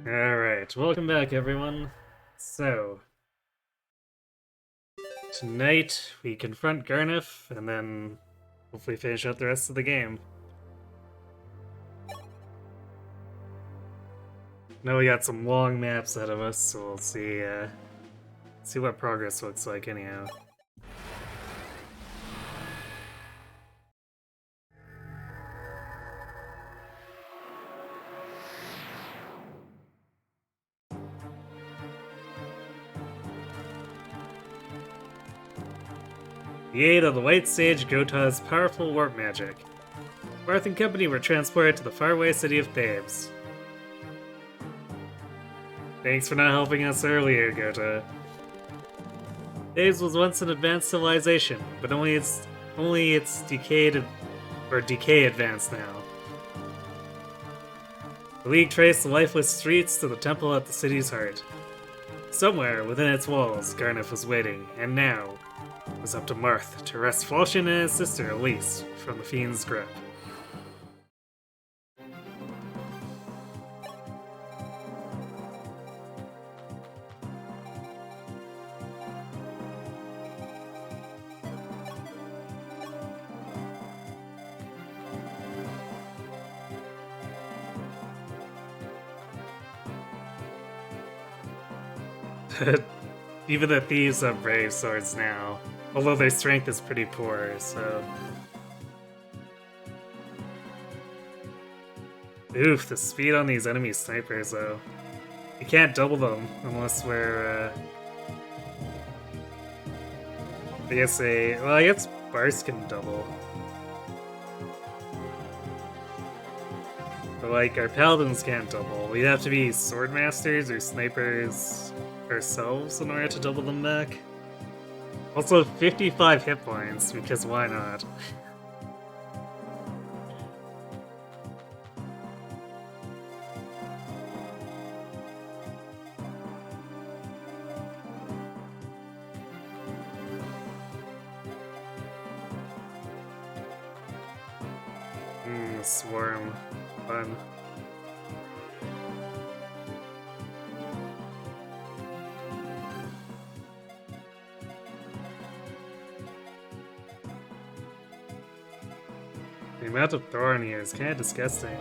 Alright, welcome back everyone. So, tonight we confront Garnif and then hopefully finish out the rest of the game. Now we got some long maps ahead of us, so we'll see what progress looks like anyhow. The aid of the White Sage Gota's powerful warp magic. Barth and company were transported to the faraway city of Thebes. Thanks for not helping us earlier, Gota. Thebes was once an advanced civilization, but only its decay advanced now. The League traced the lifeless streets to the temple at the city's heart. Somewhere within its walls, Garnif was waiting, and now it was up to Marth to wrest Falchion and his sister Elise from the fiend's grip. Even the thieves have brave swords now, although their strength is pretty poor, so... Oof, the speed on these enemy snipers, though. You can't double them unless we're, I guess Bars can double. But, like, our paladins can't double. We'd have to be swordmasters or snipers ourselves in order to double them back. Also, 55 hit points, because why not? Swarm. Fun. The amount of thorn here is kind of disgusting.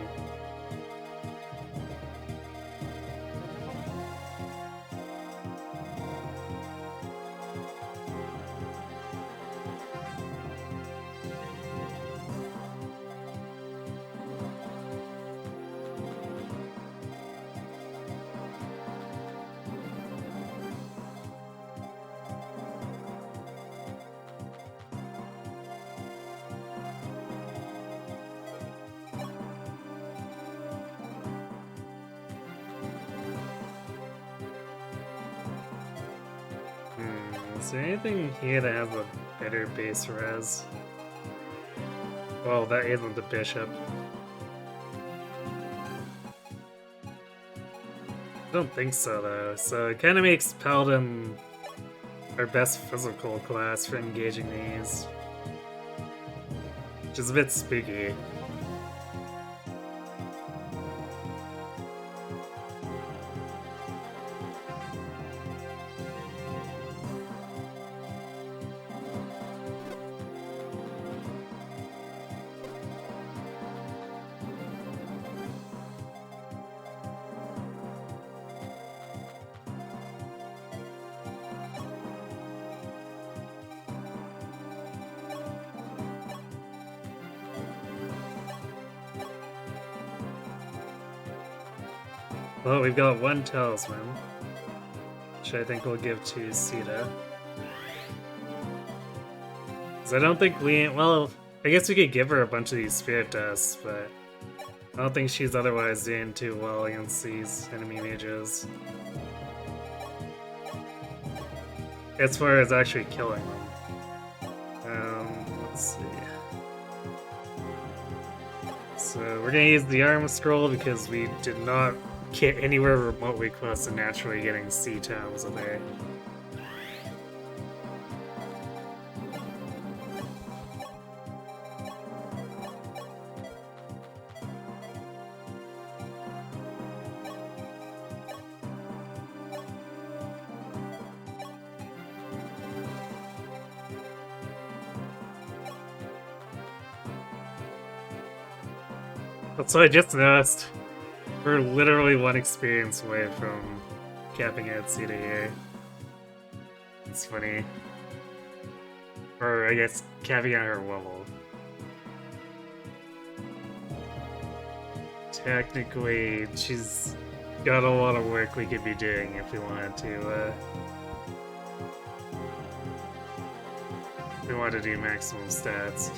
Is there anything here that has a better base res? Well, that isn't the bishop. I don't think so, though. So it kind of makes Paladin our best physical class for engaging these. Which is a bit spooky. Well, we've got one talisman, which I think we'll give to Sita. Because I don't think well, I guess we could give her a bunch of these spirit dusts, but I don't think she's otherwise doing too well against these enemy mages. As far as actually killing them. Let's see. So we're gonna use the Armor Scroll because we did not get anywhere remotely close to naturally getting C-tomes in there. That's what I just noticed. We're literally one experience away from capping out Cedar here. It's funny. Or, I guess, capping out her level. Technically, she's got a lot of work we could be doing if we wanted to, if we wanted to do maximum stats.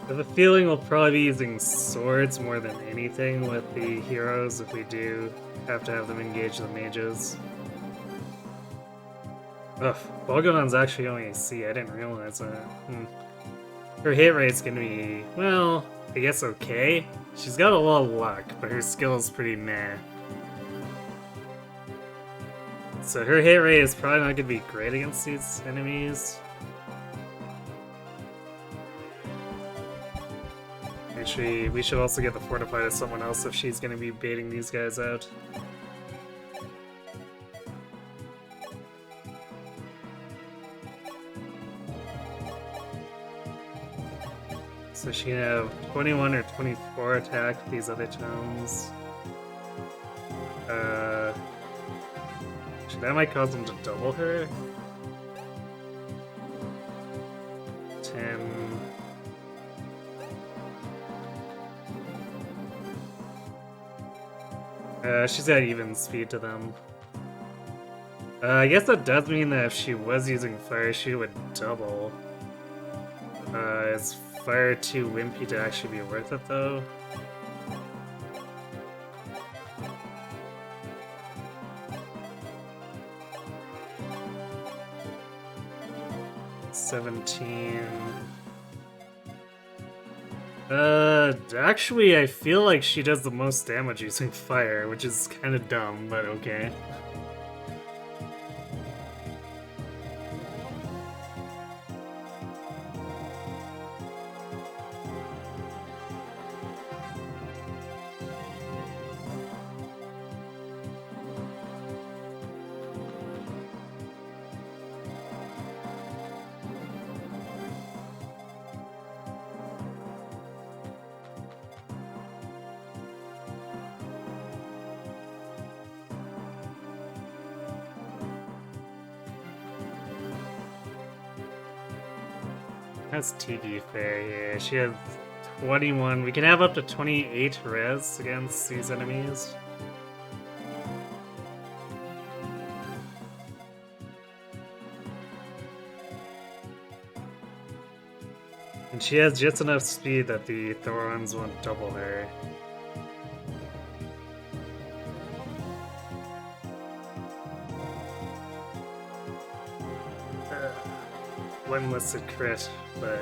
I have a feeling we'll probably be using swords more than anything with the heroes if we do have to have them engage the mages. Ugh, Bolganon's actually only a C, I didn't realize that. Her hit rate's gonna be, well, I guess okay. She's got a lot of luck, but her skill is pretty meh. So her hit rate is probably not gonna be great against these enemies. Actually, we should also get the Fortify to someone else if she's gonna be baiting these guys out. So she can have 21 or 24 attack with these other tomes. Actually, that might cause them to double her. 10. She's got even speed to them. I guess that does mean that if she was using Fire, she would double. Is Fire too wimpy to actually be worth it, though? Actually, I feel like she does the most damage using Fire, which is kind of dumb, but okay. That's Tiki fair here. She has 21. We can have up to 28 res against these enemies. And she has just enough speed that the Thorns won't double her. One listed crit, but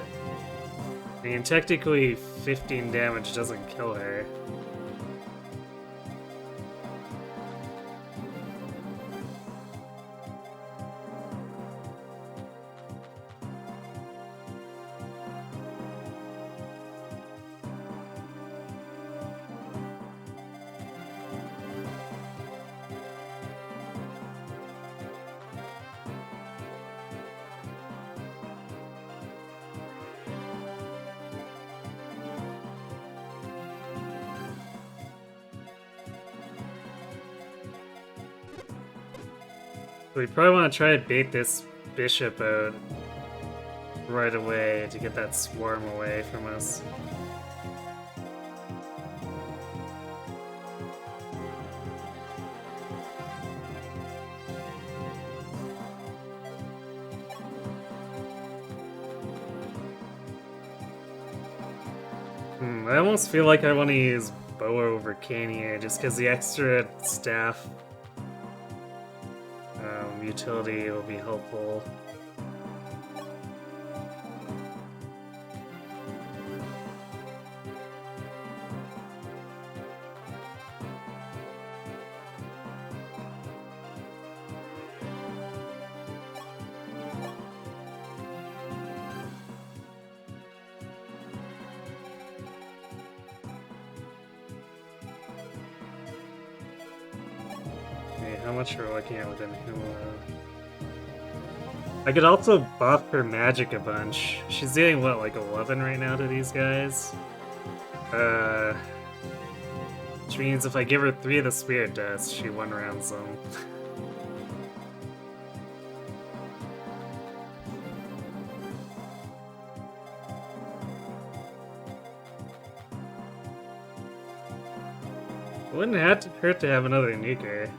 I mean, technically 15 damage doesn't kill her. We probably want to try to bait this bishop out right away to get that swarm away from us. I almost feel like I want to use Boa over Kania just because the extra staff utility will be helpful. How much we're looking at within Hula. I could also buff her magic a bunch. She's doing what, like 11 right now to these guys? Which means if I give her 3 of the Spirit Dust, she one-rounds them. It wouldn't hurt to have another nuker.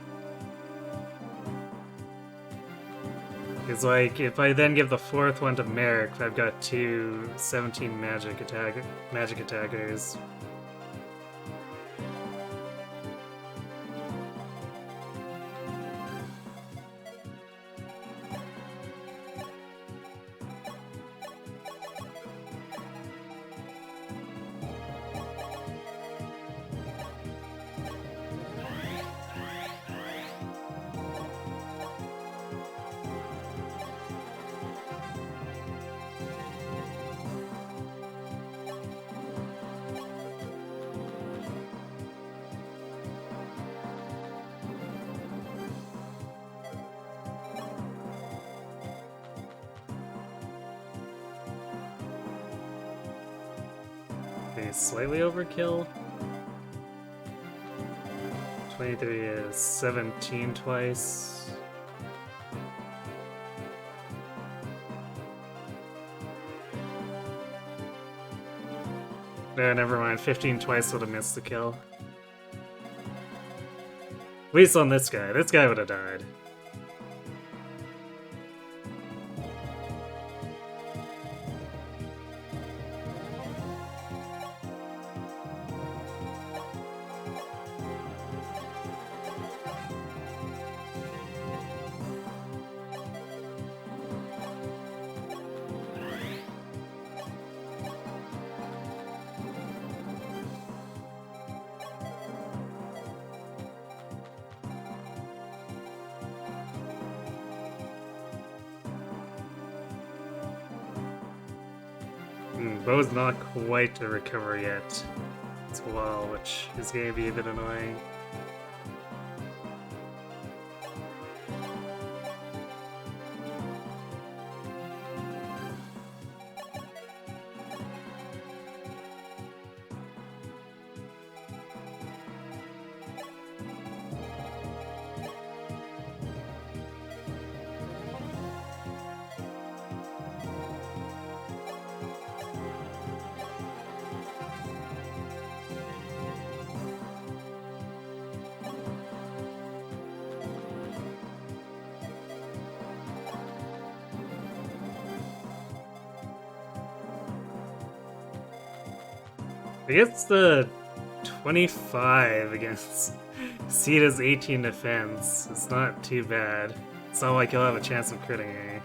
Because, like, if I then give the 4th one to Merrick, I've got 2 17 magic attackers. Slightly overkill. 23 is 17 twice. Never mind. 15 twice would have missed the kill. At least on this guy. This guy would have died. Bo's not quite to recover yet as well, which is going to be a bit annoying. I guess the 25 against Sita's 18 defense is not too bad. It's not like he'll have a chance of critting me.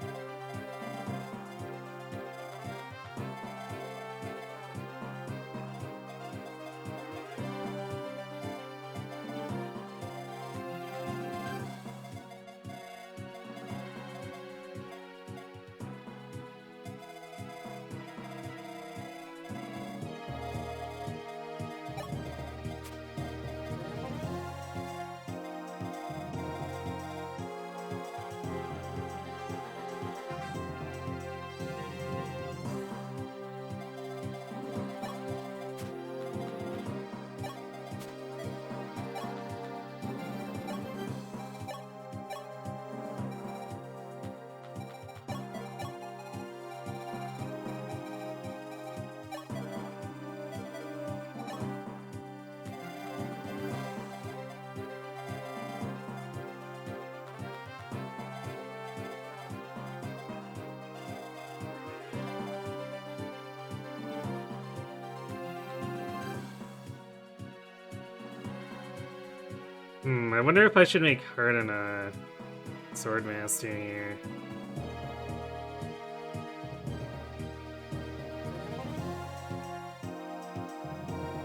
I wonder if I should make Harden a Swordmaster here.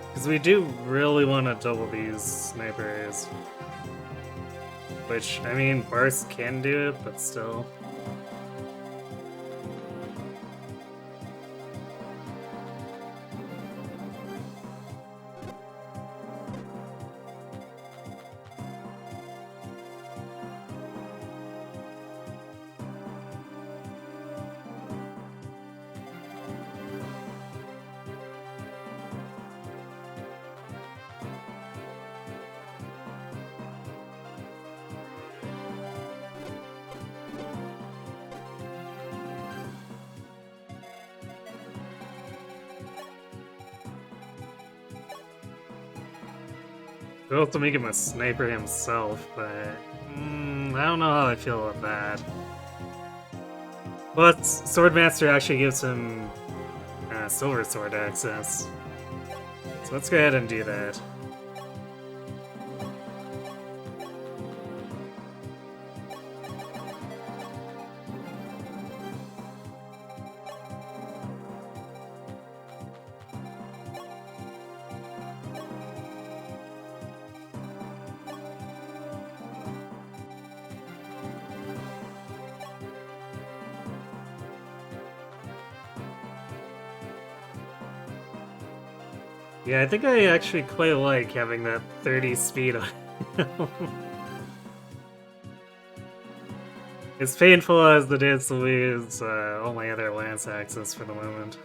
Because we do really want to double these snipers. Which, I mean, Bars can do it, but still. We'll have to make him a sniper himself, but I don't know how I feel about that. But Swordmaster actually gives him Silver Sword access. So let's go ahead and do that. Yeah, I think I actually quite like having that 30 speed on him. As painful as it is to lose all my other lance access for the moment.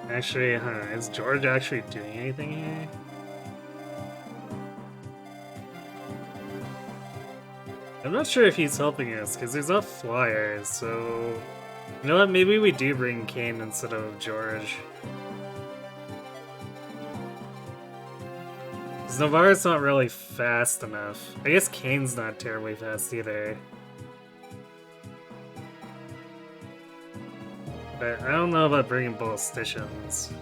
Actually, is George actually doing anything here? I'm not sure if he's helping us, because he's off flyers, so... You know what, maybe we do bring Kane instead of George. Because Navarre's not really fast enough. I guess Kane's not terribly fast either. But I don't know about bringing ballisticians.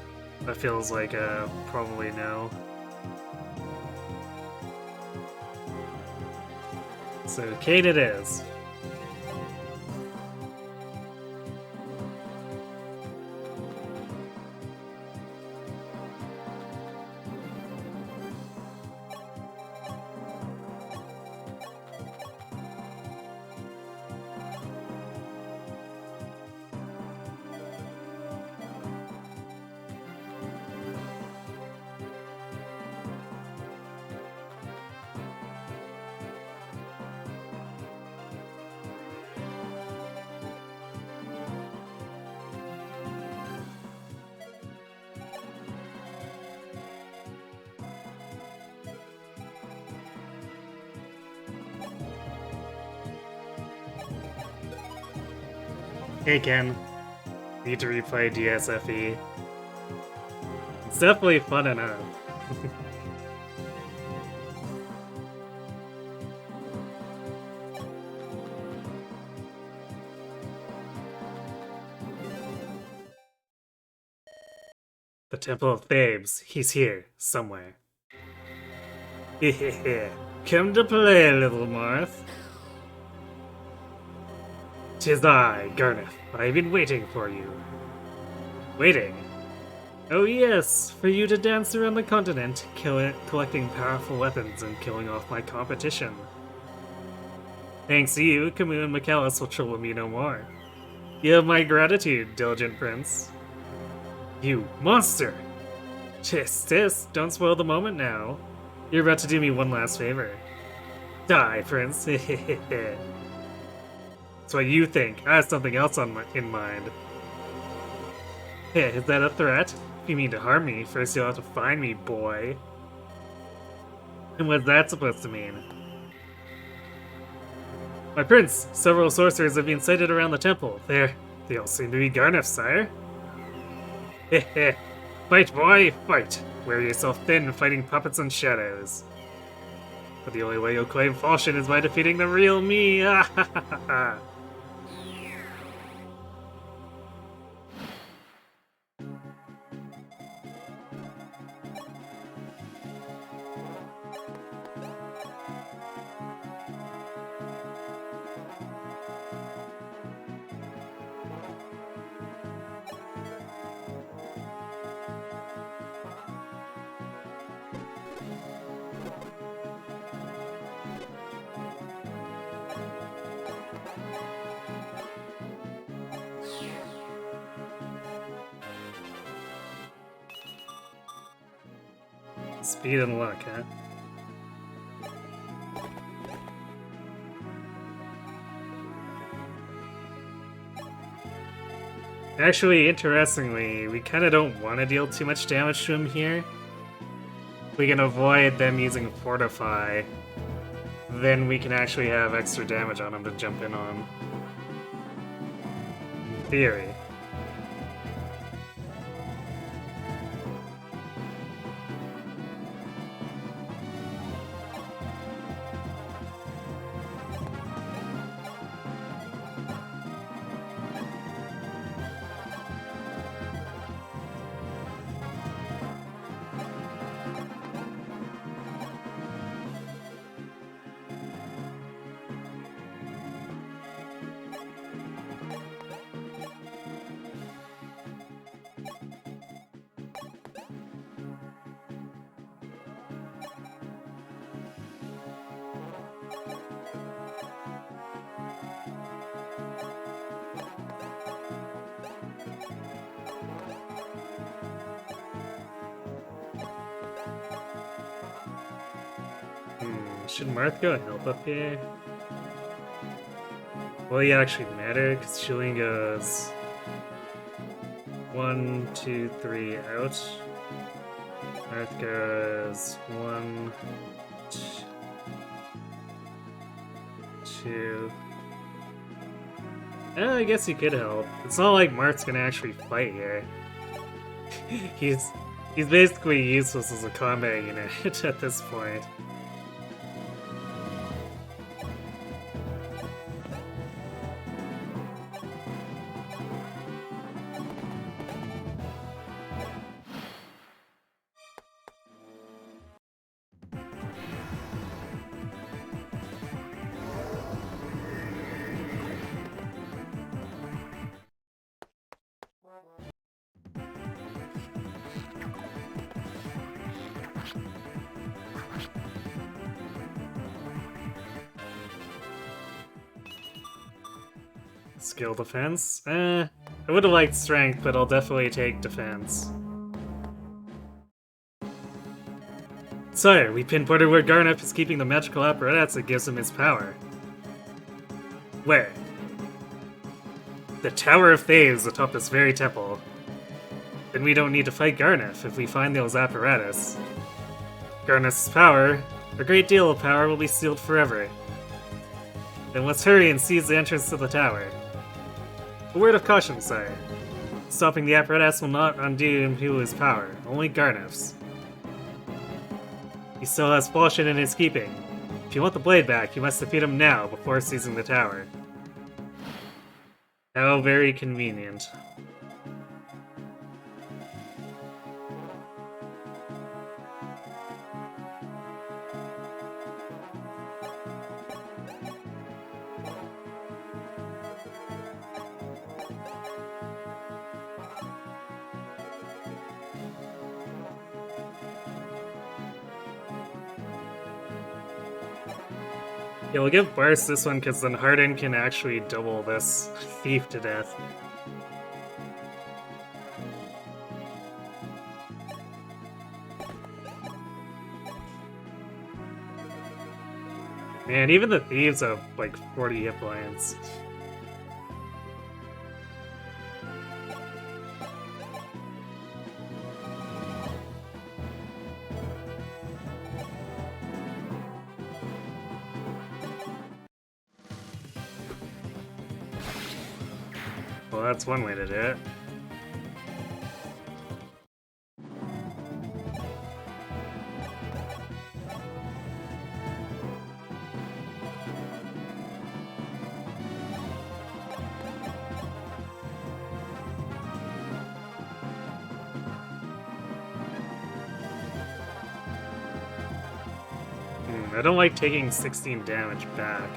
That feels like a probably no. So Kane it is. Hey Ken, need to replay DSFE. It's definitely fun enough. The Temple of Thebes, he's here, somewhere. Hehehe, come to play, little Marth. 'Tis I, Garneth. I've been waiting for you. Waiting? Oh yes, for you to dance around the continent, collecting powerful weapons and killing off my competition. Thanks to you, Camus and Michaelis will trouble me no more. You have my gratitude, diligent prince. You monster! Tis, don't spoil the moment now. You're about to do me one last favor. Die, prince. Hehehe. That's what you think. I have something else in mind. Hey, is that a threat? If you mean to harm me, first you'll have to find me, boy. And what's that supposed to mean? My prince, several sorcerers have been sighted around the temple. They all seem to be Garnef, sire. Heh. Fight, boy, fight. Wear yourself thin fighting puppets and shadows. But the only way you'll claim Falchion is by defeating the real me. Speed and luck, huh? Actually, interestingly, we kind of don't want to deal too much damage to him here. If we can avoid them using Fortify, then we can actually have extra damage on him to jump in on. Theory. Should Marth go help up here? Will he actually matter? Because she only goes 1, 2, 3 out. Marth goes 1, 2. I guess he could help. It's not like Marth's gonna actually fight here. He's basically useless as a combat unit at this point. Skill defense? I would have liked strength, but I'll definitely take defense. Sire, we pinpointed where Garnef is keeping the magical apparatus that gives him his power. Where? The Tower of Thaves atop this very temple. Then we don't need to fight Garnef if we find those apparatus. Garnef's power, a great deal of power, will be sealed forever. Then let's hurry and seize the entrance to the tower. A word of caution, sire. Stopping the apparatus will not undo his power, only Garnef's. He still has Falchion in his keeping. If you want the blade back, you must defeat him now before seizing the tower. How very convenient. Yeah, we'll give Barst this one because then Hardin can actually double this thief to death. Man, even the thieves have like 40 hit points. well, that's one way to do it. I don't like taking 16 damage back.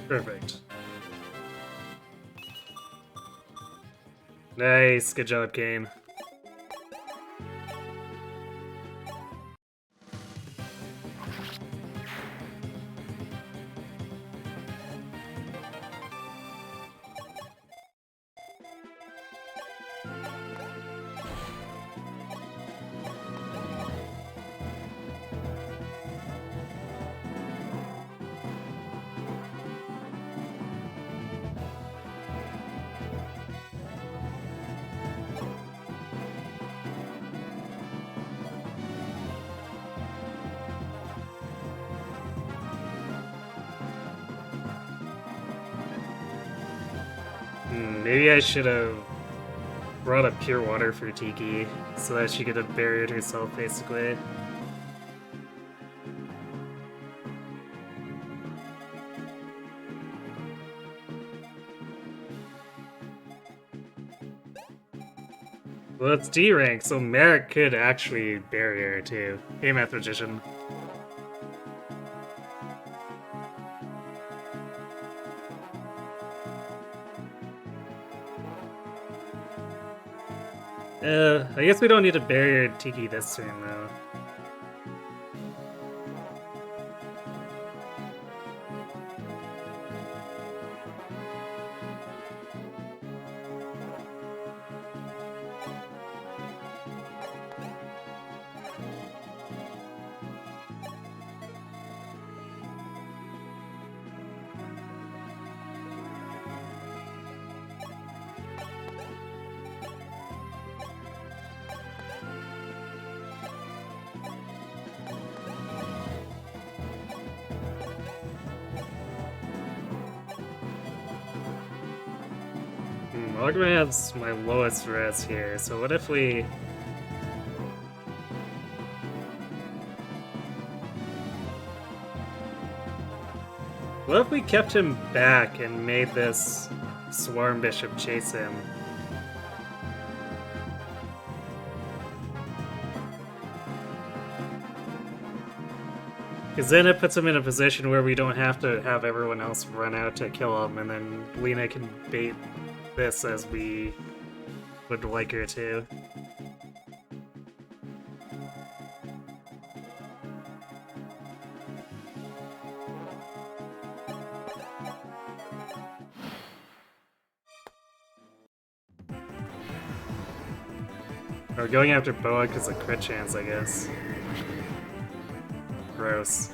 Perfect. Nice, good job, Kane. Maybe I should have brought up pure water for Tiki so that she could have buried herself, basically. Well, it's D rank, so Merrick could actually bury her too. Hey, Math Magician. I guess we don't need to bury Tiki this turn, though. Ogre has my lowest res here, so what if we... What if we kept him back and made this Swarm Bishop chase him? Because then it puts him in a position where we don't have to have everyone else run out to kill him, and then Lena can bait this as we would like her to. Or going after Boa because of crit chance, I guess. Gross.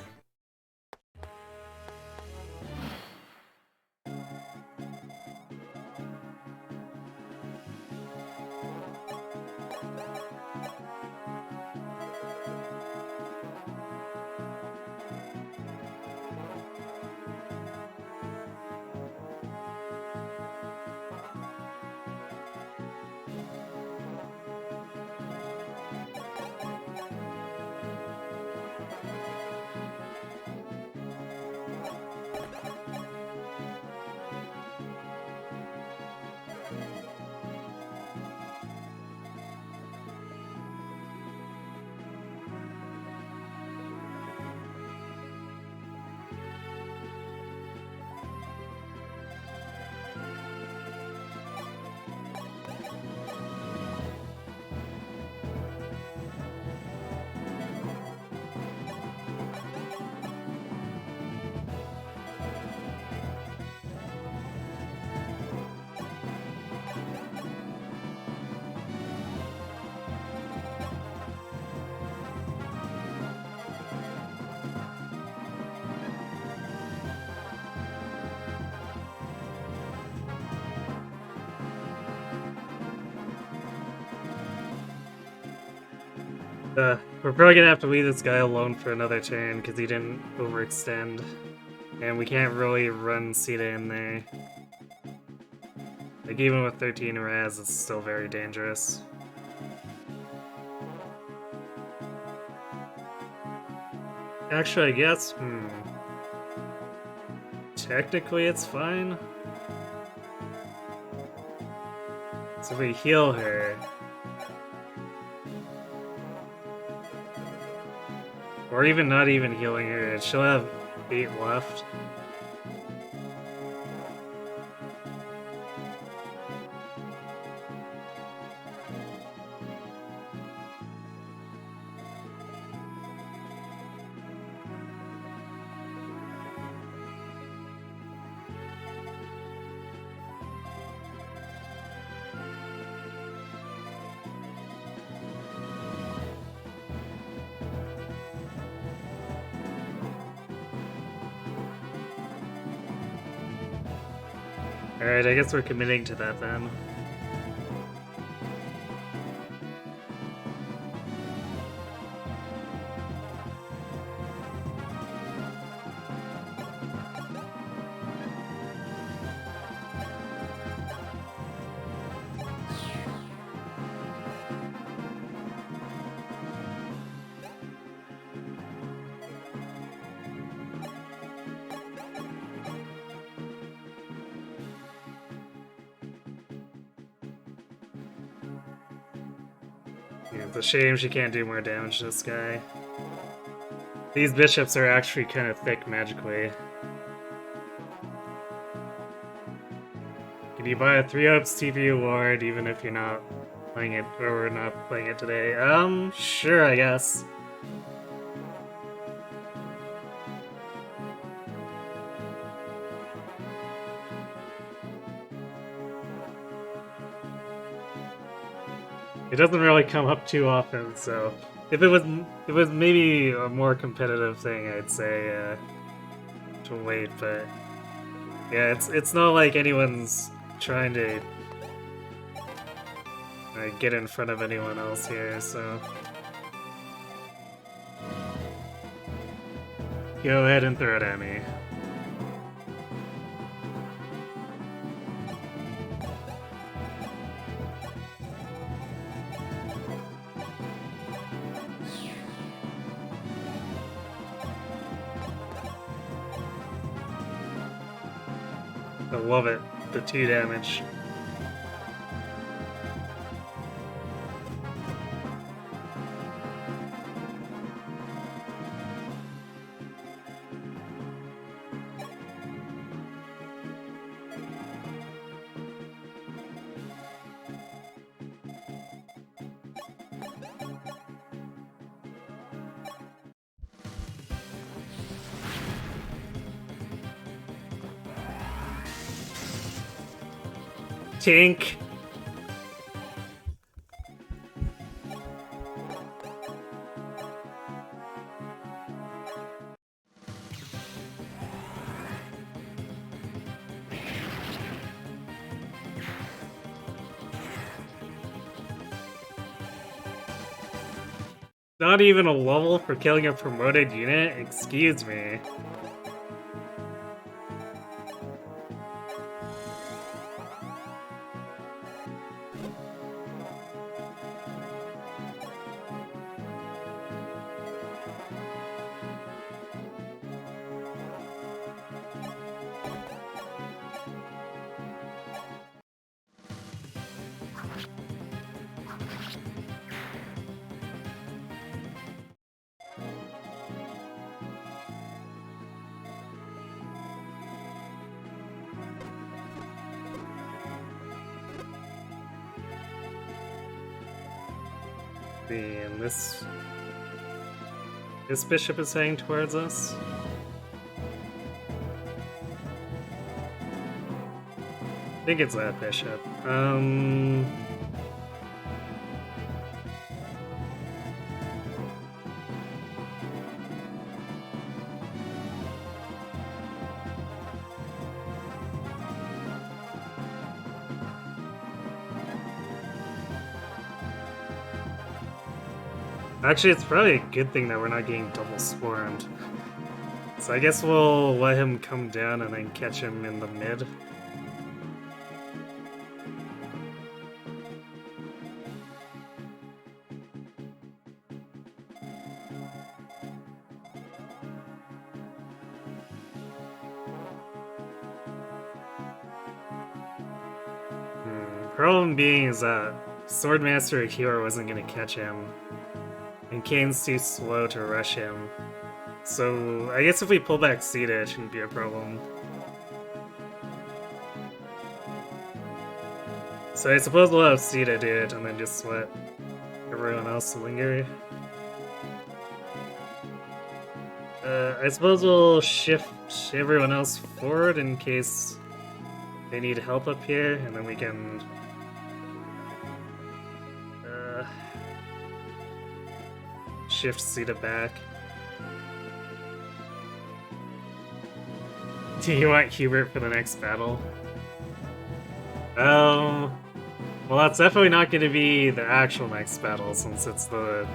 We're probably gonna have to leave this guy alone for another turn because he didn't overextend. And we can't really run Sita in there. Like, even with 13 Raz, it's still very dangerous. Actually, I guess, technically it's fine. So if we heal her... Or even not even healing her, she'll have 8 left. Alright, I guess we're committing to that then. Yeah, it's a shame she can't do more damage to this guy. These bishops are actually kind of thick magically. Can you buy a 3-ups TPU ward even if you're not playing it, or we're not playing it today? Sure, I guess. It doesn't really come up too often, so if it was maybe a more competitive thing, I'd say to wait. But yeah, it's not like anyone's trying to get in front of anyone else here, so go ahead and throw it at me. I love it, the 2 damage. Tink. Not even a level for killing a promoted unit? Excuse me. And this bishop is heading towards us. I think it's that bishop. Actually, it's probably a good thing that we're not getting double swarmed. So I guess we'll let him come down and then catch him in the mid. Problem being is that Swordmaster Akira wasn't gonna catch him, and Kane's too slow to rush him. So I guess if we pull back Sita, it shouldn't be a problem. So I suppose we'll have Sita do it and then just let everyone else linger. I suppose we'll shift everyone else forward in case they need help up here, and then we can shift Sita back. Do you want Hubert for the next battle? Well, that's definitely not going to be the actual next battle since it's a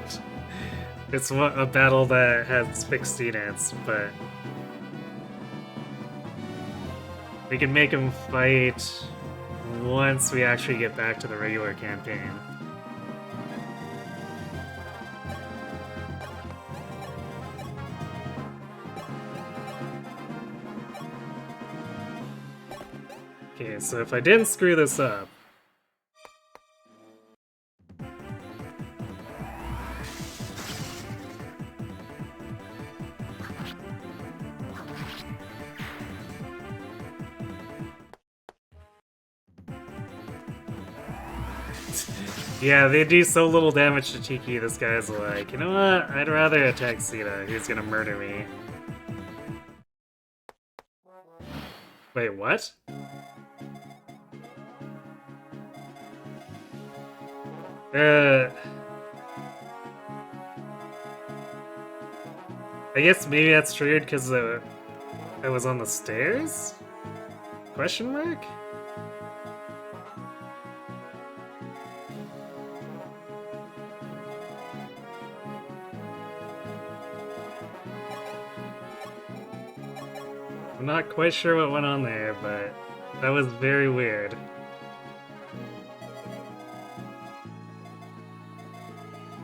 battle that has fixed units, but we can make him fight once we actually get back to the regular campaign. Okay, so if I didn't screw this up... Yeah, they do so little damage to Tiki, this guy's like, you know what, I'd rather attack Sita, who's gonna murder me. Wait, what? I guess maybe that's triggered because I was on the stairs? Question mark? I'm not quite sure what went on there, but that was very weird.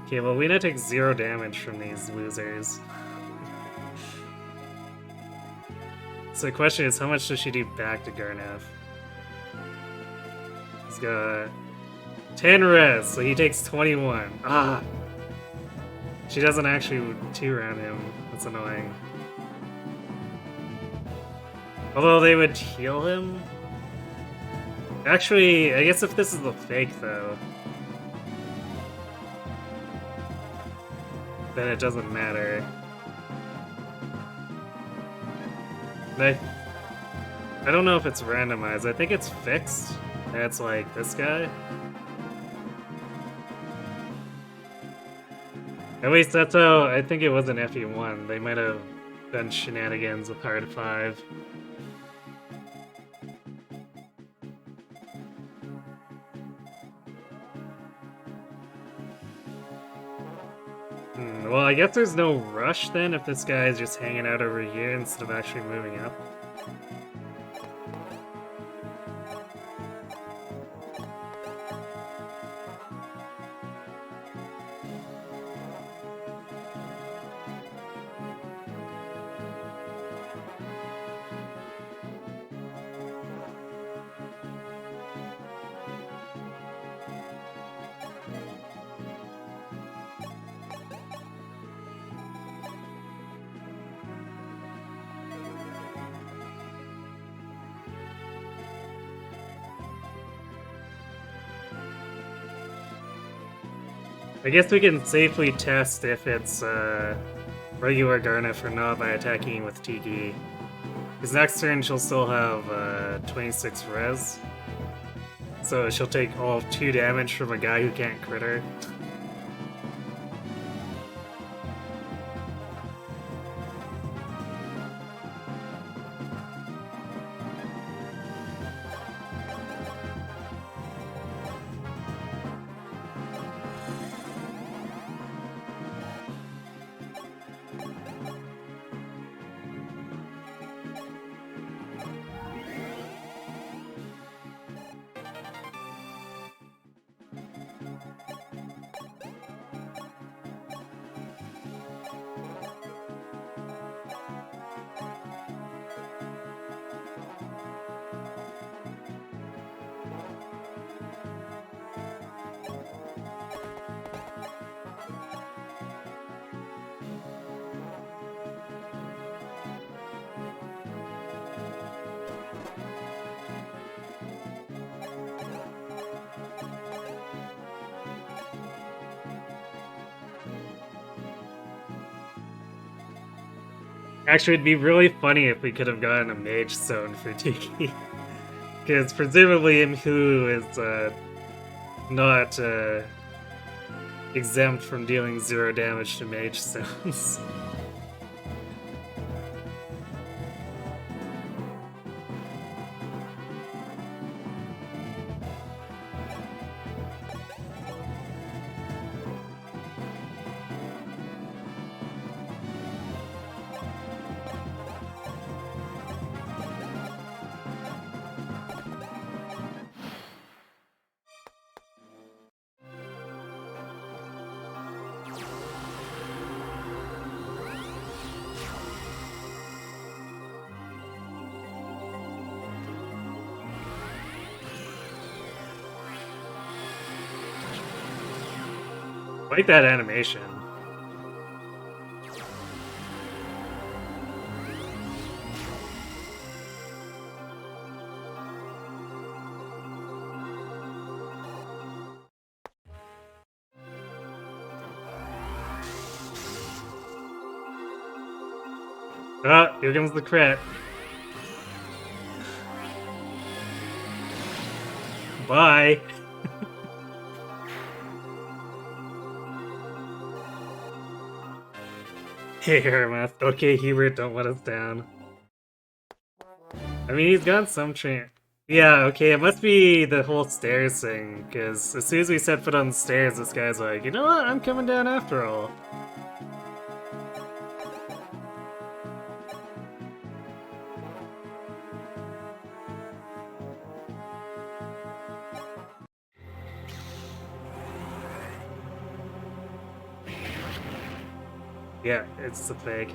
Okay, well, Lena takes 0 damage from these losers. So the question is, how much does she do back to Garnev? He's got 10 res, so he takes 21. Ah! She doesn't actually 2-round him. That's annoying. Although they would heal him? Actually, I guess if this is the fake, though, then it doesn't matter. I don't know if it's randomized. I think it's fixed. And it's like this guy. At least that's how I think it was in FE1. They might have done shenanigans with Hard 5. Well, I guess there's no rush then if this guy is just hanging out over here instead of actually moving up. I guess we can safely test if it's regular Garnet or not by attacking with Tiki. Because next turn she'll still have 26 res. So she'll take all of 2 damage from a guy who can't crit her. Actually, it'd be really funny if we could have gotten a Mage Stone for Tiki. Because presumably Imhu is not exempt from dealing 0 damage to Mage Stones. Like that animation. Ah, here comes the crit. Bye. Hey, Hermath. Okay, Hubert, don't let us down. I mean, he's got some train. Yeah, okay, it must be the whole stairs thing, because as soon as we set foot on the stairs, this guy's like, you know what, I'm coming down after all. Yeah, it's the pig.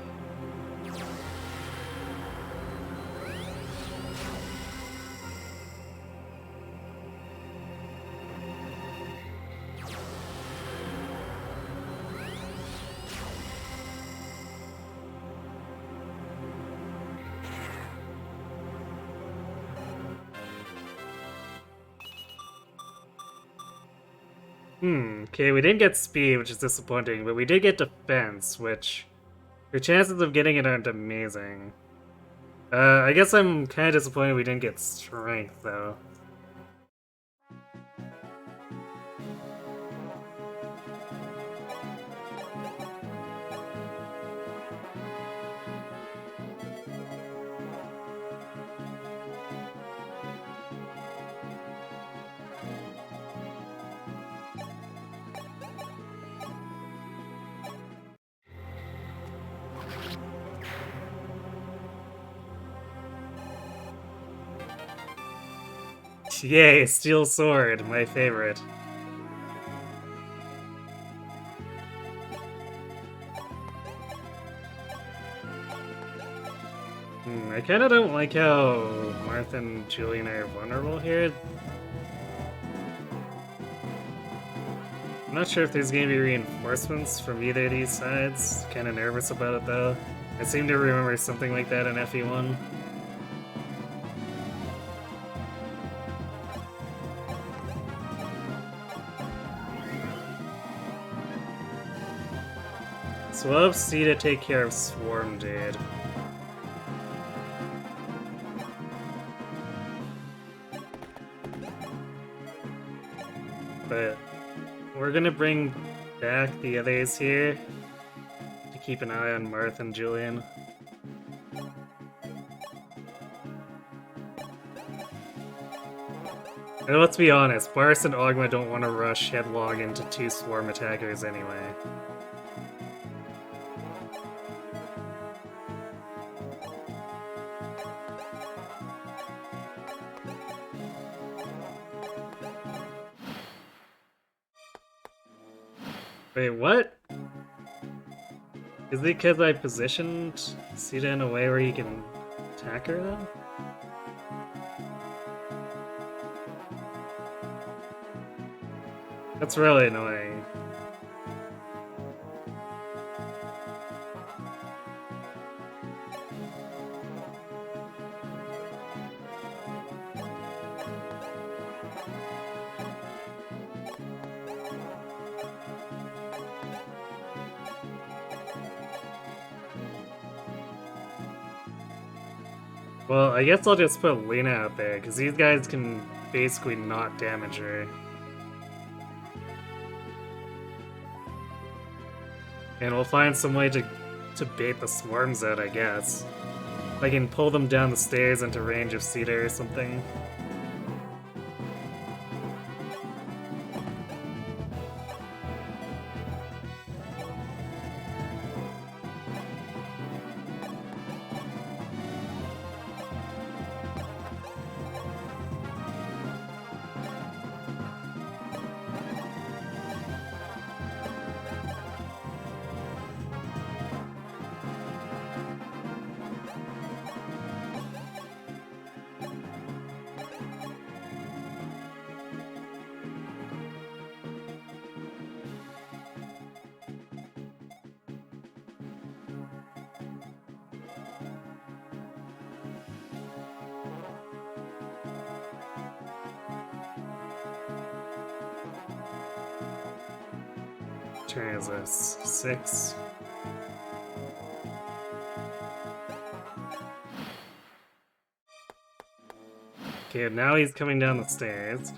Okay, we didn't get speed, which is disappointing, but we did get defense, which your chances of getting it aren't amazing. I guess I'm kind of disappointed we didn't get strength, though. Yay, Steel Sword, my favorite. I kind of don't like how Marth and Julian are vulnerable here. I'm not sure if there's going to be reinforcements from either of these sides. Kind of nervous about it though. I seem to remember something like that in FE1. So we'll have C to take care of Swarm Jade. But we're gonna bring back the others here to keep an eye on Marth and Julian. And let's be honest, Bars and Ogma don't want to rush headlong into 2 swarm attackers anyway. Wait, what? Is it because I positioned Sita in a way where he can attack her then? That's really annoying. Well, I guess I'll just put Lena out there, because these guys can basically not damage her. And we'll find some way to bait the swarms out, I guess. I can pull them down the stairs into range of Cedar or something. Turn is this 6. Okay, now he's coming down the stairs.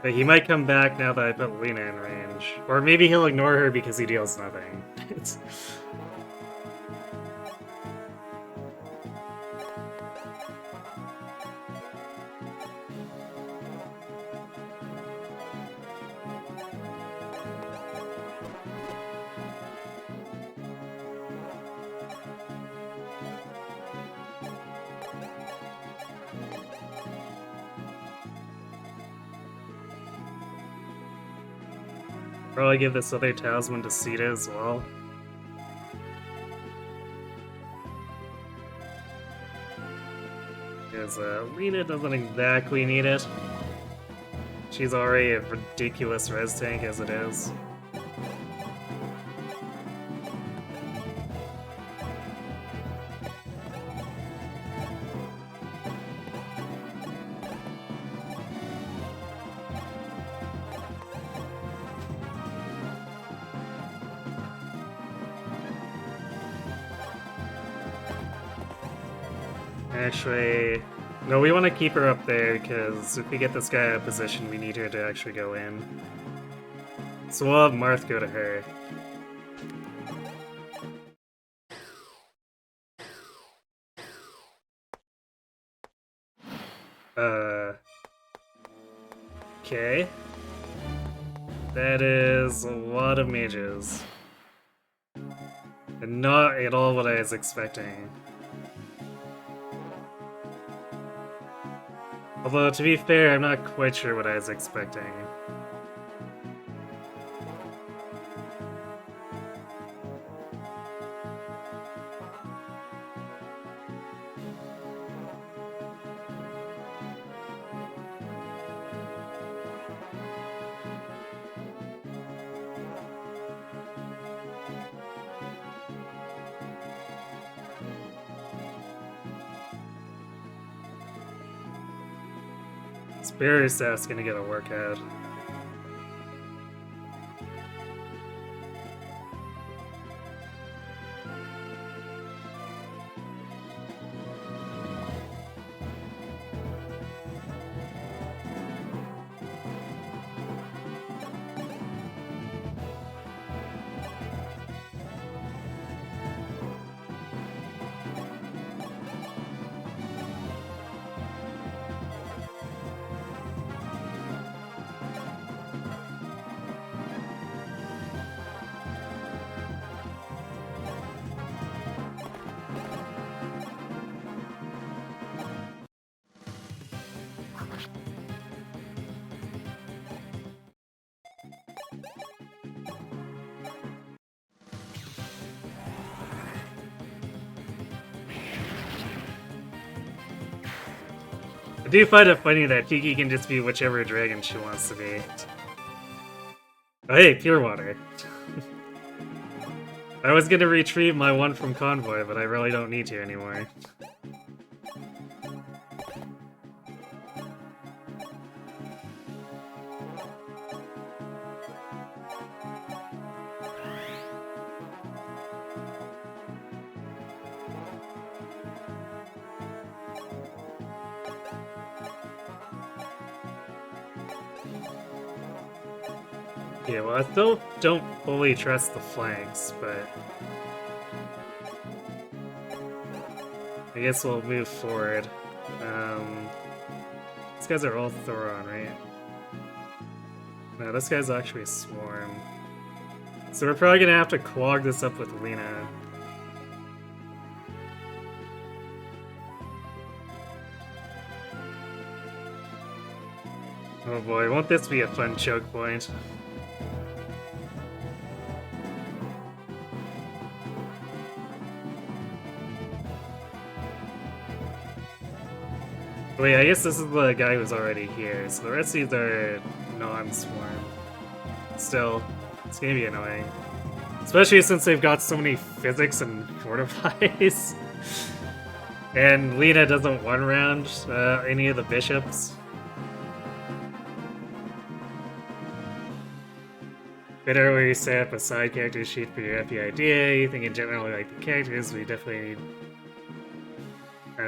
But he might come back now that I put Lena in range. Or maybe he'll ignore her because he deals nothing. Probably give this other talisman to Sita as well. Because Lena doesn't exactly need it. She's already a ridiculous res tank as it is. Actually, no, we want to keep her up there because if we get this guy out of position, we need her to actually go in. So we'll have Marth go to her. Okay. That is a lot of mages. And not at all what I was expecting. Although, to be fair, I'm not quite sure what I was expecting. Barrier Staff's gonna get a workout. I do find it funny that Kiki can just be whichever dragon she wants to be. Oh hey, Pure Water. I was gonna retrieve my one from Convoy, but I really don't need to anymore. Yeah, well, I still don't fully trust the flanks, but I guess we'll move forward. These guys are all Thoron, right? No, this guy's actually Swarm. So we're probably gonna have to clog this up with Lena. Oh boy, won't this be a fun choke point? Wait, I guess this is the guy who's already here, so the rest of these are non-swarm. Still, it's gonna be annoying. Especially since they've got so many physics and fortifies. And Lena doesn't one-round any of the bishops. Better where you set up a side character sheet for your FE idea. You think in general like the characters, we definitely need...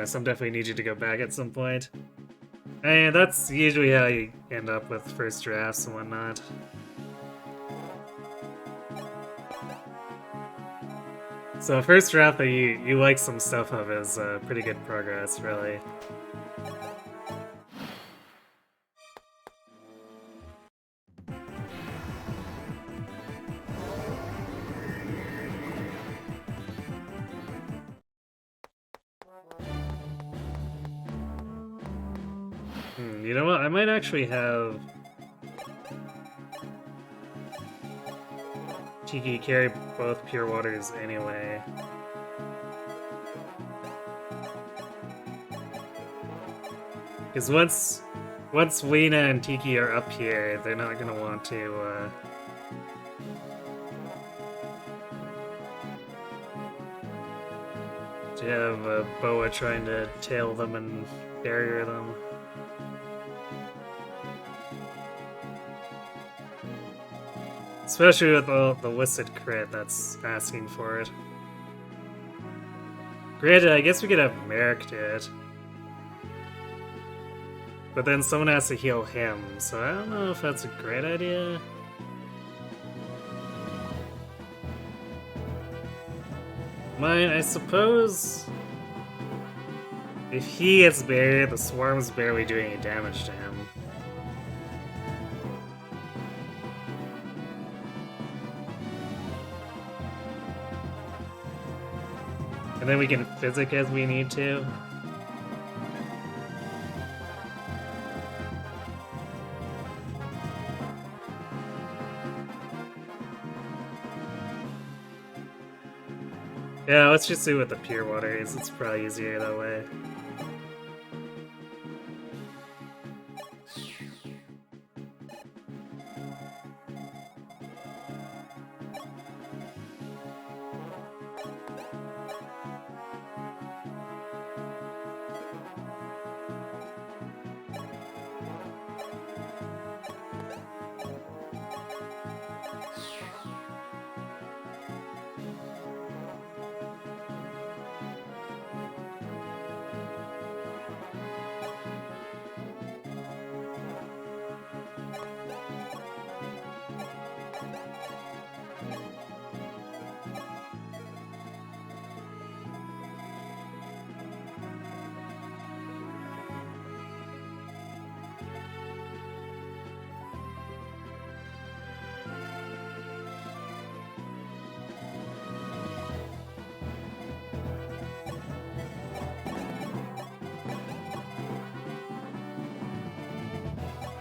some definitely need you to go back at some point. And that's usually how you end up with first drafts and whatnot. So first draft that you like some stuff of is pretty good progress, really. You know what? I might actually have Tiki carry both Pure Waters anyway. Because once Lena and Tiki are up here, they're not gonna want to have Boa trying to tail them and barrier them. Especially with the listed crit that's asking for it. Granted, I guess we could have Merrick do it. But then someone has to heal him, so I don't know if that's a great idea. I suppose... if he gets buried, the Swarm's barely doing any damage to him. And then we can physic as we need to. Yeah, let's just do with the Pure Water is. It's probably easier that way.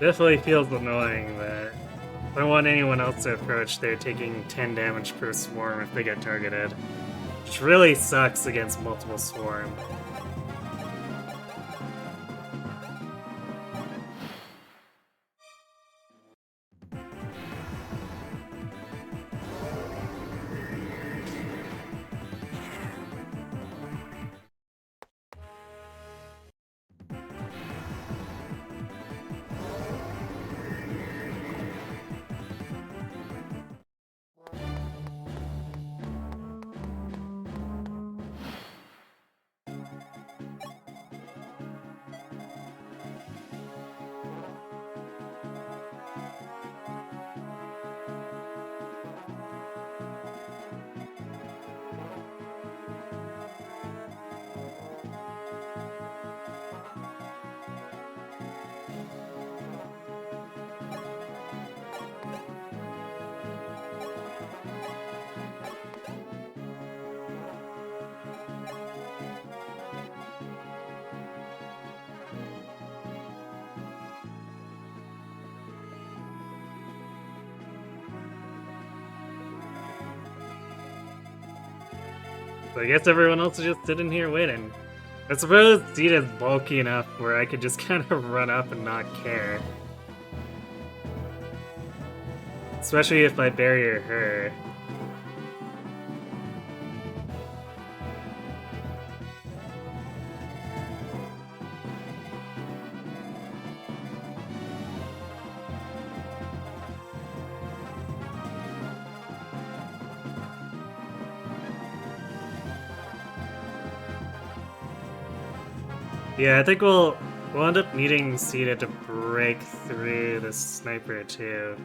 Definitely feels annoying that if I want anyone else to approach, they're taking 10 damage per swarm if they get targeted. Which really sucks against multiple swarm. So I guess everyone else is just sitting here waiting. I suppose Zeta's bulky enough where I could just kind of run up and not care. Especially if I barrier her. Yeah, I think we'll end up needing Zeta to break through the sniper too.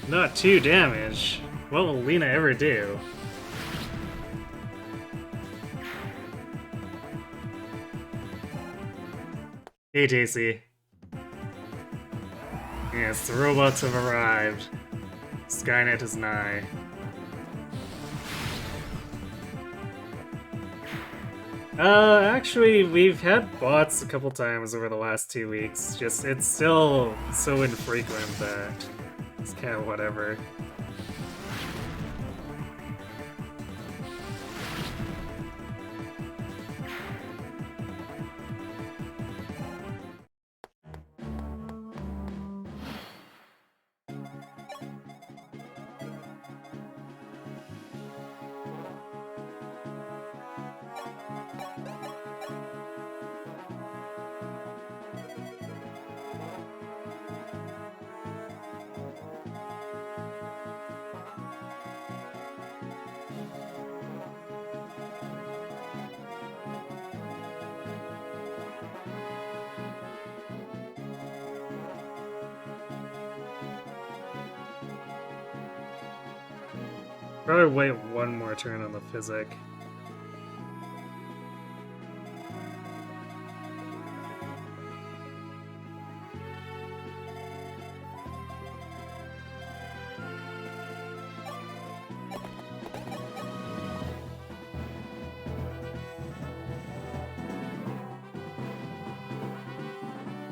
Not 2 damage. What will Lena ever do? Hey, JC. Yes, the robots have arrived. Skynet is nigh. Actually, we've had bots a couple times over the last 2 weeks. Just, it's still so infrequent that it's kind of whatever. Probably wait one more turn on the physic.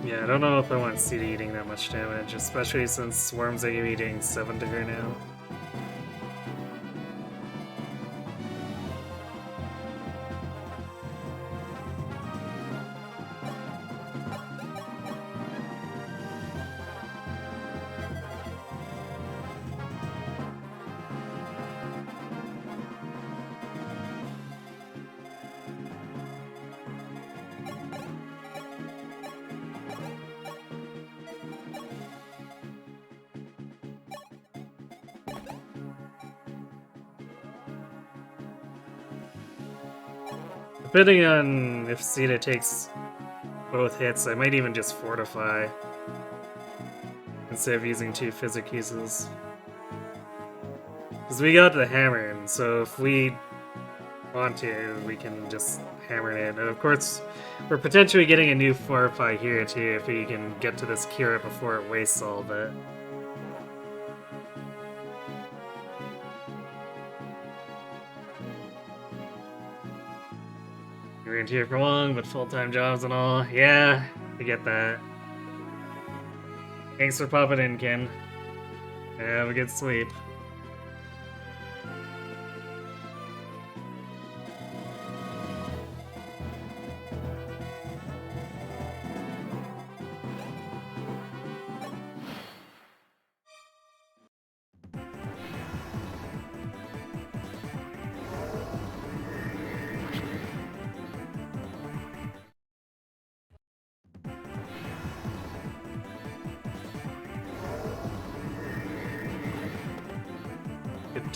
Yeah, I don't know if I want Zeta eating that much damage, especially since Swarm's eating 7 to her now. Depending on if Zeta takes both hits, I might even just fortify instead of using 2 physic uses. Because we got the hammer, and so if we want to, we can just hammer it in. And of course, we're potentially getting a new fortify here too if we can get to this Kira before it wastes all of it. You're in here for long, but full-time jobs and all. Yeah, I get that. Thanks for popping in, Ken. Have a good sleep.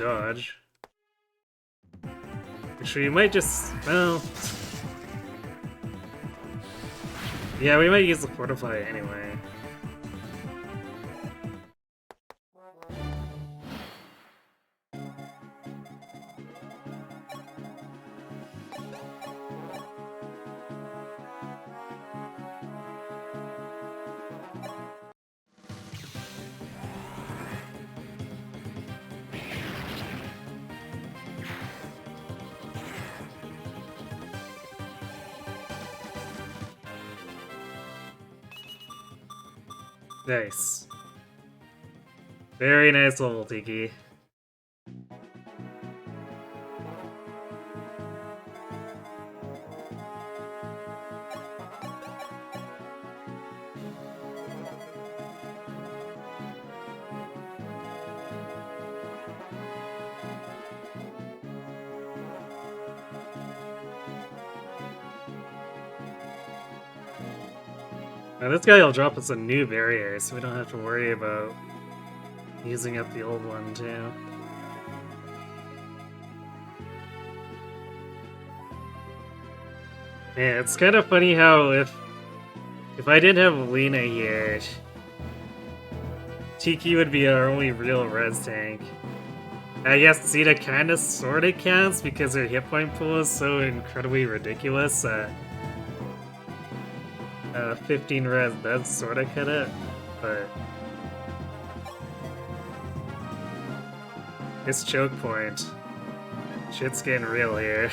dodge. Actually, we might just... well... yeah, we might use the Fortify anyway. Nice. Very nice level, Tiki. Now this guy will drop us a new barrier, so we don't have to worry about using up the old one too. Yeah, it's kind of funny how if I didn't have Lena here, Tiki would be our only real res tank. I guess Zeta kinda sorta counts because her hit point pool is so incredibly ridiculous. 15 res does sorta cut it, but it's choke point. Shit's getting real here.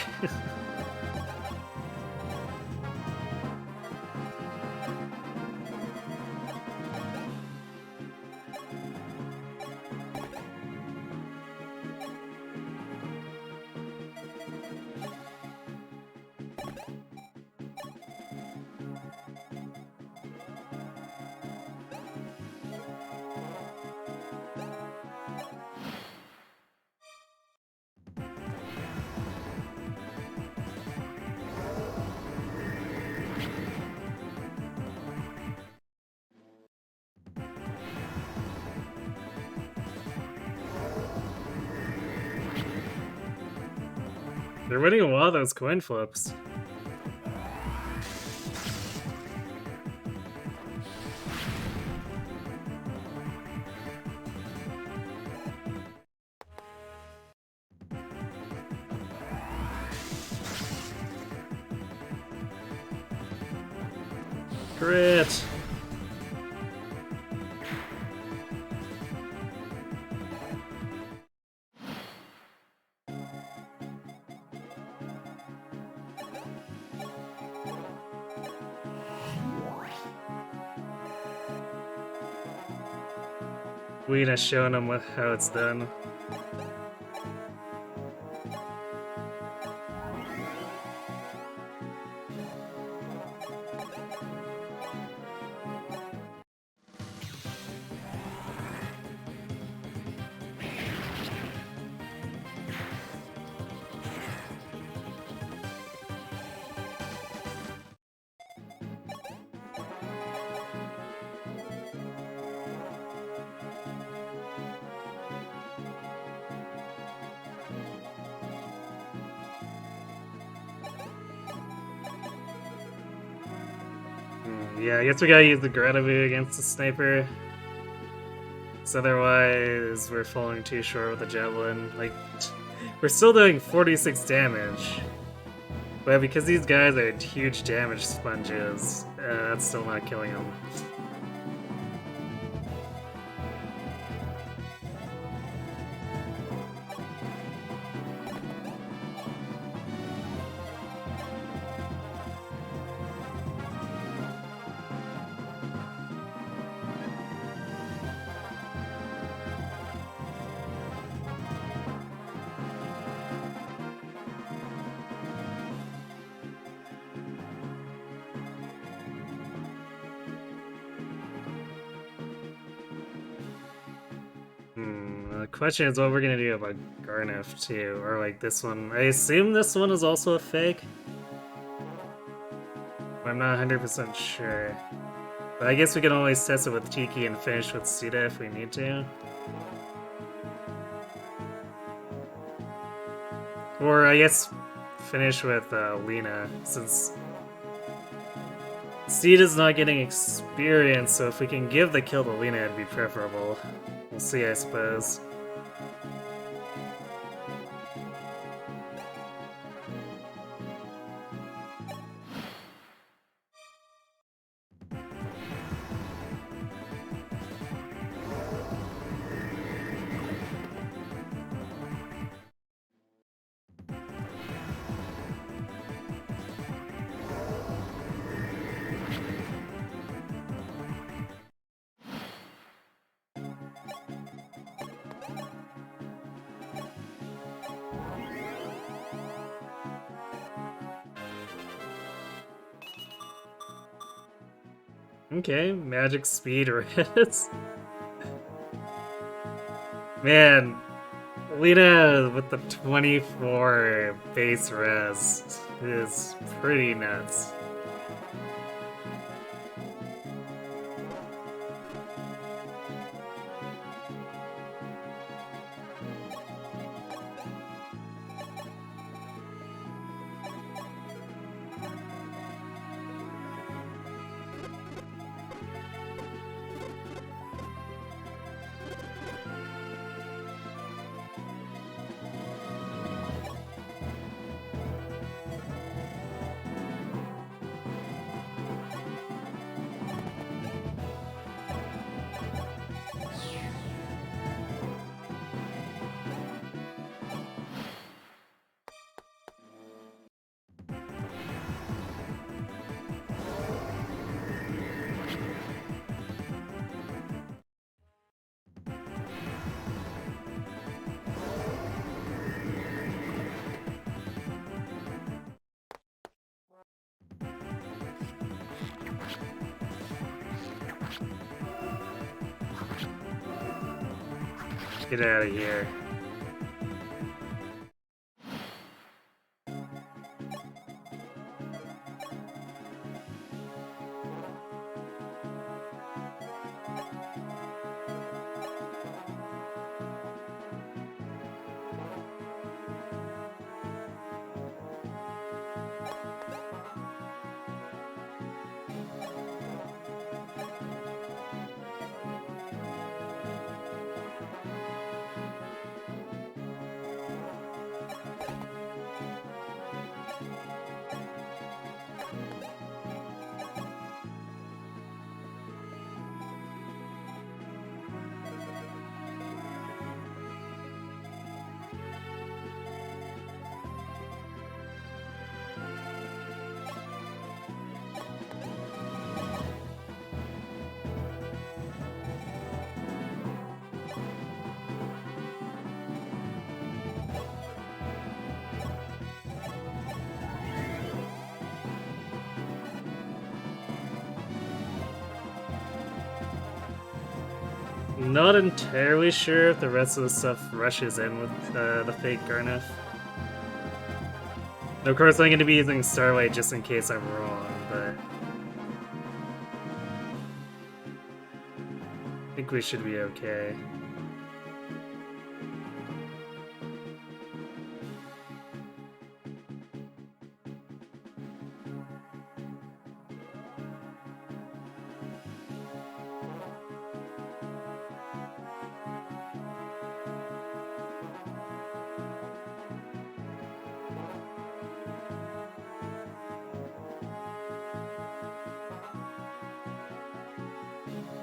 They're winning a lot of those coin flips. Crit! Weena showing them how it's done. Yeah, I guess we gotta use the Gratavu against the sniper. Because otherwise, we're falling too short with the javelin. Like, we're still doing 46 damage. But because these guys are huge damage sponges, that's still not killing them. The question is what we're gonna do about Garnef too, or like this one. I assume this one is also a fake. I'm not 100% sure. But I guess we can always test it with Tiki and finish with Sita if we need to. Or I guess finish with Lena, since Steed is not getting experience, so if we can give the kill to Lena, it'd be preferable. We'll see, I suppose. Okay, magic speed res. Man, Lena with the 24 base res is pretty nuts. Get out of here. Not entirely sure if the rest of the stuff rushes in with the fake Garneth. Of course, I'm going to be using Starlight just in case I'm wrong, but I think we should be okay.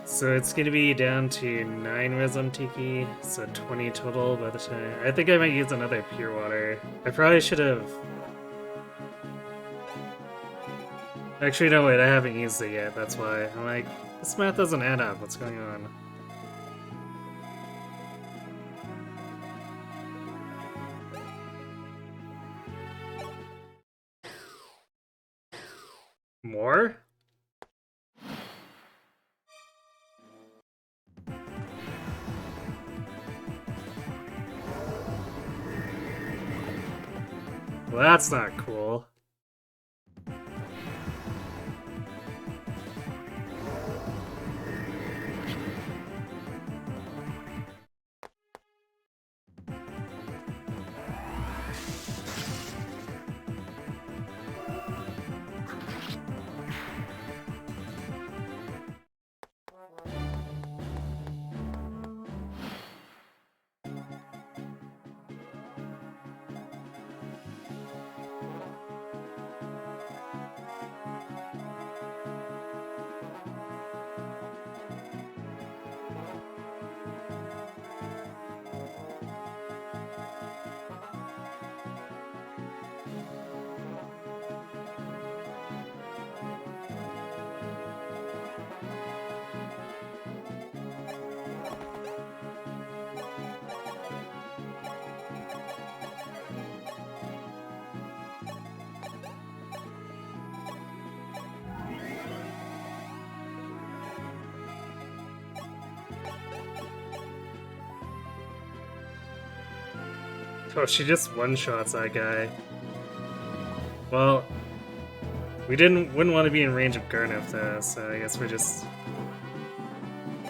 So it's gonna be down to 9 res on Tiki, so 20 total by the time. I think I might use another Pure Water. I probably should have. Actually, no, wait, I haven't used it yet, that's why. I'm like, this math doesn't add up, what's going on? More? Well, that's not cool. Oh, she just one-shots that guy. Well, wouldn't want to be in range of Garneth though, so I guess we're just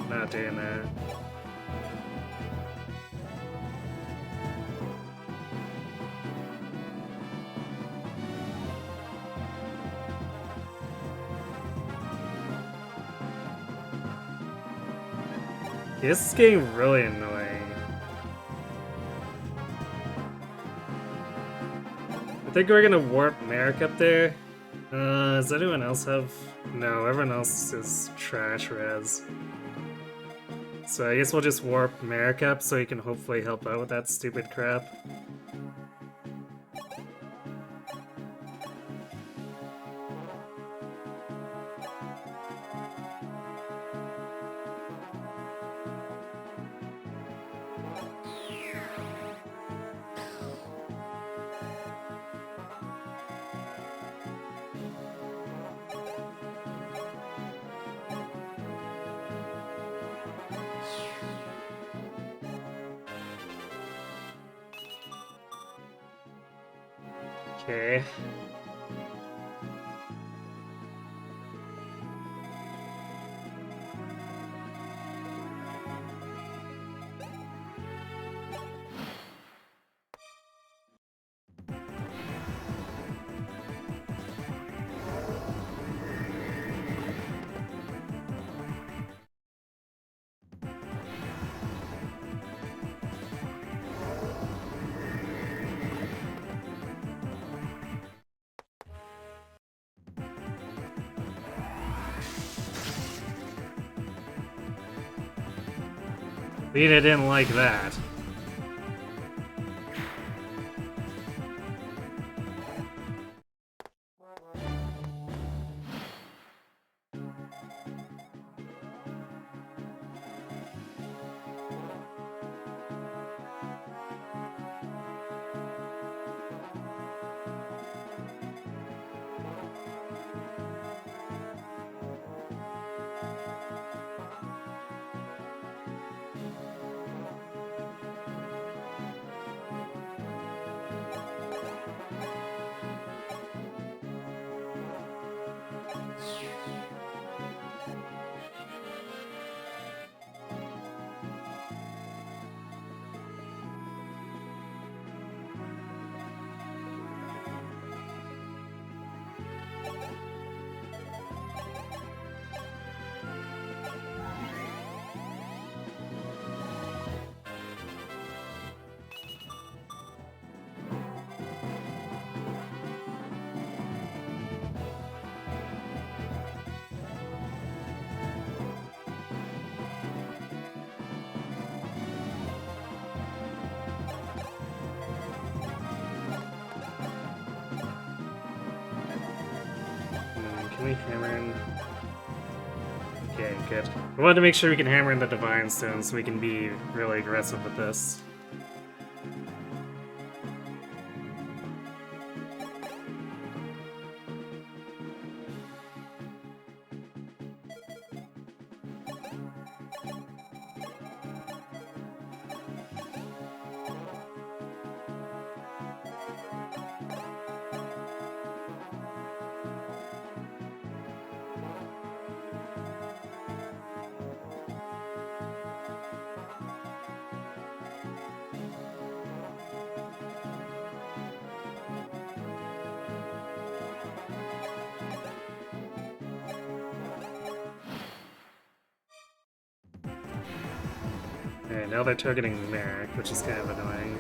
not doing that. This is getting really annoying. I think we're gonna warp Merrick up there. Does anyone else have... No, everyone else is trash res. So I guess we'll just warp Merrick up so he can hopefully help out with that stupid crap. Okay. Lena didn't like that. Can we hammer in? Okay, good. We wanted to make sure we can hammer in the Divine Stone so we can be really aggressive with this. Alright, now they're targeting Merrick, which is kind of annoying.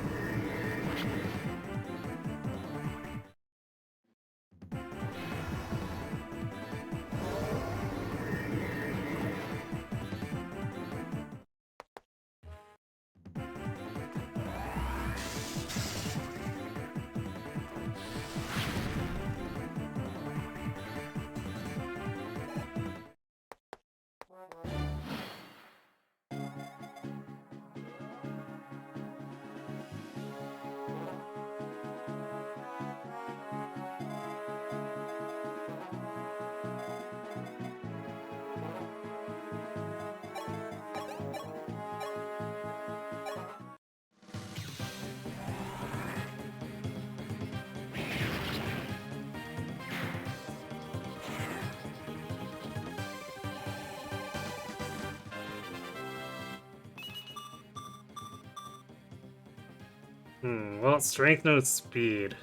Well, strength notes speed.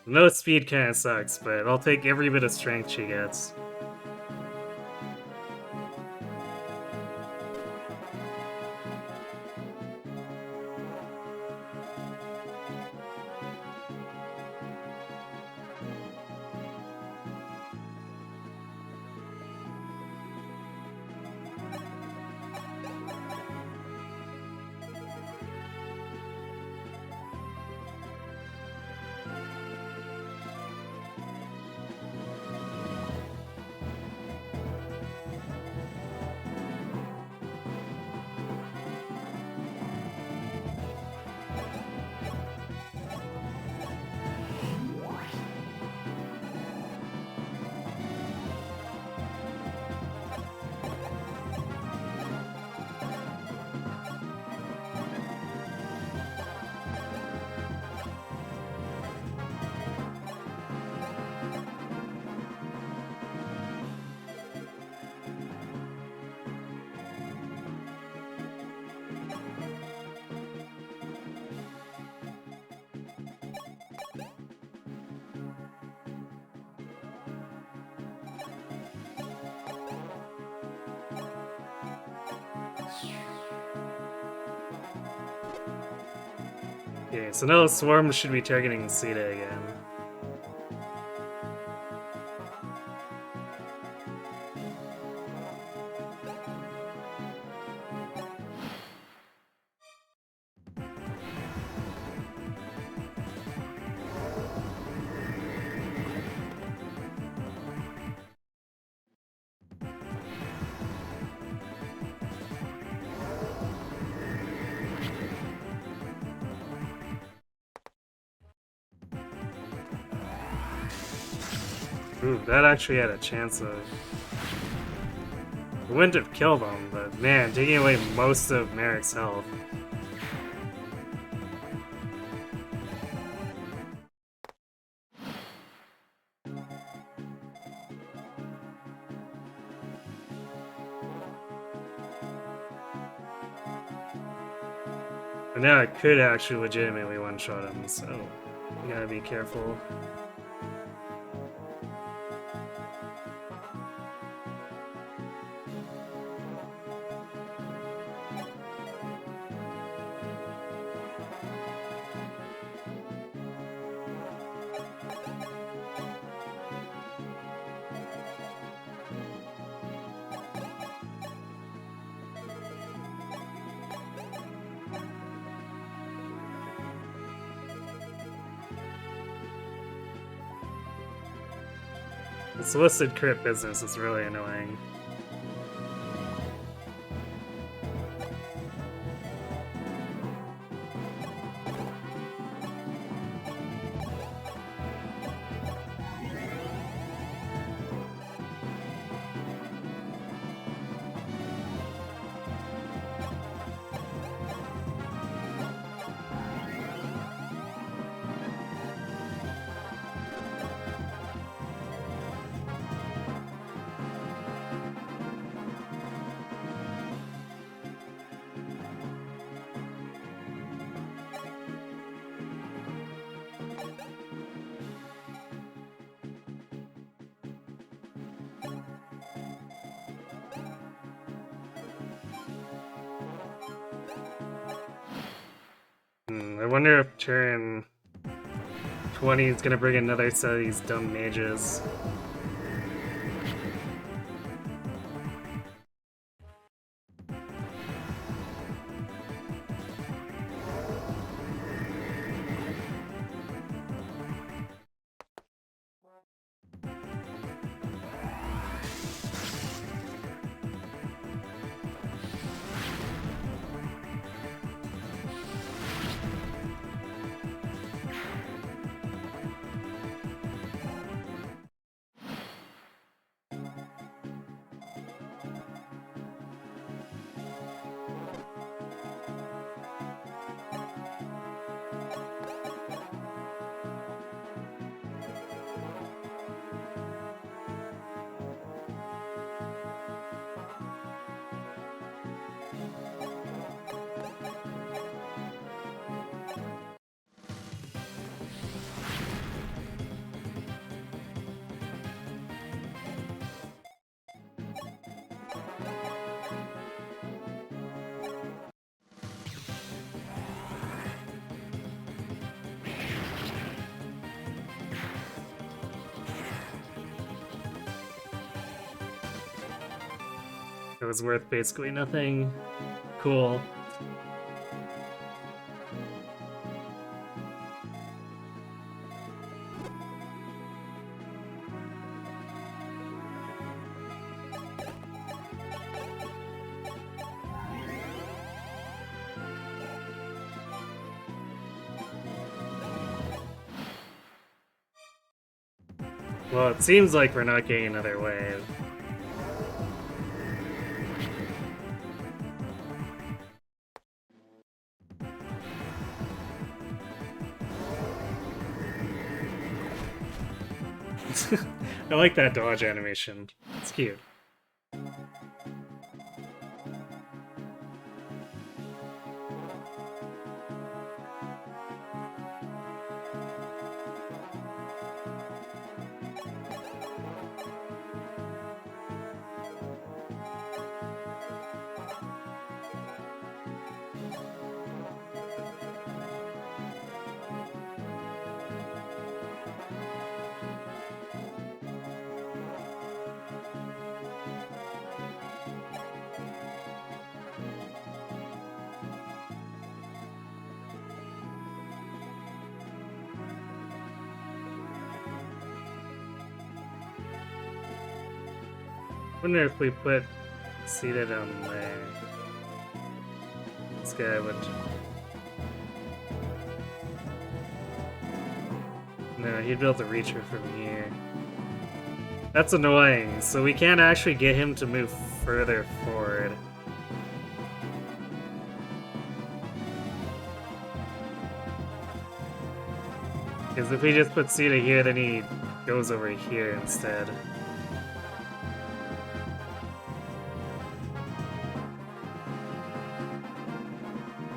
No speed kinda sucks, but I'll take every bit of strength she gets. Okay, so now the swarm should be targeting Sita again. Ooh, that actually had a chance of... It wouldn't have killed him, but man, taking away most of Merrick's health. And now it could actually legitimately one-shot him, so you gotta be careful. The solicited crit business is really annoying. I wonder if turn 20 is gonna bring another set of these dumb mages. It was worth basically nothing. Cool. Well, it seems like we're not getting another wave. I like that dodge animation. It's cute. Wonder if we put seated on there. This guy would. No, he'd be able to reach her from here. That's annoying, so we can't actually get him to move further forward. Because if we just put Sita here, then he goes over here instead.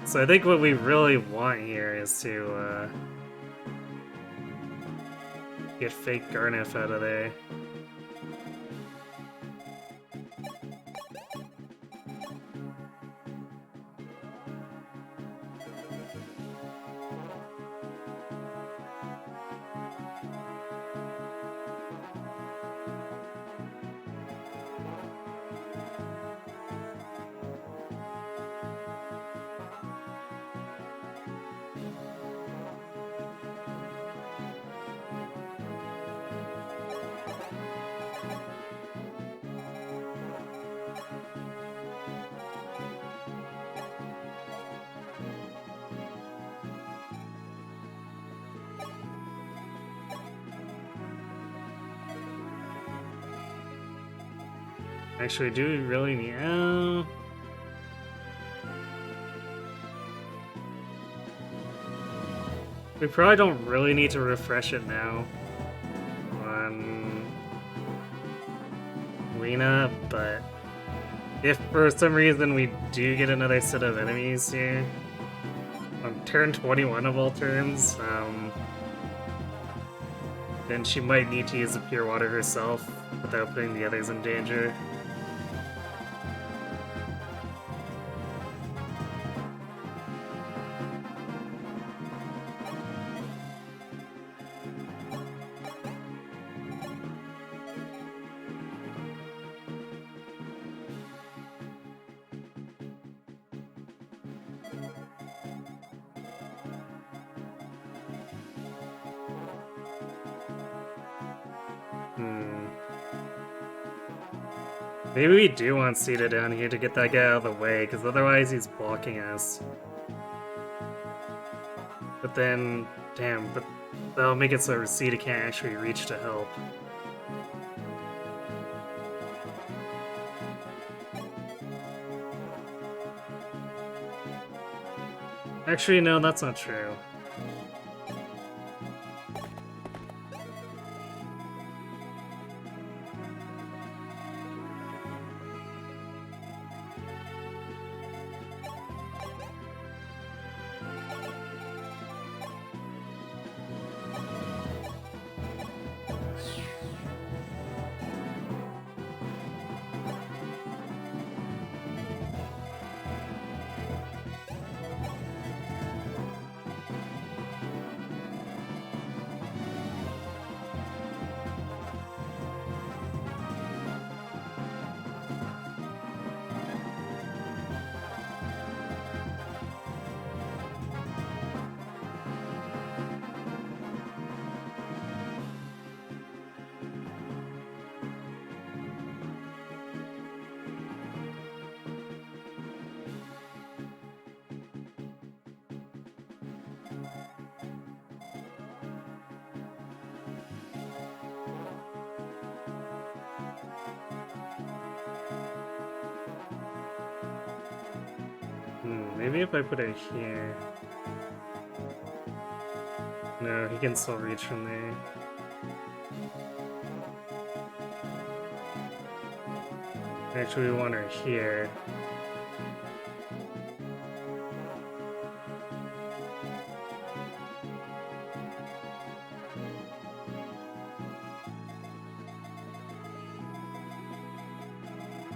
So I think what we really want here is to get fake Garneth out of there. Actually, do we really need... we probably don't really need to refresh it now on Lena, but if for some reason we do get another set of enemies here, on turn 21 of all turns, then she might need to use the pure water herself without putting the others in danger. Maybe we do want Sita down here to get that guy out of the way, because otherwise he's blocking us. But then, damn, but that'll make it so Sita can't actually reach to help. Actually, no, that's not true. Maybe if I put it here. No, he can still reach from there. Actually, we want her here.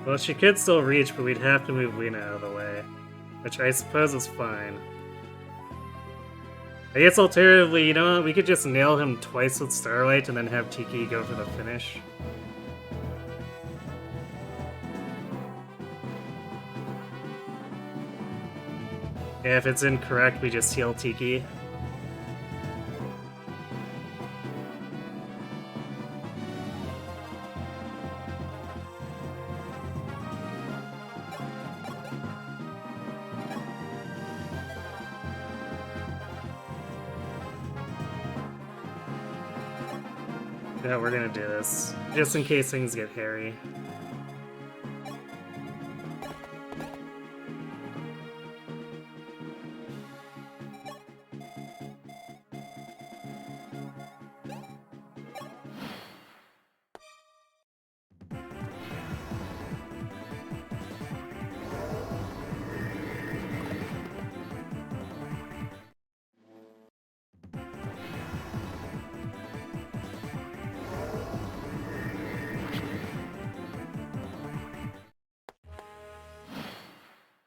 Well, she could still reach, but we'd have to move Lena out of the way. Which I suppose is fine. I guess alternatively, you know what? We could just nail him twice with Starlight and then have Tiki go for the finish. Yeah, if it's incorrect, we just heal Tiki. Yeah, we're gonna do this, just in case things get hairy.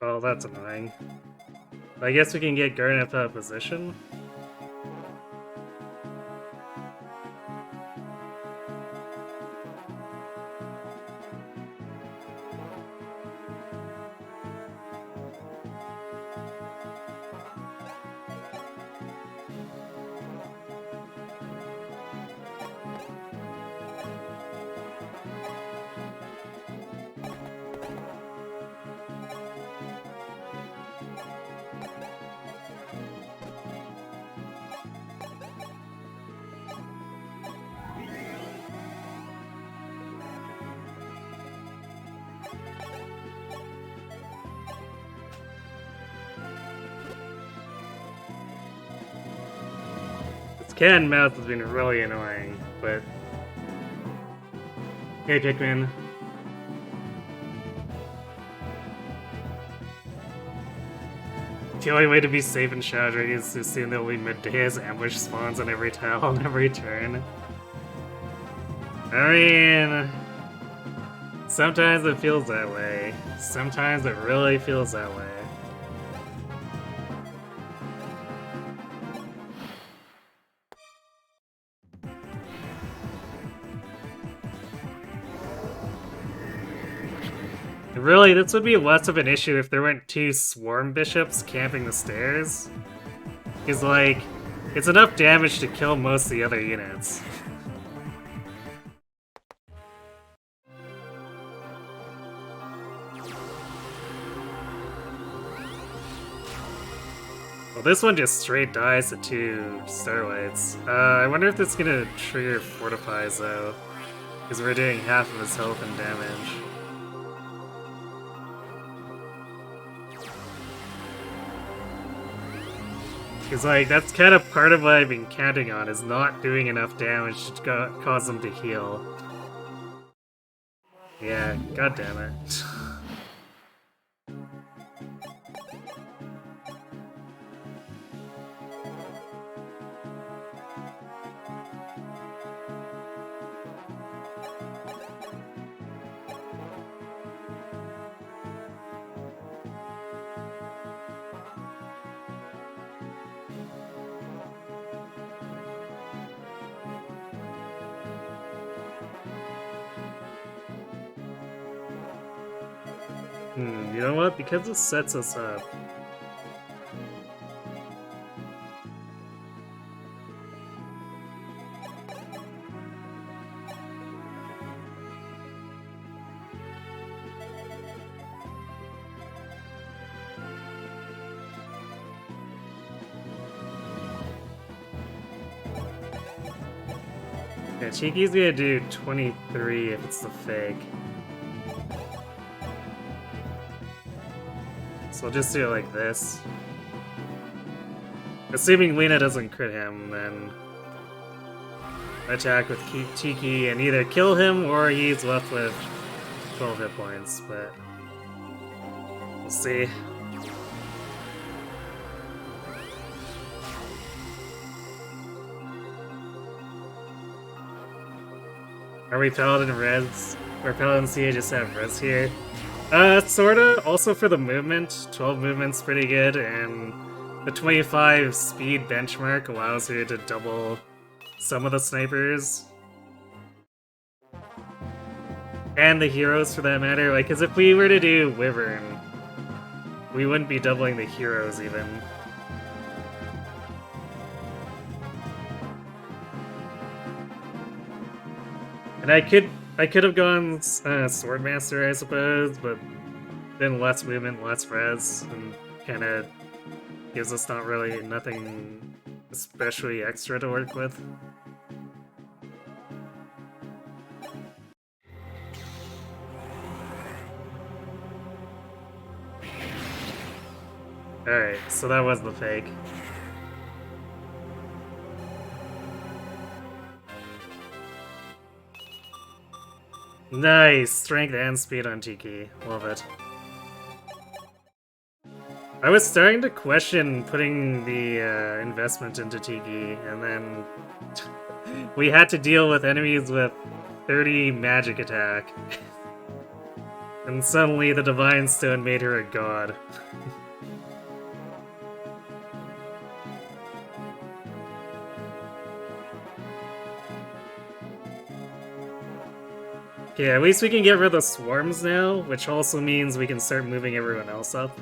Oh, that's annoying. I guess we can get Garnet out of position. Cat and mouse has been really annoying, but... Hey, Pikmin. The only way to be safe in Shadow Dragon is to assume there will be Medea's ambush spawns on every tile on every turn. I mean... Sometimes it feels that way. Sometimes it really feels that way. Really, this would be less of an issue if there weren't two swarm bishops camping the stairs. Because, like, it's enough damage to kill most of the other units. Well, this one just straight dies to two Starlights. I wonder if that's gonna trigger Fortifies, though. Because we're doing half of his health and damage. Because, like, that's kind of part of what I've been counting on, is not doing enough damage to cause them to heal. Yeah, god damn it. You know what? Because this sets us up. Yeah, Cheeky's gonna do 23 if it's the fake. So we'll just do it like this. Assuming Lina doesn't crit him, then attack with Tiki and either kill him or he's left with 12 hit points, but we'll see. Are we Paladin Reds? Or Paladin CA just have Res here? Sorta. Also for the movement, 12 movement's pretty good, and the 25 speed benchmark allows you to double some of the snipers. And the heroes for that matter, like, cause if we were to do Wyvern, we wouldn't be doubling the heroes even. And I could have gone Swordmaster, I suppose, but then less movement, less res, and kinda gives us nothing especially extra to work with. Alright, so that was the fake. Nice! Strength and speed on Tiki. Love it. I was starting to question putting the investment into Tiki, and then we had to deal with enemies with 30 magic attack. And suddenly the Divine Stone made her a god. Okay, at least we can get rid of the swarms now, which also means we can start moving everyone else up.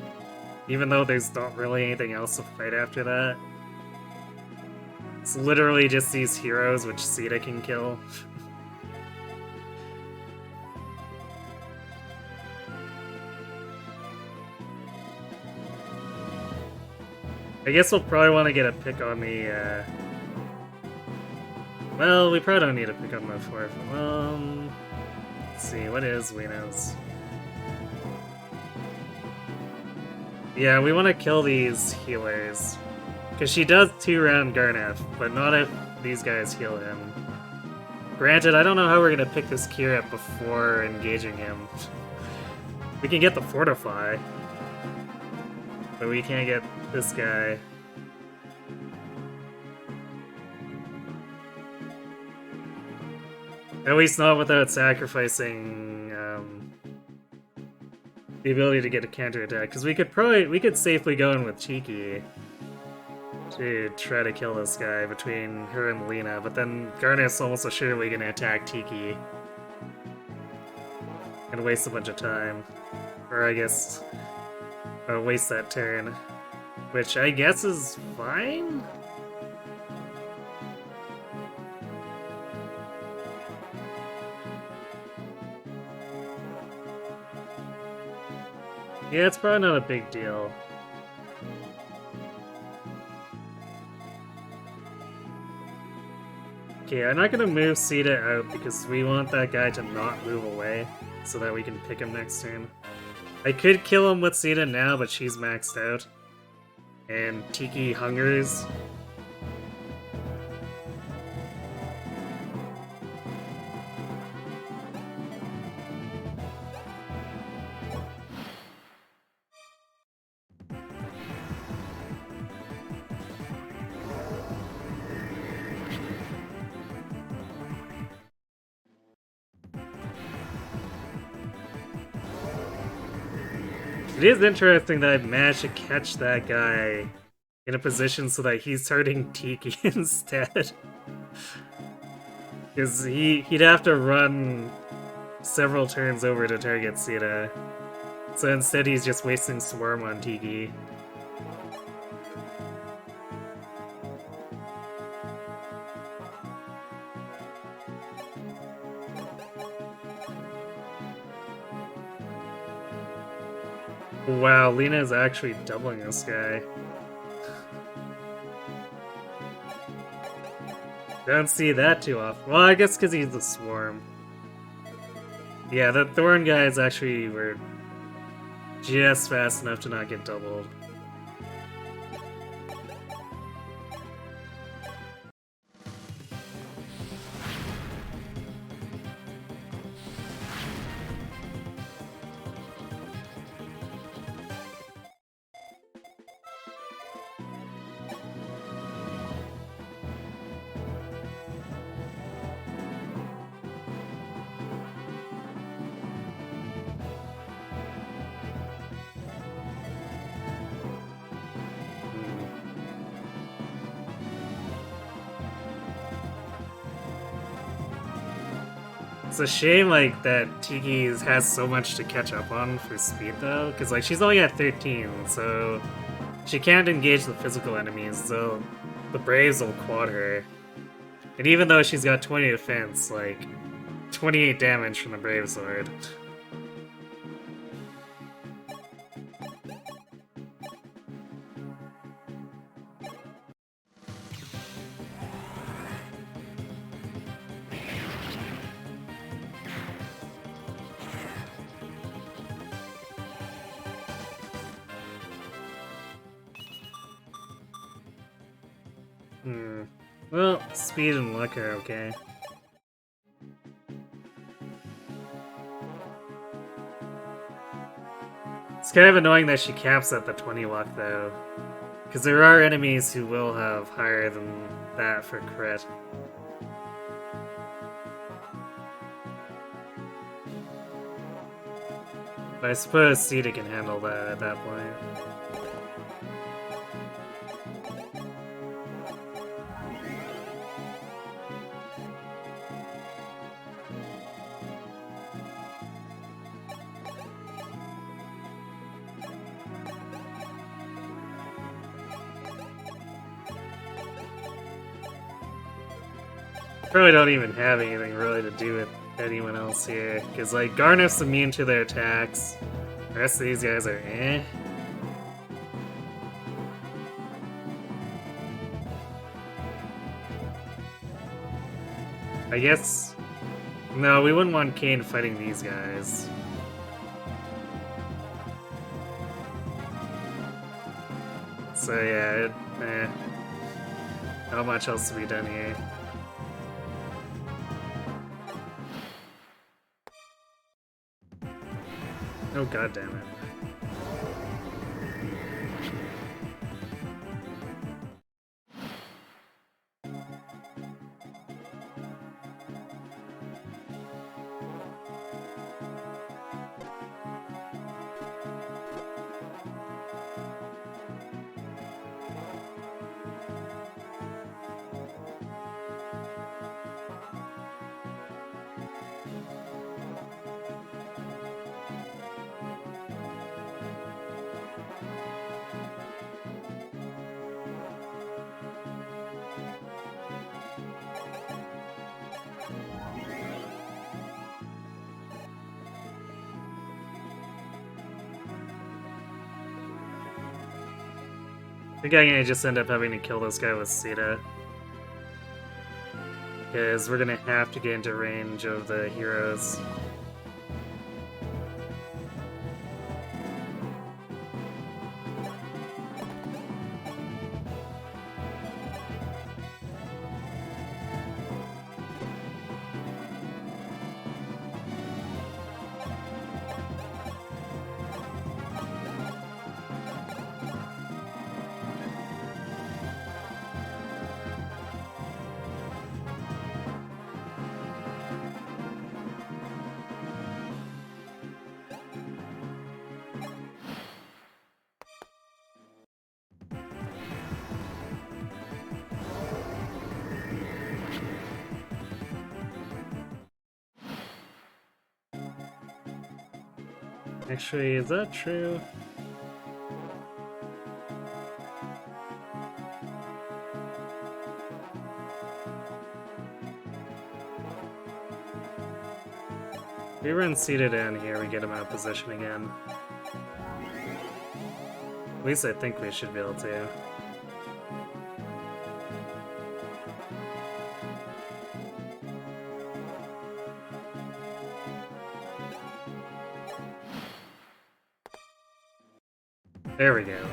Even though there's not really anything else to fight after that. It's literally just these heroes which Sita can kill. I guess we'll probably want to get a pick on the, well, we probably don't need a pick on the 4th. Let's see, what is Lina's? Yeah, we want to kill these healers. Because she does 2-round Garneth, but not if these guys heal him. Granted, I don't know how we're going to pick this Kirat before engaging him. We can get the Fortify. But we can't get this guy. At least not without sacrificing the ability to get a counterattack. Because we could safely go in with Tiki to try to kill this guy between her and Lina, but then Garneth's almost assuredly gonna attack Tiki. And waste a bunch of time. Or I guess waste that turn. Which I guess is fine? Yeah, it's probably not a big deal. Okay, I'm not gonna move Sita out because we want that guy to not move away so that we can pick him next turn. I could kill him with Sita now, but she's maxed out. And Tiki hungers. It is interesting that I managed to catch that guy in a position so that he's targeting Tiki instead. Because he'd have to run several turns over to target Sita. So instead he's just wasting Swarm on Tiki. Wow, Lina is actually doubling this guy. Don't see that too often. Well, I guess because he's a swarm. Yeah, the Thorn guys actually were just fast enough to not get doubled. It's a shame, like, that Tiki has so much to catch up on for speed, though, because, like, she's only at 13, so she can't engage the physical enemies, so the Braves will quad her. And even though she's got 20 defense, like, 28 damage from the Brave Sword. Well, speed and luck are okay. It's kind of annoying that she caps at the 20 luck, though. Because there are enemies who will have higher than that for crit. But I suppose Sita can handle that at that point. Probably don't even have anything really to do with anyone else here, because like Garneff's immune to their attacks. The rest of these guys are eh. I guess no, we wouldn't want Kane fighting these guys. So yeah, not much else to be done here. Oh god damn it. I think I'm gonna just end up having to kill this guy with Sita. Because we're gonna have to get into range of the heroes. Actually, is that true? If we run Sita down here, we get him out of position again. At least I think we should be able to. There we go.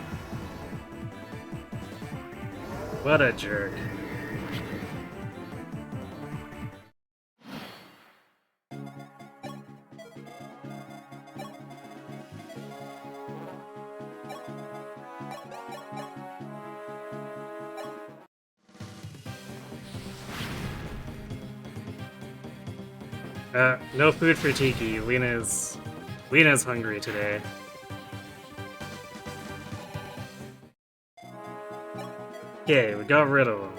What a jerk. No food for Tiki. Lena's hungry today. Okay, we got rid of him.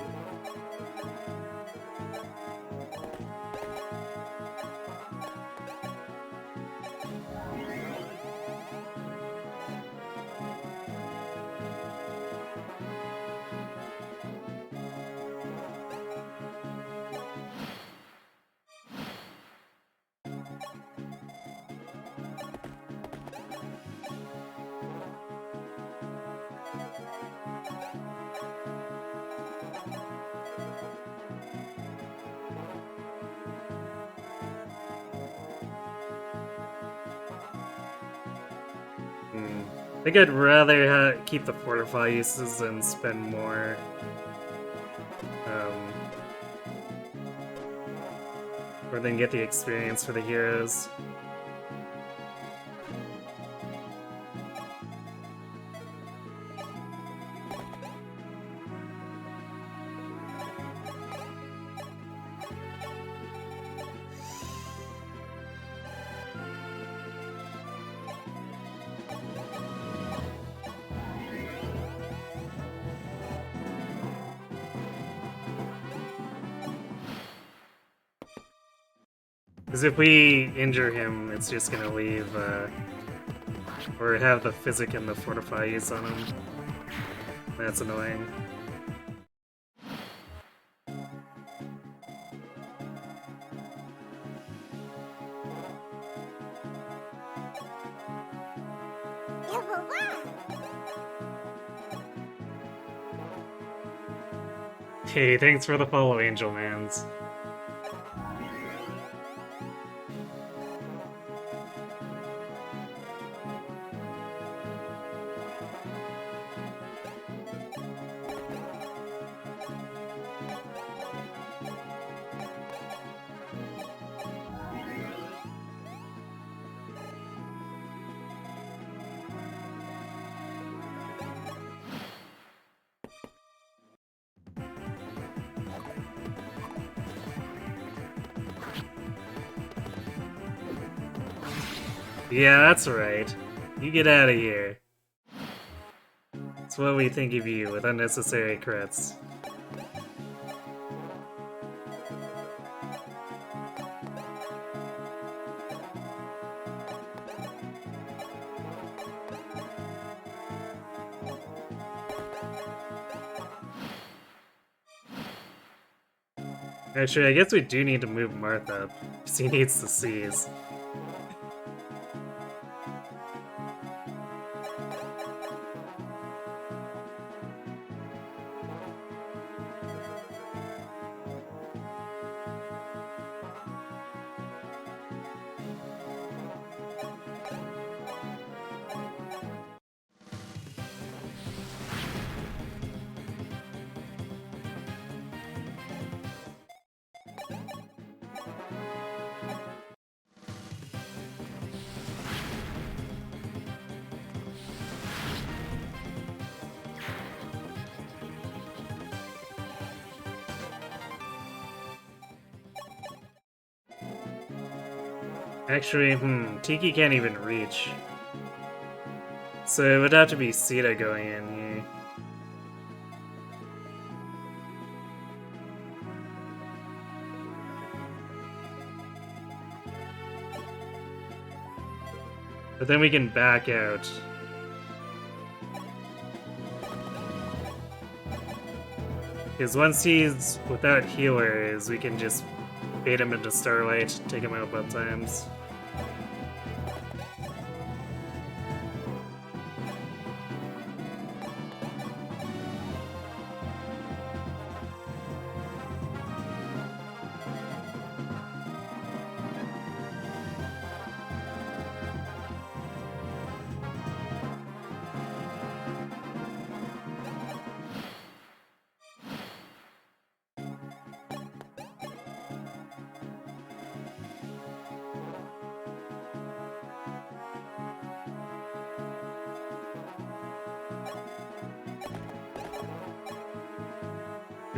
I think I'd rather keep the fortify uses and spend more. Or then get the experience for the heroes. Because if we injure him, it's just gonna leave, or have the physic and the fortify use on him. That's annoying. Hey, thanks for the follow, Angel Mans. Yeah, that's right. You get out of here. That's what we think of you with unnecessary crits. Actually, I guess we do need to move Marth up, because he needs to seize. Actually, Tiki can't even reach. So it would have to be Sita going in here. But then we can back out. Because once he's without healers, we can just bait him into Starlight, take him out both times.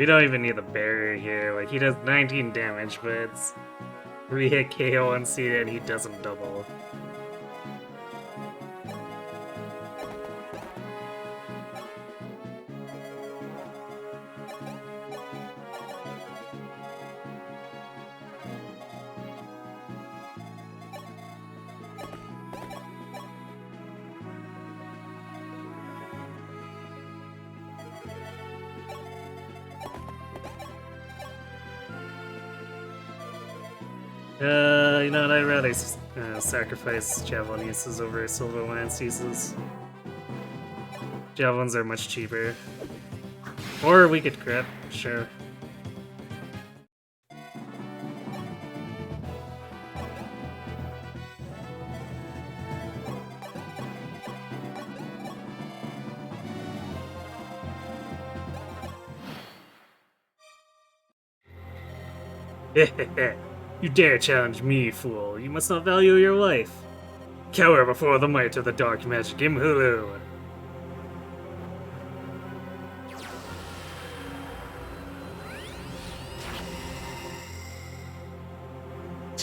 We don't even need the barrier here. Like, he does 19 damage, but it's 3-hit KO on Cena and he doesn't double. You know what, I'd rather sacrifice Javelin uses over Silver Lance uses. Javelins are much cheaper. Or we could crit, sure. You dare challenge me, fool. You must not value your life. Cower before the might of the dark magic Imhulu.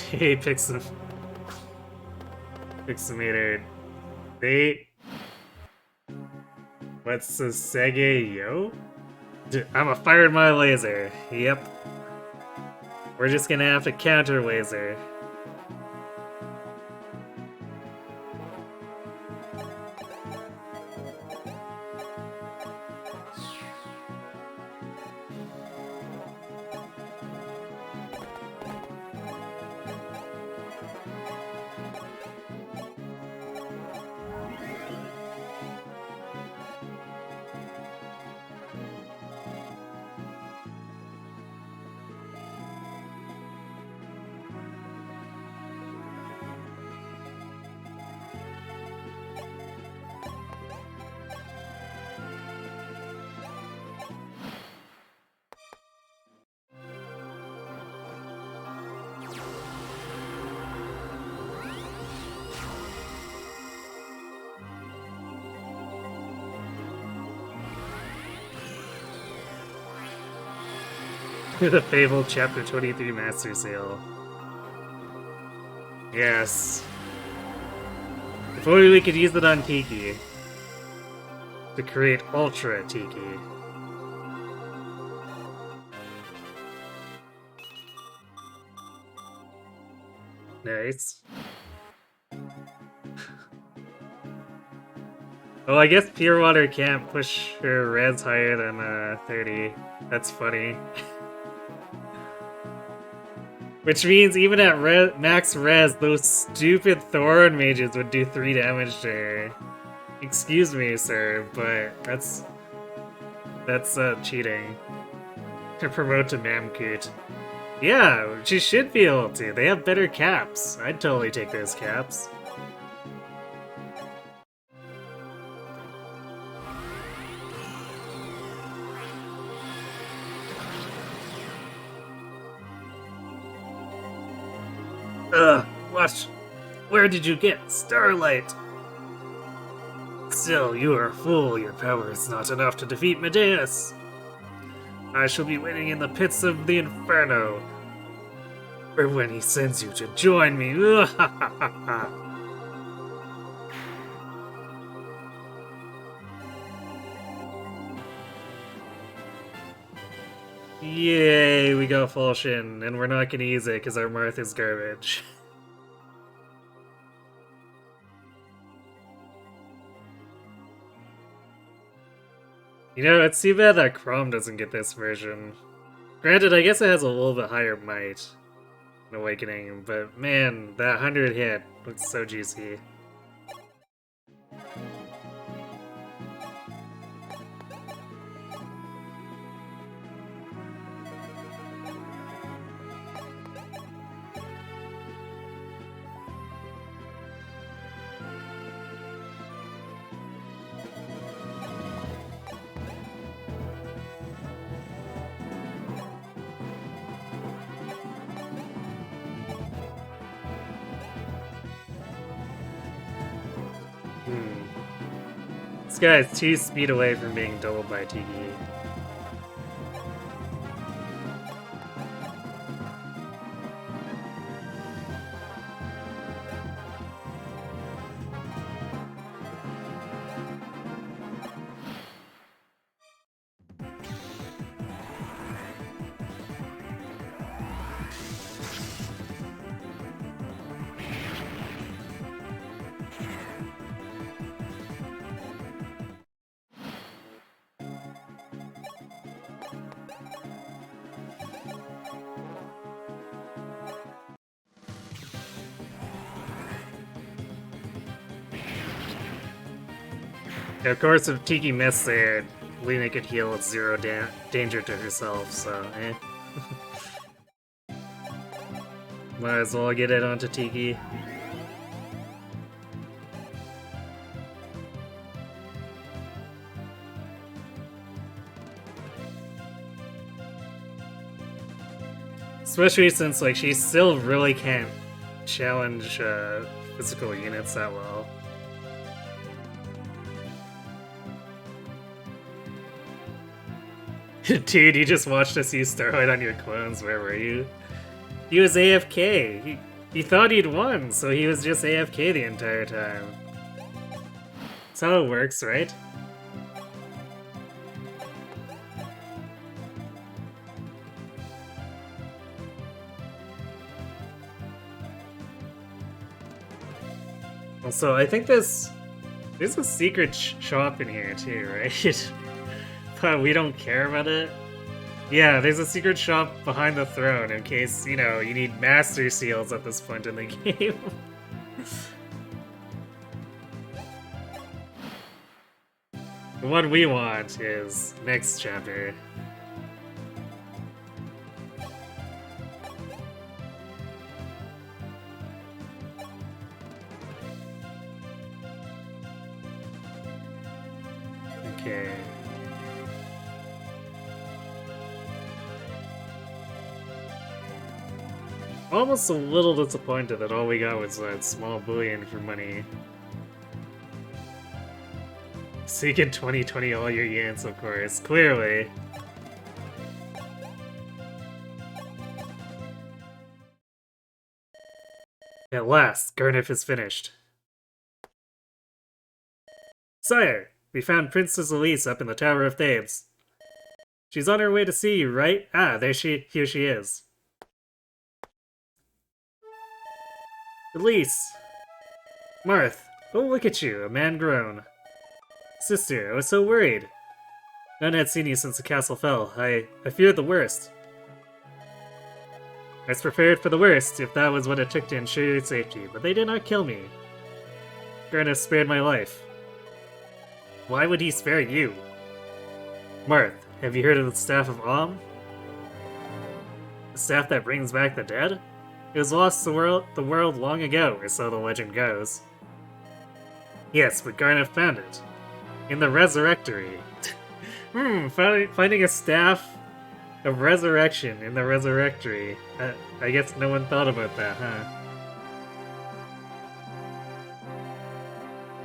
Hey, Pixamator. What's the Sege yo? I'm a fired my laser. Yep. We're just gonna have to counter laser. The Fable Chapter 23 Master Sale. Yes. If only we could use it on Tiki. To create Ultra Tiki. Nice. Well, I guess Pure Water can't push her res higher than 30. That's funny. Which means even at max res, those stupid Thoron mages would do 3 damage to her. Excuse me, sir, but that's cheating. To promote to Mamkut. Yeah, she should be able to. They have better caps. I'd totally take those caps. Ugh, what? Where did you get Starlight? Still, you are a fool. Your power is not enough to defeat Medeus. I shall be waiting in the pits of the Inferno. Or when he sends you to join me. Yay, we got Falchion, and we're not gonna use it because our Marth is garbage. You know, it's too bad that Chrom doesn't get this version. Granted, I guess it has a little bit higher might in Awakening, but man, that 100 hit looks so juicy. This guy is 2 speed away from being doubled by Tiki. Of course, if Tiki missed there, Lena could heal with zero danger to herself, so eh. Might as well get it onto Tiki. Especially since, like, she still really can't challenge physical units that well. Dude, you just watched us use Starlight on your clones. Where were you? He was AFK. He thought he'd won, so he was just AFK the entire time. That's how it works, right? Also, I think there's a secret shop in here too, right? But we don't care about it. Yeah, there's a secret shop behind the throne in case, you know, you need master seals at this point in the game. The one we want is next chapter. Okay. Almost a little disappointed that all we got was that small bullion for money. Seek in 2020 all your units, of course, clearly. At last, Garnif is finished. Sire, we found Princess Elise up in the Tower of Thebes. She's on her way to see you, right? Ah, here she is. Elise! Marth! Oh, look at you, a man grown. Sister, I was so worried. None had seen you since the castle fell. I feared the worst. I was prepared for the worst, if that was what it took to ensure your safety, but they did not kill me. Garnif spared my life. Why would he spare you? Marth, have you heard of the Staff of Om? The staff that brings back the dead? It was lost to the world long ago, or so the legend goes. Yes, but Garnif found it. In the Resurrectory. Finding a staff of resurrection in the Resurrectory. I guess no one thought about that, huh?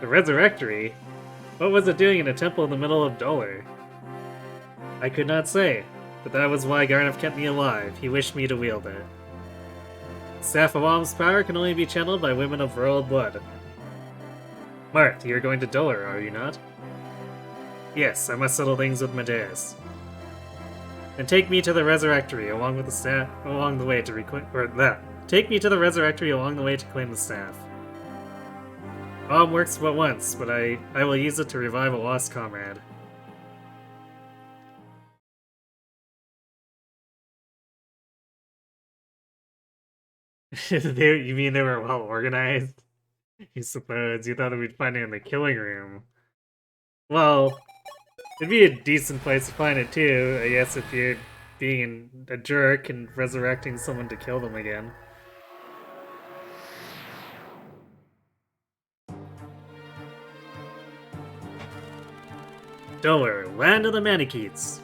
The Resurrectory? What was it doing in a temple in the middle of Dolor? I could not say, but that was why Garnif kept me alive. He wished me to wield it. Staff of Om's power can only be channeled by women of royal blood. Marth, you're going to Dolor, are you not? Yes, I must settle things with Medeus. And take me to the Resurrectory along with the staff along the way to Take me to the Resurrectory along the way to claim the staff. Om works but once, but I will use it to revive a lost comrade. You mean they were well organized? You suppose you thought we'd find it in the killing room. Well, it'd be a decent place to find it too, I guess, if you're being a jerk and resurrecting someone to kill them again. Dolor, land of the Manichees.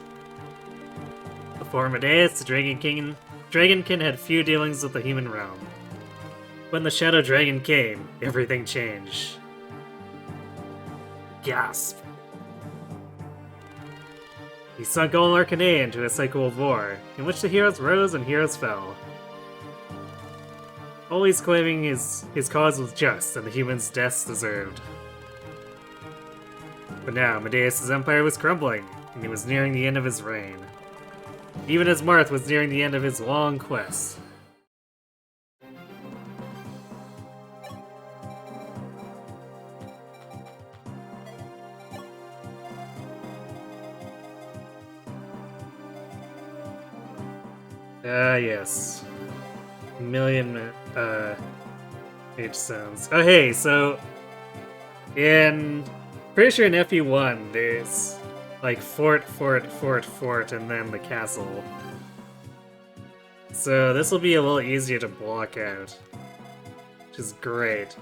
Before Medeus, the Dragonkin had few dealings with the human realm. When the Shadow Dragon came, everything changed. Gasp. He sunk all Arcanae into a cycle of war, in which the heroes rose and heroes fell. Always claiming his cause was just and the humans' deaths deserved. But now, Medeus' empire was crumbling, and he was nearing the end of his reign. Even as Marth was nearing the end of his long quest. Yes. Million, page sounds. Oh, hey, so in Pretty sure in FE1 there's like fort, and then the castle. So this will be a little easier to block out, which is great.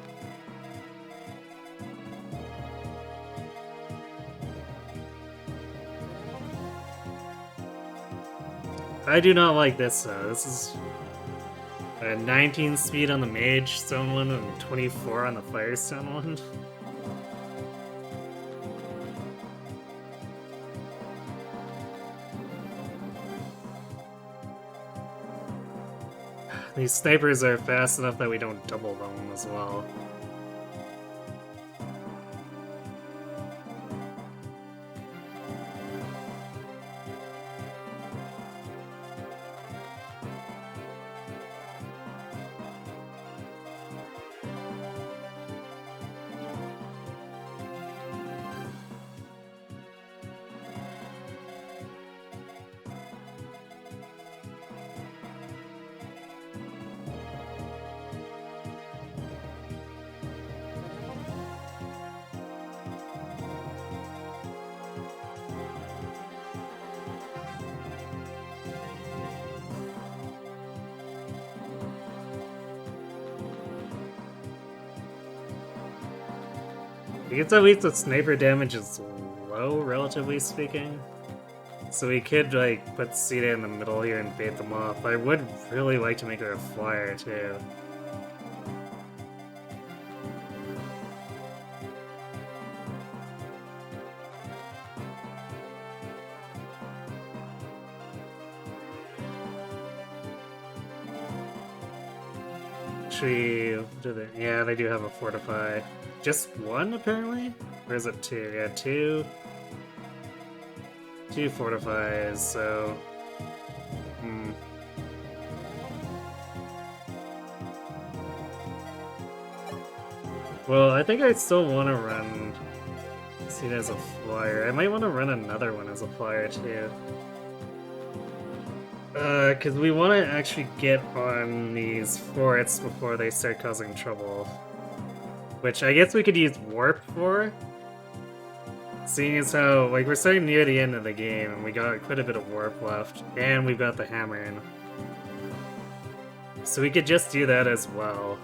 I do not like this though. This is a 19 speed on the Mage Stone one and 24 on the Firestone one. These snipers are fast enough that we don't double them as well. I guess at least the sniper damage is low, relatively speaking. So we could, like, put Sita in the middle here and bait them off. I would really like to make her a flyer, too. Actually, yeah, they do have a fortify. Just one, apparently? Or is it two? Yeah, two. Two fortifies, so... Well, I think I still want to run Cena as a flyer. I might want to run another one as a flyer, too. Because we want to actually get on these forts before they start causing trouble. Which I guess we could use Warp for. Seeing as how, like, we're starting near the end of the game, and we got quite a bit of Warp left, and we've got the hammer in. So we could just do that as well.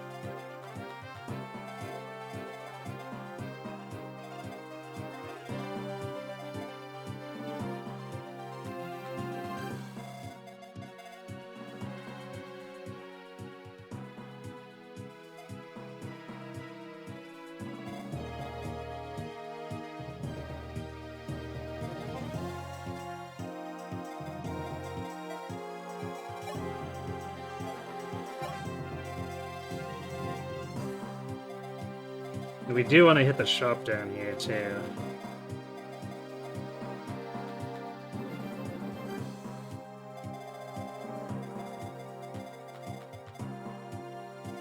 We do want to hit the shop down here, too.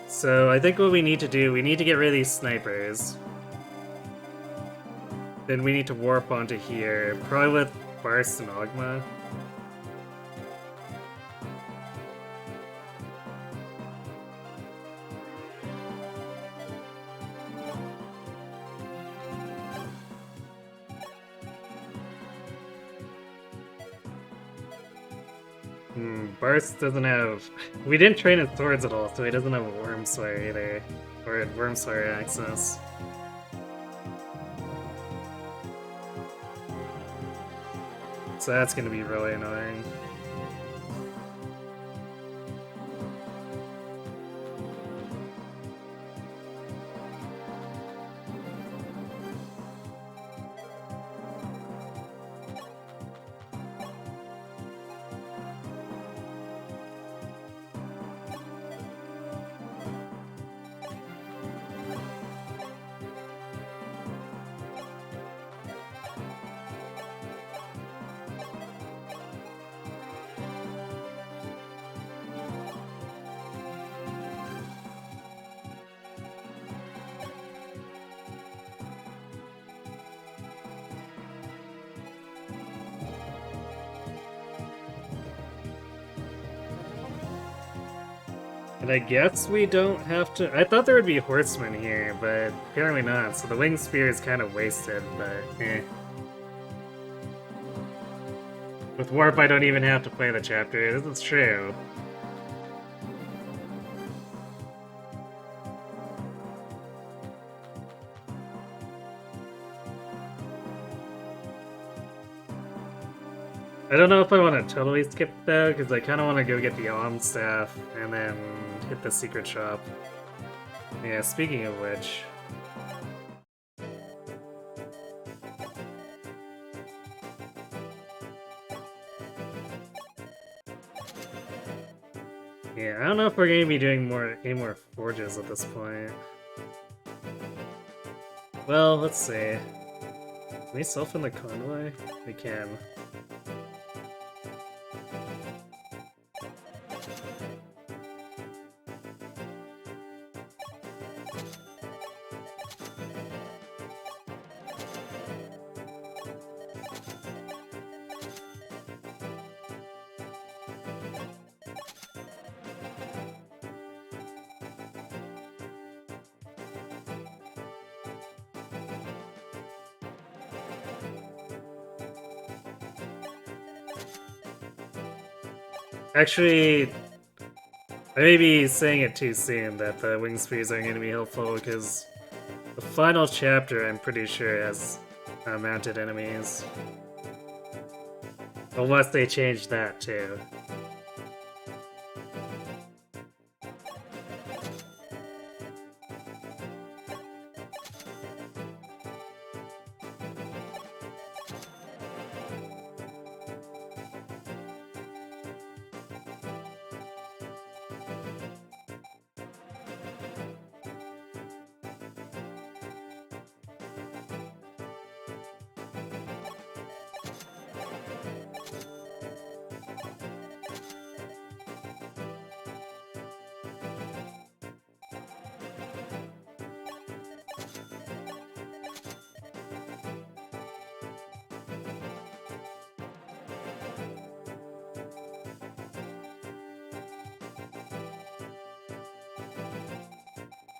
So I think what we need to do, we need to get rid of these snipers. Then we need to warp onto here, probably with Barst and Ogma. Barst doesn't have... We didn't train his swords at all, so he doesn't have a Wormslayer either. Or a Wormslayer access. So that's gonna be really annoying. And I guess we don't have to... I thought there would be horsemen here, but apparently not, so the wing spear is kind of wasted, but eh. With Warp, I don't even have to play the chapter, this is true. I don't know if I want to totally skip though, because I kind of want to go get the Alm Staff and then hit the secret shop. Yeah, speaking of which... Yeah, I don't know if we're going to be doing any more forges at this point. Well, let's see. Can we soften the convoy? We can. Actually, I may be saying it too soon that the wing spears aren't going to be helpful because the final chapter, I'm pretty sure, has mounted enemies. Unless they change that too.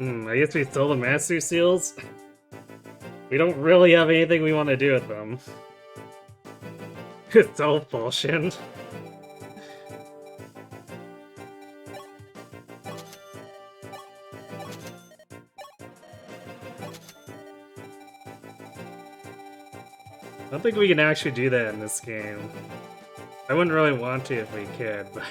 I guess we stole the Master Seals? We don't really have anything we want to do with them. It's all bullshit. I don't think we can actually do that in this game. I wouldn't really want to if we could, but...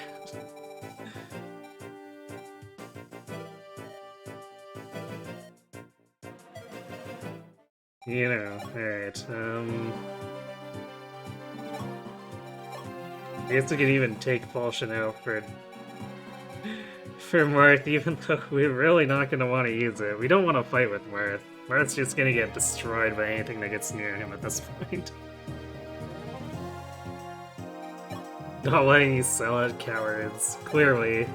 You know, alright, I guess we can even take Falchion out for Marth, even though we're really not going to want to use it. We don't want to fight with Marth. Marth's just going to get destroyed by anything that gets near him at this point. Not letting you sell it, cowards. Clearly.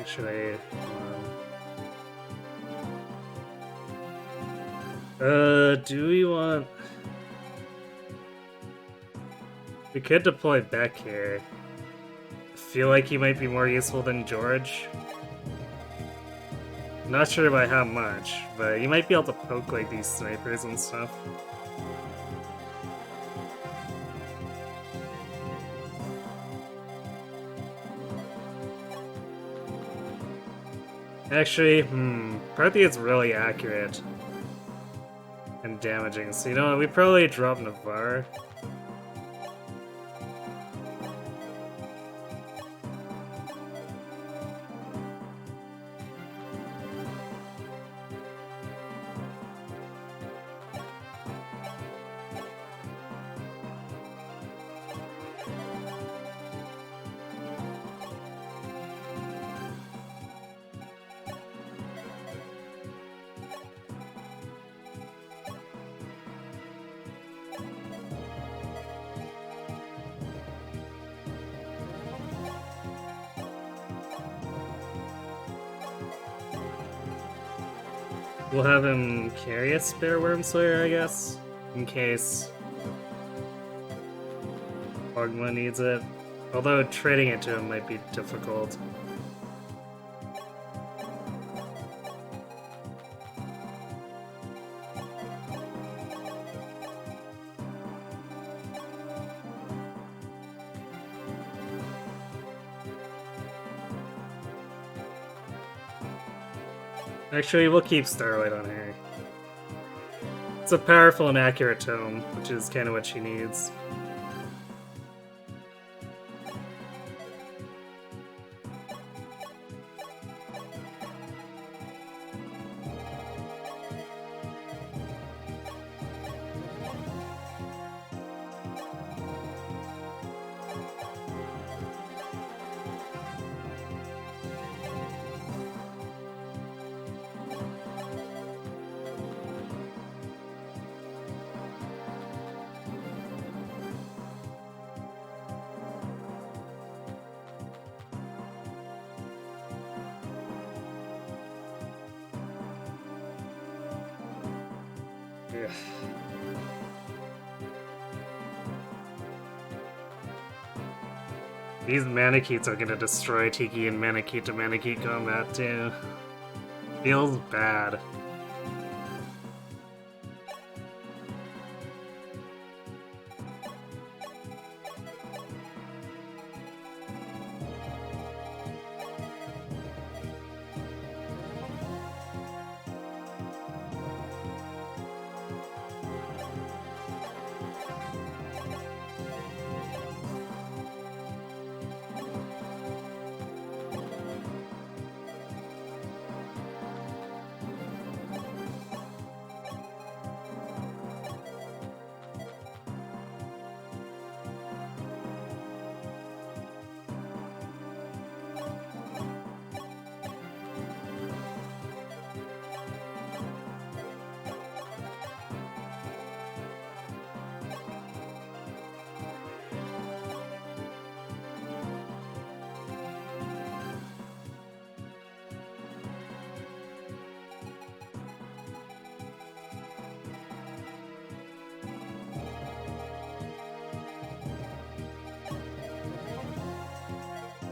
Should I... do we want... We could deploy Beck here. I feel like he might be more useful than George. Not sure by how much, but he might be able to poke like these snipers and stuff. Actually, Parthy is really accurate and damaging, so you know what, we probably drop Navarre. We'll have him carry a spare Wormslayer, I guess, in case Ogma needs it. Although trading it to him might be difficult. Actually, we'll keep Starlight on her. It's a powerful and accurate tome, which is kind of what she needs. Ugh. These Manakits are gonna destroy Tiki in Manakit to Manakit combat too. Feels bad.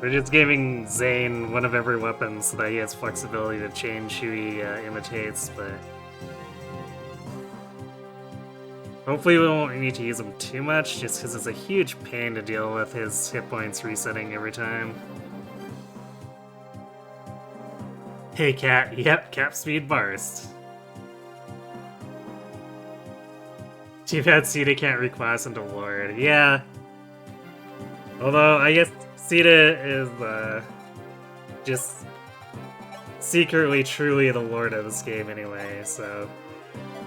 We're just giving Zane one of every weapon so that he has flexibility to change who he imitates, but hopefully we won't need to use him too much, just because it's a huge pain to deal with his hit points resetting every time. Hey Cat, yep, Cap Speed Burst. Too bad Sita can't reclass into Lord. Yeah. Although, I guess Sita is just secretly, truly the Lord of this game anyway, so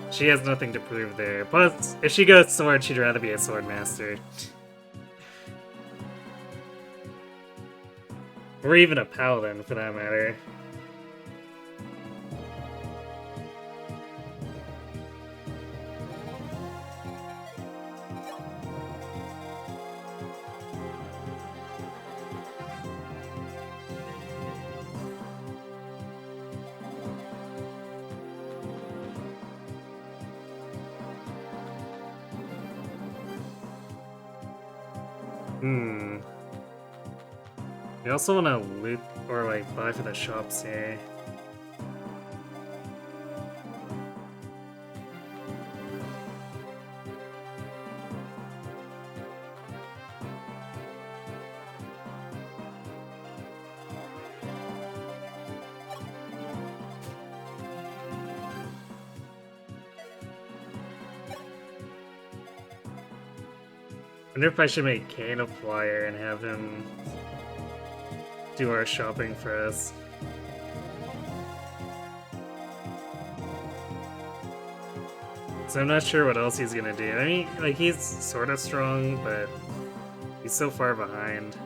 she has nothing to prove there. Plus, if she goes Sword, she'd rather be a Sword Master. Or even a Paladin, for that matter. We also want to loot or like buy for the shops here. I wonder if I should make Kane a flyer and have him do our shopping for us. So I'm not sure what else he's gonna do. I mean, like, he's sort of strong, but he's so far behind.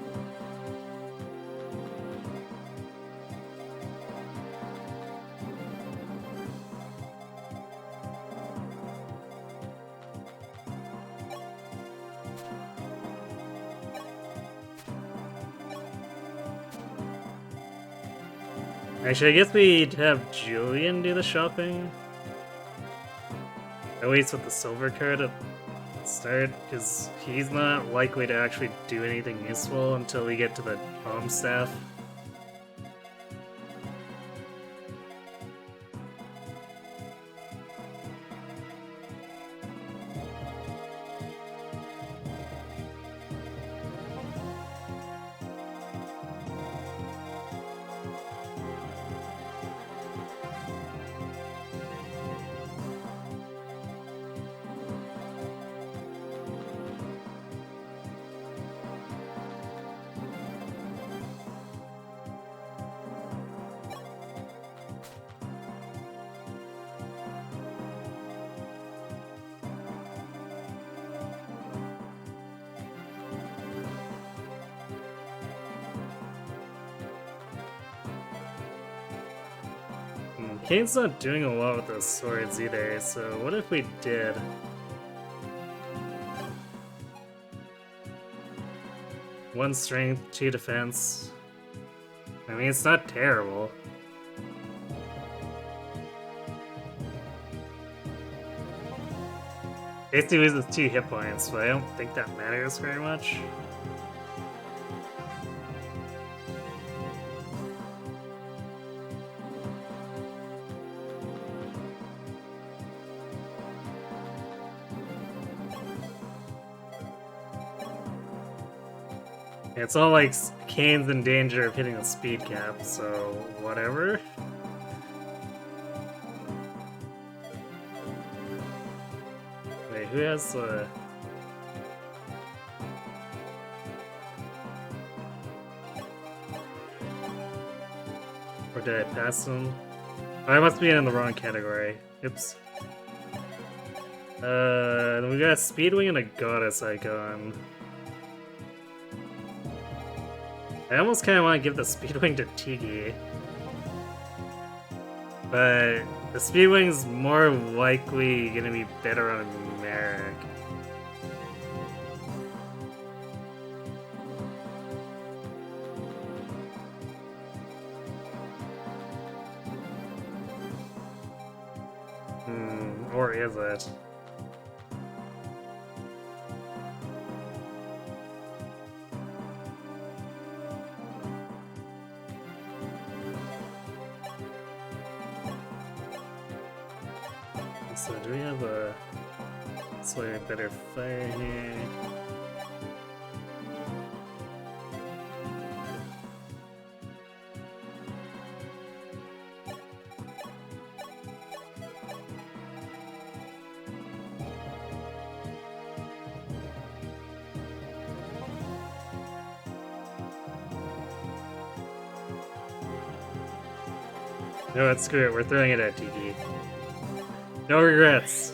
Actually, I guess we'd have Julian do the shopping. At least with the silver card at the start, because he's not likely to actually do anything useful until we get to the bomb staff. Kane's not doing a lot with those swords either, so what if we did? One strength, 2 defense. I mean, it's not terrible. Basically loses 2 hit points, but I don't think that matters very much. It's all like Kane's in danger of hitting the speed cap, so whatever. Wait, who has the... Or did I pass him? Oh, I must be in the wrong category. Oops. Then we got a Speedwing and a Goddess icon. I almost kind of want to give the Speedwing to Tiki. But the Speedwing's more likely going to be better on Merrick. Or is it? So do we have a slightly better fire here? No, screw it. We're throwing it at Tiki. No regrets.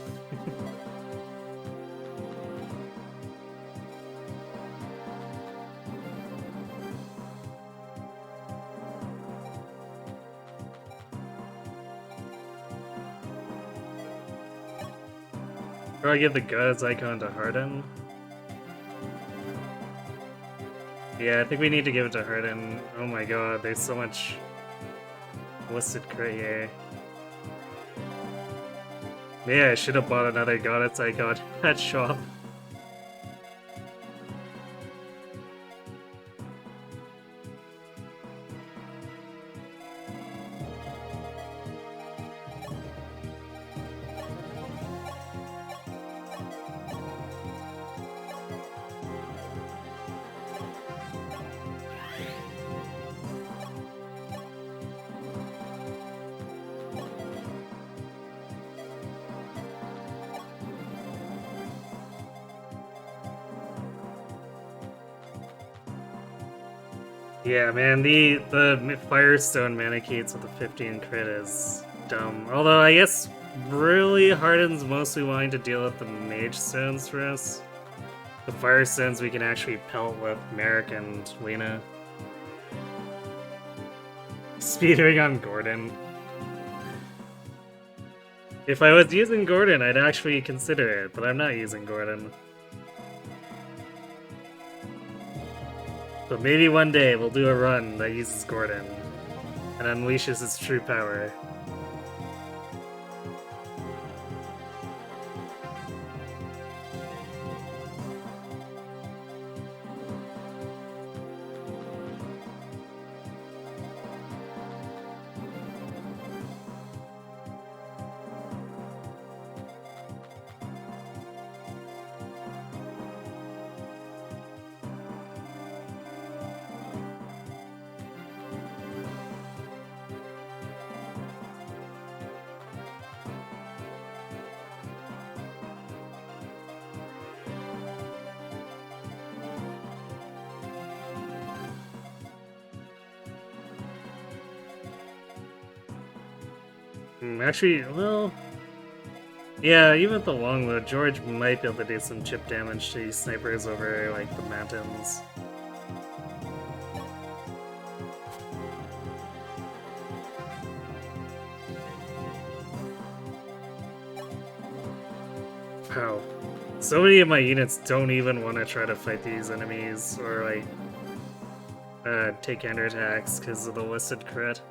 Or I give the Gods icon to Harden. Yeah, I think we need to give it to Harden. Oh my god, there's so much listed crit here. Yeah, I should have bought another Goddess icon at shop. Yeah, man, the Firestone Manicates with the 15 crit is dumb. Although I guess really Harden's mostly wanting to deal with the Mage Stones for us. The Firestones we can actually pelt with Merrick and Lena. Speeding on Gordon. If I was using Gordon, I'd actually consider it, but I'm not using Gordon. But maybe one day we'll do a run that uses Gordon. and unleashes its true power. Actually, well, yeah, even with the long load, George might be able to do some chip damage to these snipers over, like, the mountains. Wow. So many of my units don't even want to try to fight these enemies, or, like, take counterattacks because of the listed crit.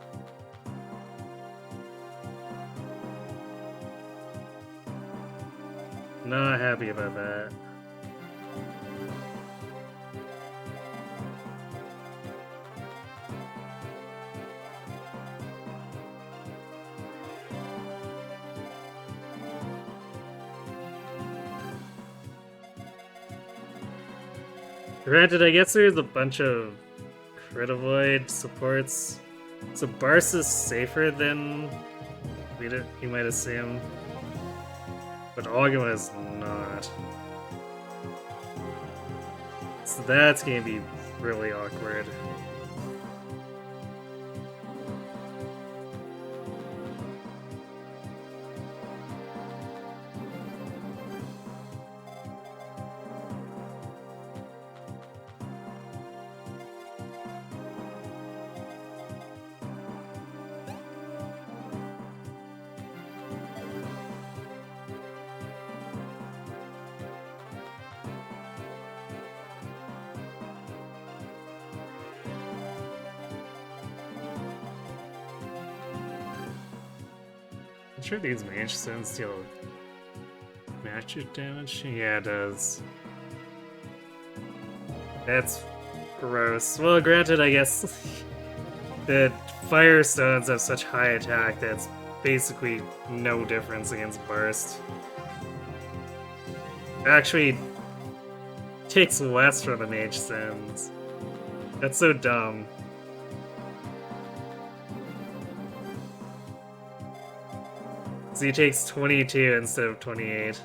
Not happy about that. Granted, I guess there's a bunch of crit avoid supports, so Bars is safer than you might assume, but Ogama is not. So that's gonna be really awkward. I'm sure these mage stones deal magic damage. Yeah, it does. That's gross. Well, granted, I guess the fire stones have such high attack that's basically no difference against burst. Actually, takes less from the mage stones. That's so dumb. So he takes 22 instead of 28.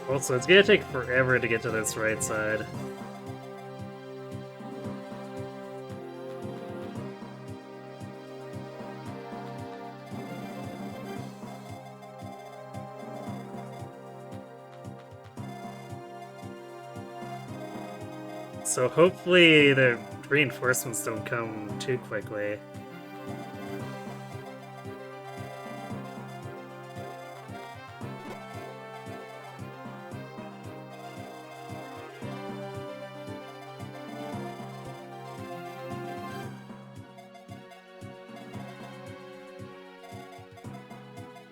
Also, it's gonna take forever to get to this right side. So hopefully the reinforcements don't come too quickly.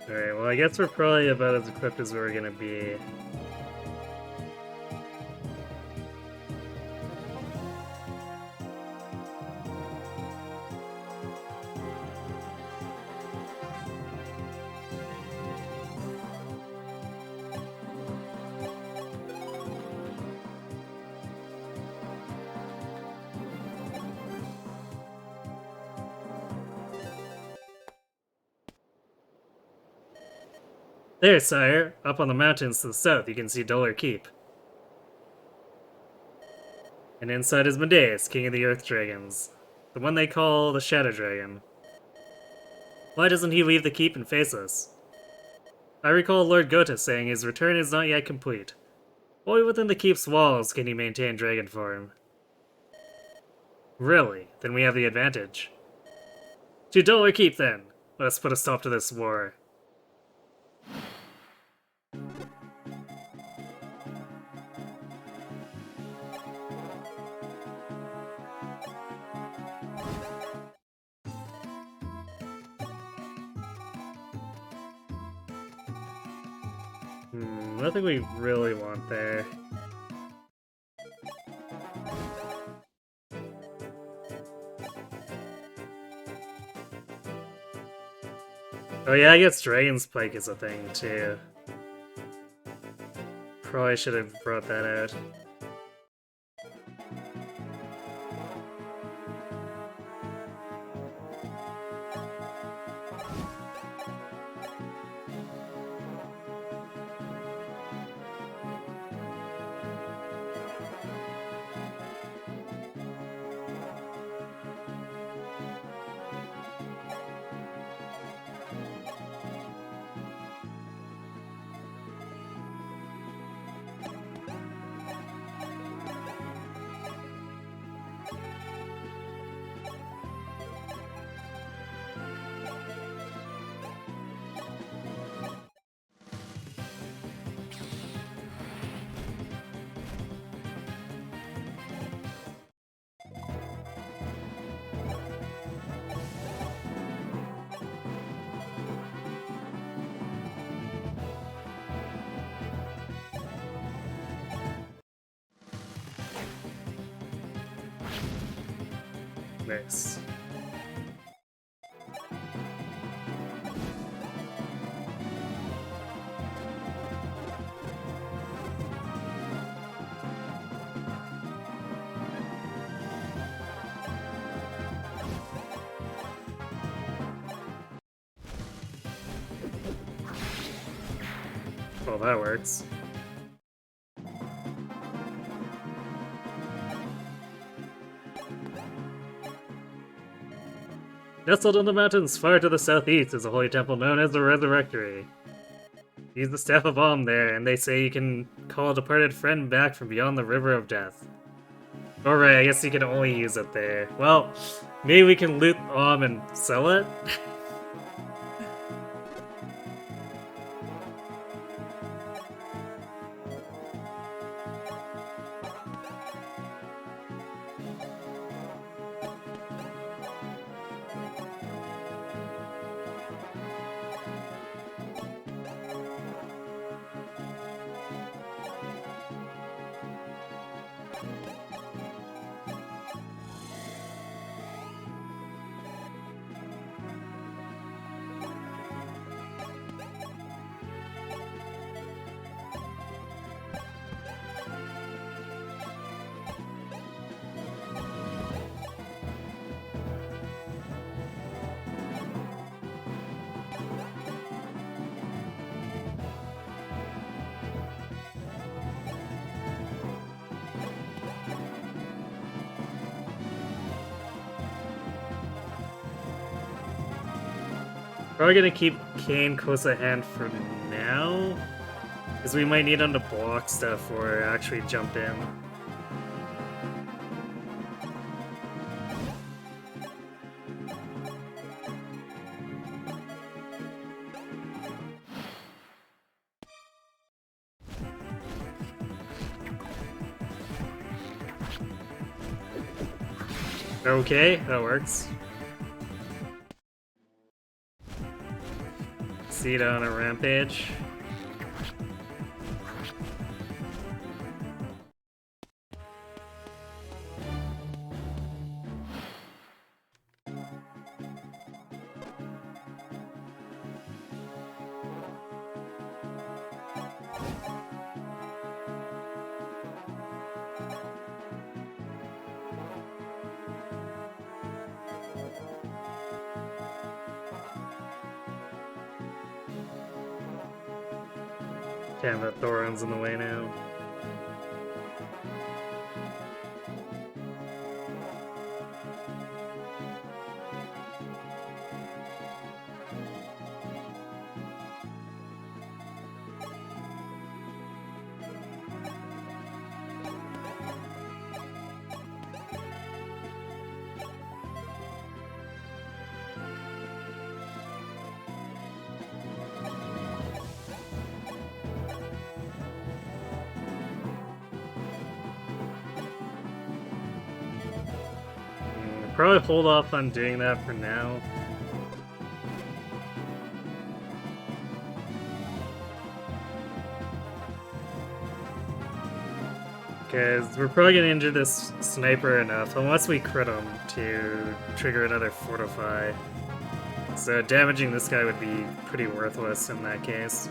Alright, well I guess we're probably about as equipped as we're gonna be. There, sire. Up on the mountains to the south, you can see Dollar Keep. And inside is Medeus, king of the Earth Dragons. The one they call the Shadow Dragon. Why doesn't he leave the keep and face us? I recall Lord Gota saying his return is not yet complete. Only within the keep's walls can he maintain dragon form. Really? Then we have the advantage. To Dollar Keep, then! Let us put a stop to this war. Nothing we really want there. Oh yeah, I guess Dragon's Pike is a thing, too. Probably should have brought that out. Nice. Well, that works. Nestled in the mountains far to the southeast is a holy temple known as the Resurrectory. Use the Staff of Om there, and they say you can call a departed friend back from beyond the River of Death. Alright, I guess you can only use it there. Well, maybe we can loot Om and sell it? Probably gonna keep Kane close at hand for now, because we might need him to block stuff or actually jump in. Okay, that works. Seed on a rampage. Damn it, Thoron's in the way now. Probably hold off on doing that for now. Because we're probably gonna injure this sniper enough, unless we crit him, to trigger another Fortify. So damaging this guy would be pretty worthless in that case.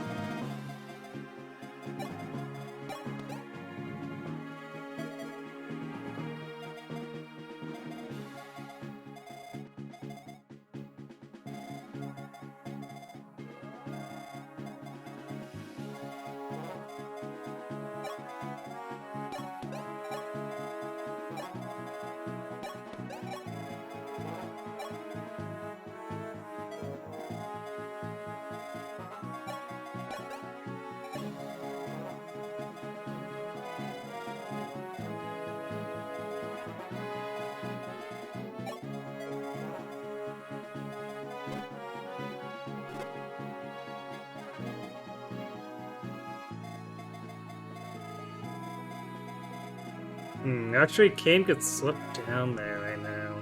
Actually, Kain could slip down there right now.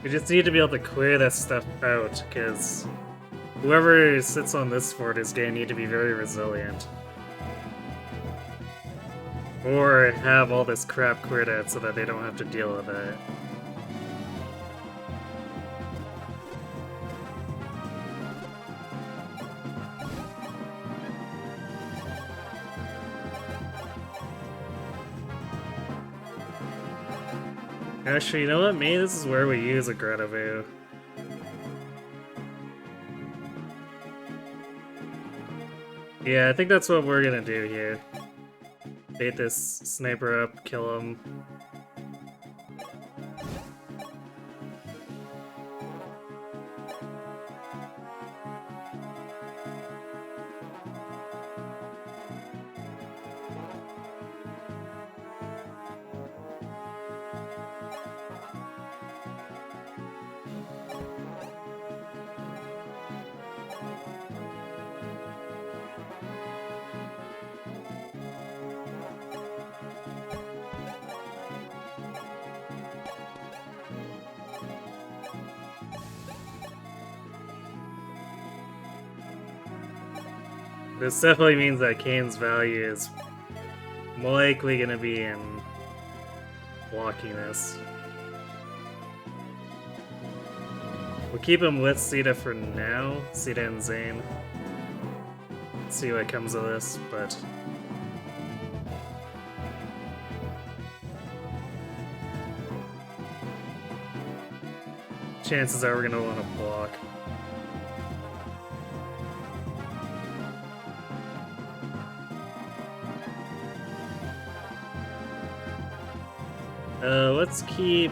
We just need to be able to clear that stuff out, because whoever sits on this fort is going to need to be very resilient. Or have all this crap cleared out so that they don't have to deal with it. Actually, you know what? Maybe this is where we use a Gretavu. Yeah, I think that's what we're gonna do here. Bait this sniper up, kill him. This definitely means that Kain's value is likely going to be in blocking this. We'll keep him with Sita for now, Sita and Zane. See what comes of this, but... chances are we're going to want to block. Let's keep...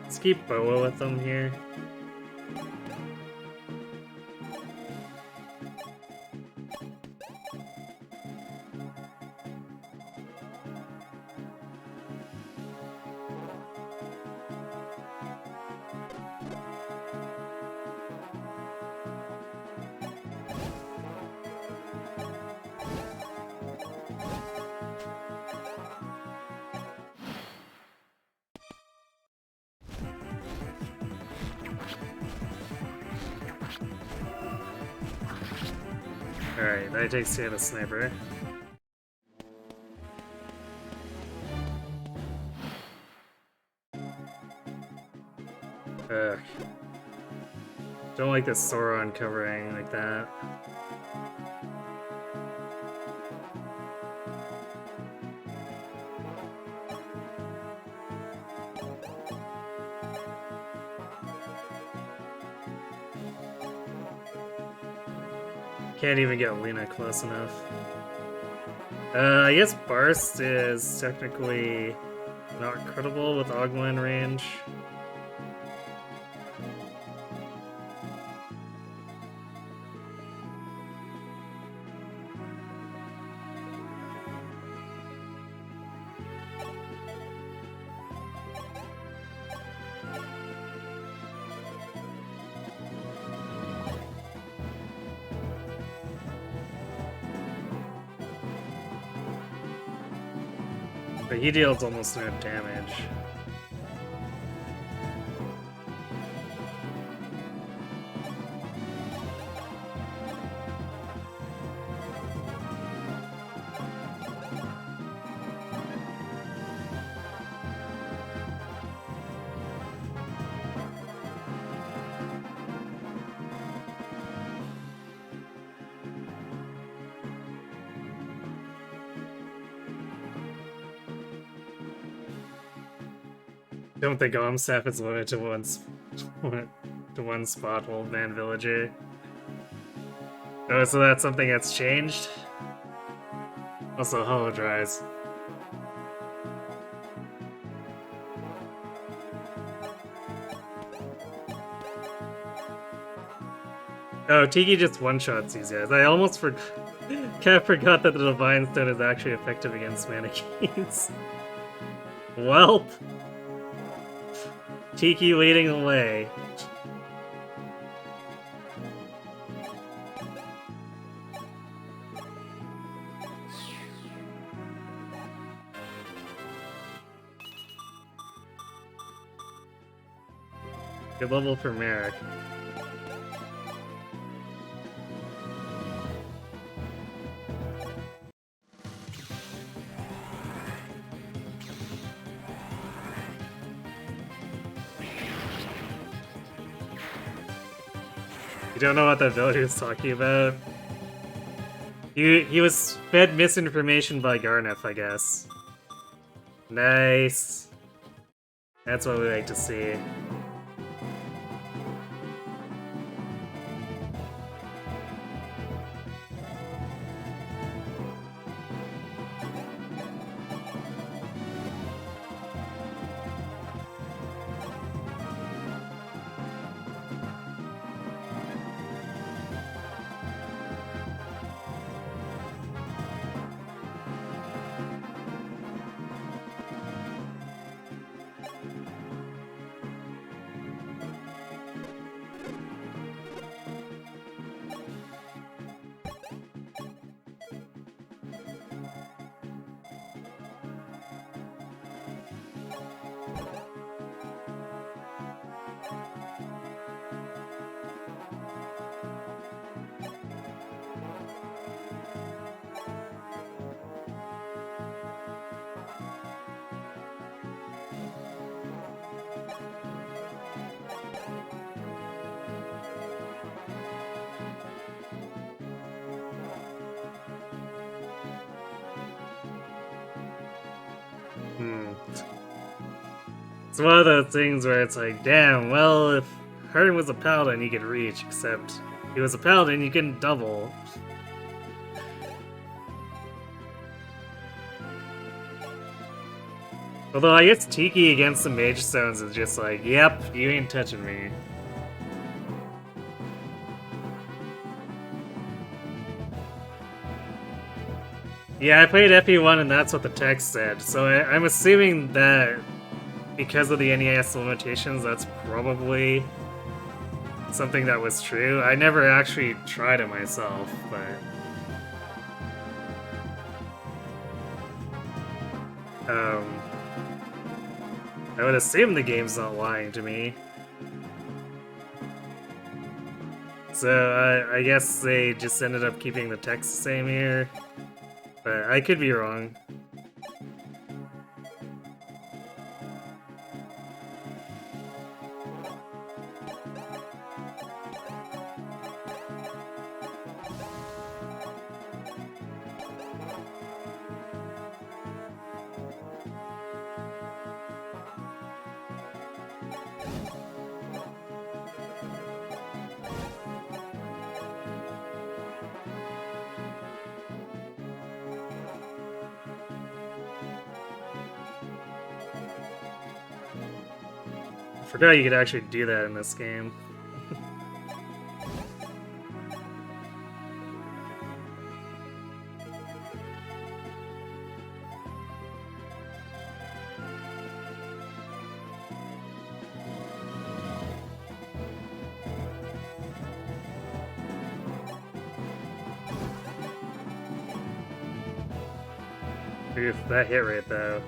let's keep Boa with them here. Alright, that takes care of the sniper. Ugh. Don't like this Sauron covering like that. Can't even get Lena close enough. I guess Barst is technically not credible with Ogma in range. But he deals almost no damage. Don't think Omsap is limited to one spot, Old Man Villager. Oh, so that's something that's changed? Also, Hollow Dries. Oh, Tiki just one-shots these guys. I almost forgot that the Divine Stone is actually effective against Mannequins. Welp! Tiki leading the way. Good level for Merrick. You don't know what that villager is talking about? He was fed misinformation by Garneth, I guess. Nice. That's what we like to see. It's one of those things where it's like, damn, well, if Hurden was a paladin, he could reach, except he was a paladin, you couldn't double. Although I guess Tiki against the Mage Stones is just like, yep, you ain't touching me. Yeah, I played FE1 and that's what the text said, so I'm assuming that because of the NES limitations, that's probably something that was true. I never actually tried it myself, but... I would assume the game's not lying to me. So, I guess they just ended up keeping the text the same here. But I could be wrong. Forgot you could actually do that in this game. Oof, that hit rate though.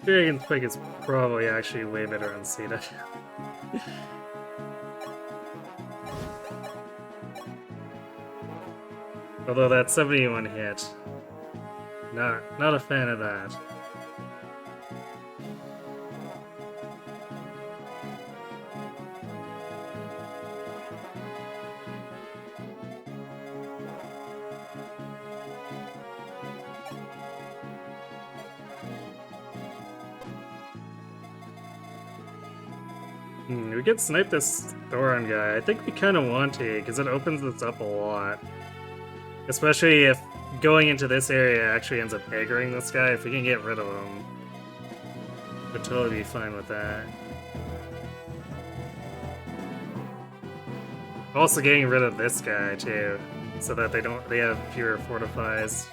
Dragon's Pick is probably actually way better on Sita. Although that 71 hit, not a fan of that. We could snipe this Thoron guy. I think we kind of want to, because it opens this up a lot. Especially if going into this area actually ends up aggroing this guy. If we can get rid of him, we'd totally be fine with that. Also getting rid of this guy too, so that they have fewer fortifies.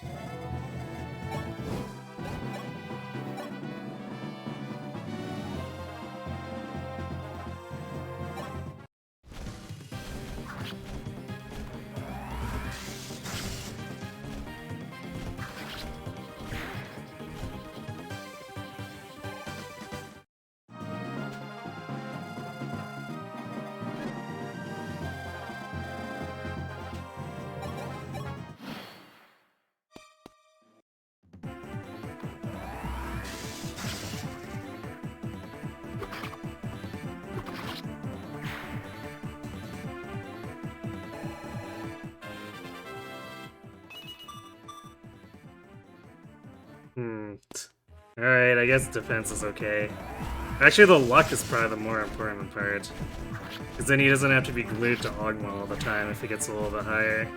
Alright, I guess defense is okay. Actually, the luck is probably the more important part. Because then he doesn't have to be glued to Ogma all the time if he gets a little bit higher.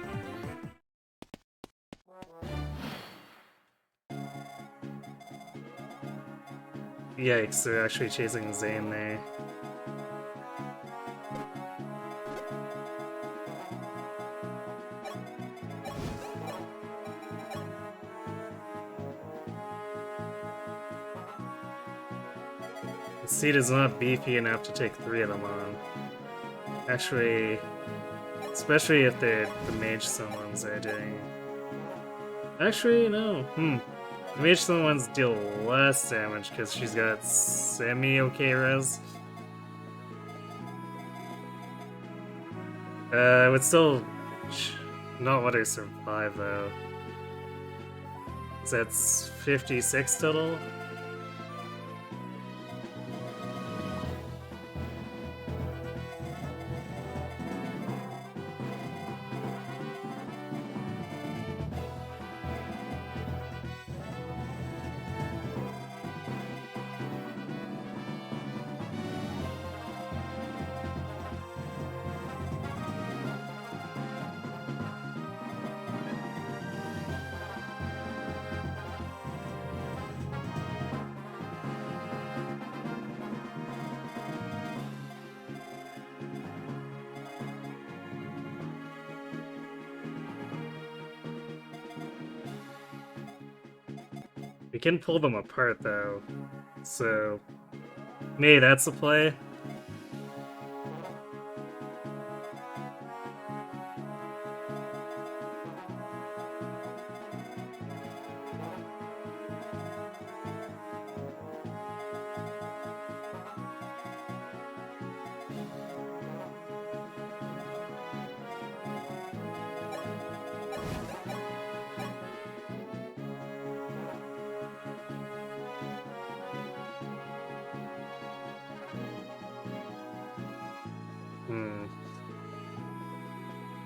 Yikes, they're actually chasing Zane there. Seed is not beefy enough to take 3 of them on. Actually, especially if they're the mage summons they're doing. Actually, no. The mage summons deal less damage because she's got semi-okay res. Would still not let her survive though. So that's 56 total. We can pull them apart though, so maybe that's the play. Hmm.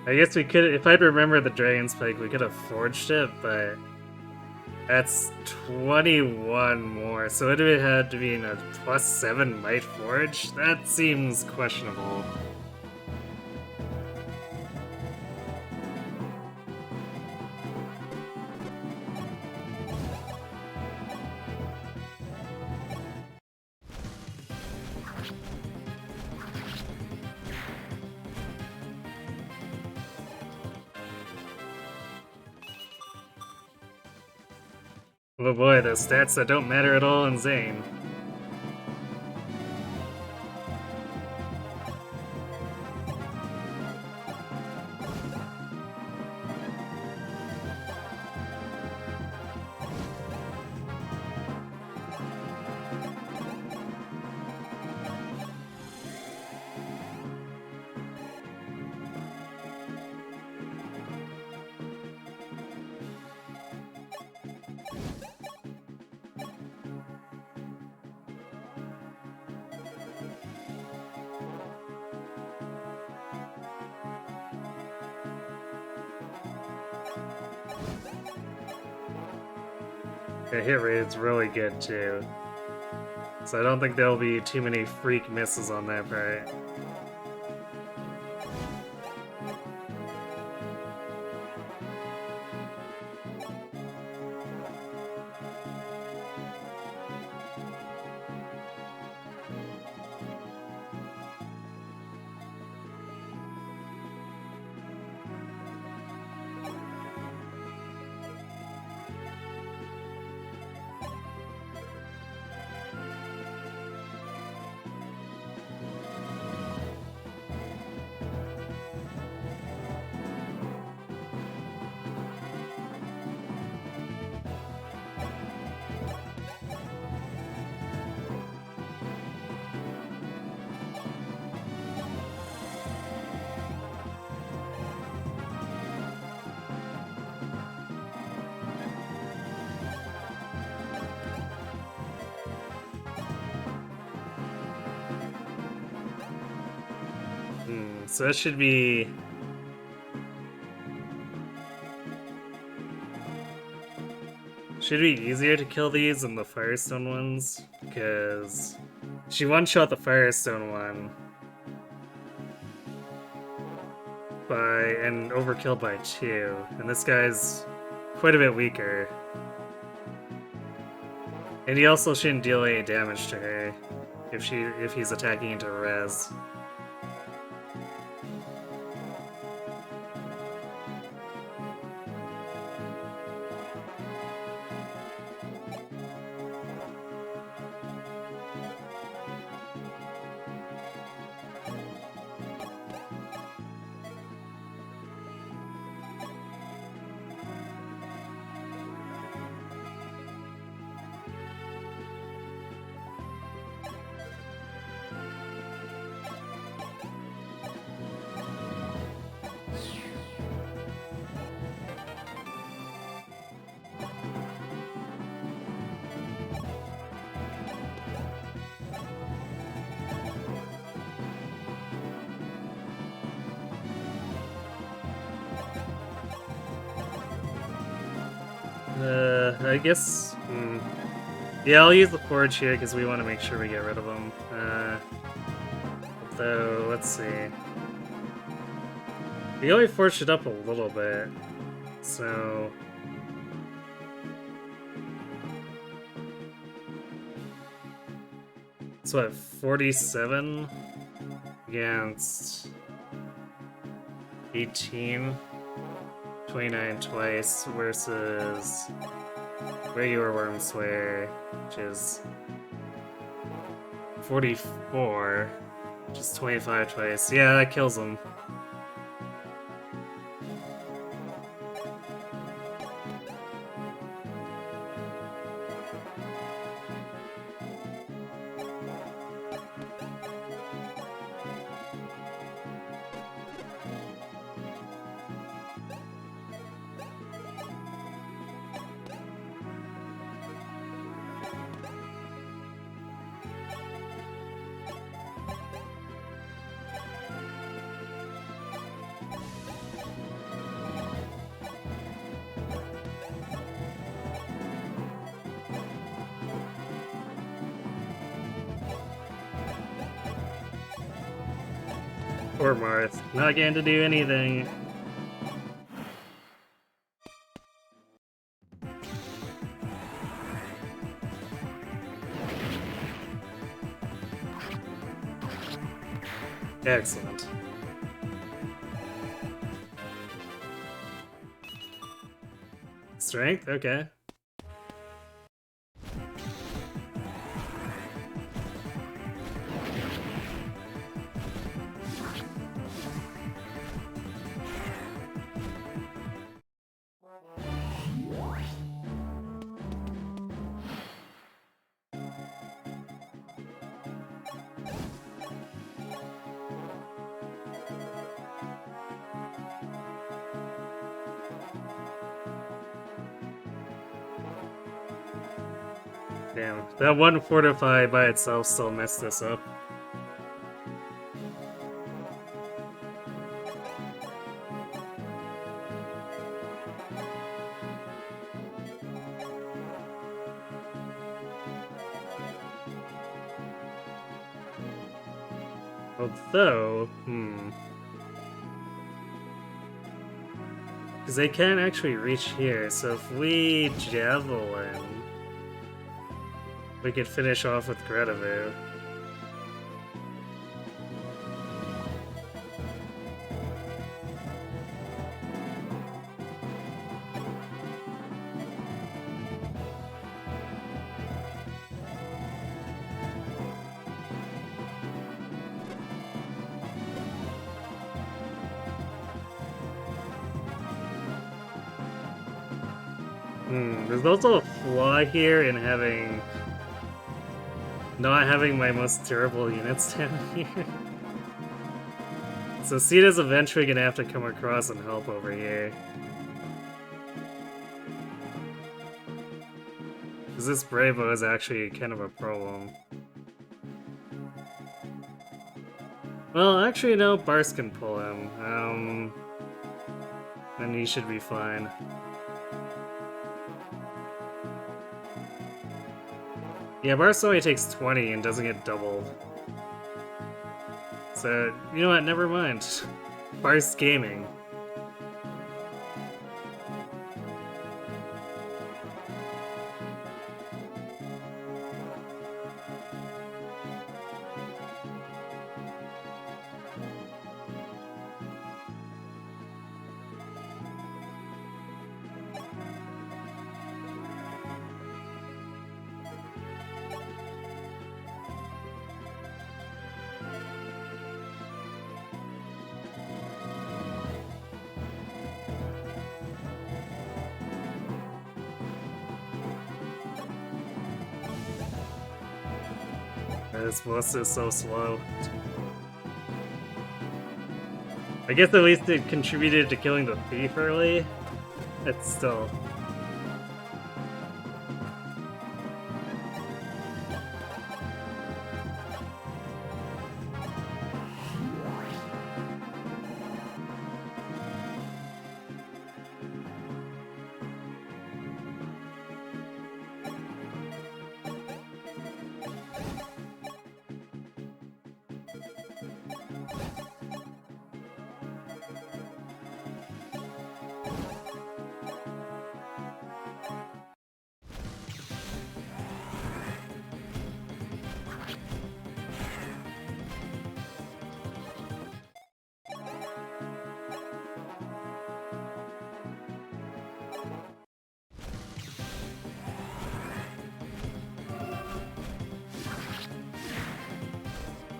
I guess we could, if I'd remember the Dragon Spike, we could have forged it, but that's 21 more, so it would have had to be in a +7 Might Forge? That seems questionable. Oh boy, those stats that don't matter at all in Zane. The hit rate's really good too. So I don't think there'll be too many freak misses on that part. So that should be... Should be easier to kill these than the Firestone ones, because she one-shot the Firestone one and overkilled by 2, and this guy's quite a bit weaker. And he also shouldn't deal any damage to her if he's attacking into res. I guess... Yeah, I'll use the Forge here because we want to make sure we get rid of them. Though, let's see. We only forged it up a little bit, so... So what, 47 against 18? 29 twice versus regular Wormswear, which is 44, which is 25 twice. Yeah, that kills him. Poor Marth, not getting to do anything. Excellent. Strength? Okay. Damn, that one fortify by itself still messed this up. Although, because they can't actually reach here, so if we Javelin, we could finish off with Gretavu. There's also a flaw here in not having my most durable units down here. So Sita's eventually gonna have to come across and help over here. Because this Bravo is actually kind of a problem. Well, actually no, Bars can pull him. And he should be fine. Yeah, Bars only takes 20 and doesn't get doubled. So, you know what, never mind. Bars Gaming. This boss is so slow. I guess at least it contributed to killing the thief early. It's still...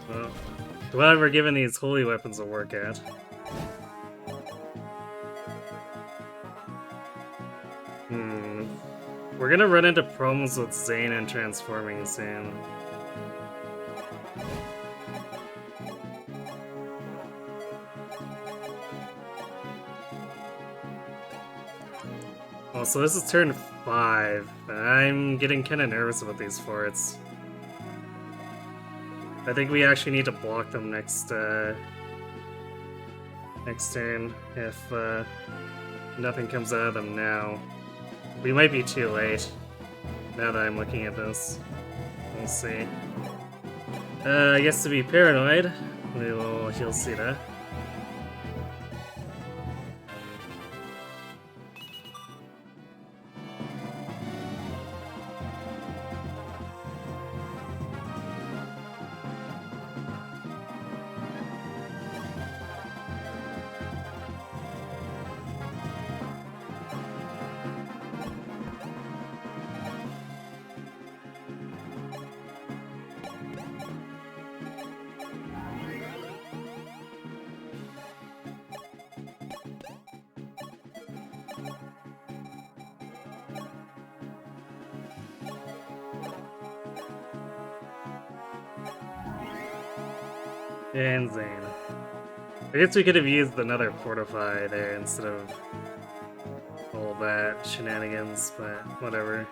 Well, glad we're giving these holy weapons a work at. We're gonna run into problems with Zane and transforming soon. Well, so this is turn 5. I'm getting kind of nervous about these forts. I think we actually need to block them next turn if nothing comes out of them now. We might be too late, now that I'm looking at this. We'll see. I guess to be paranoid, we will heal Sita. And Zane. I guess we could have used another Fortify there instead of all that shenanigans, but whatever.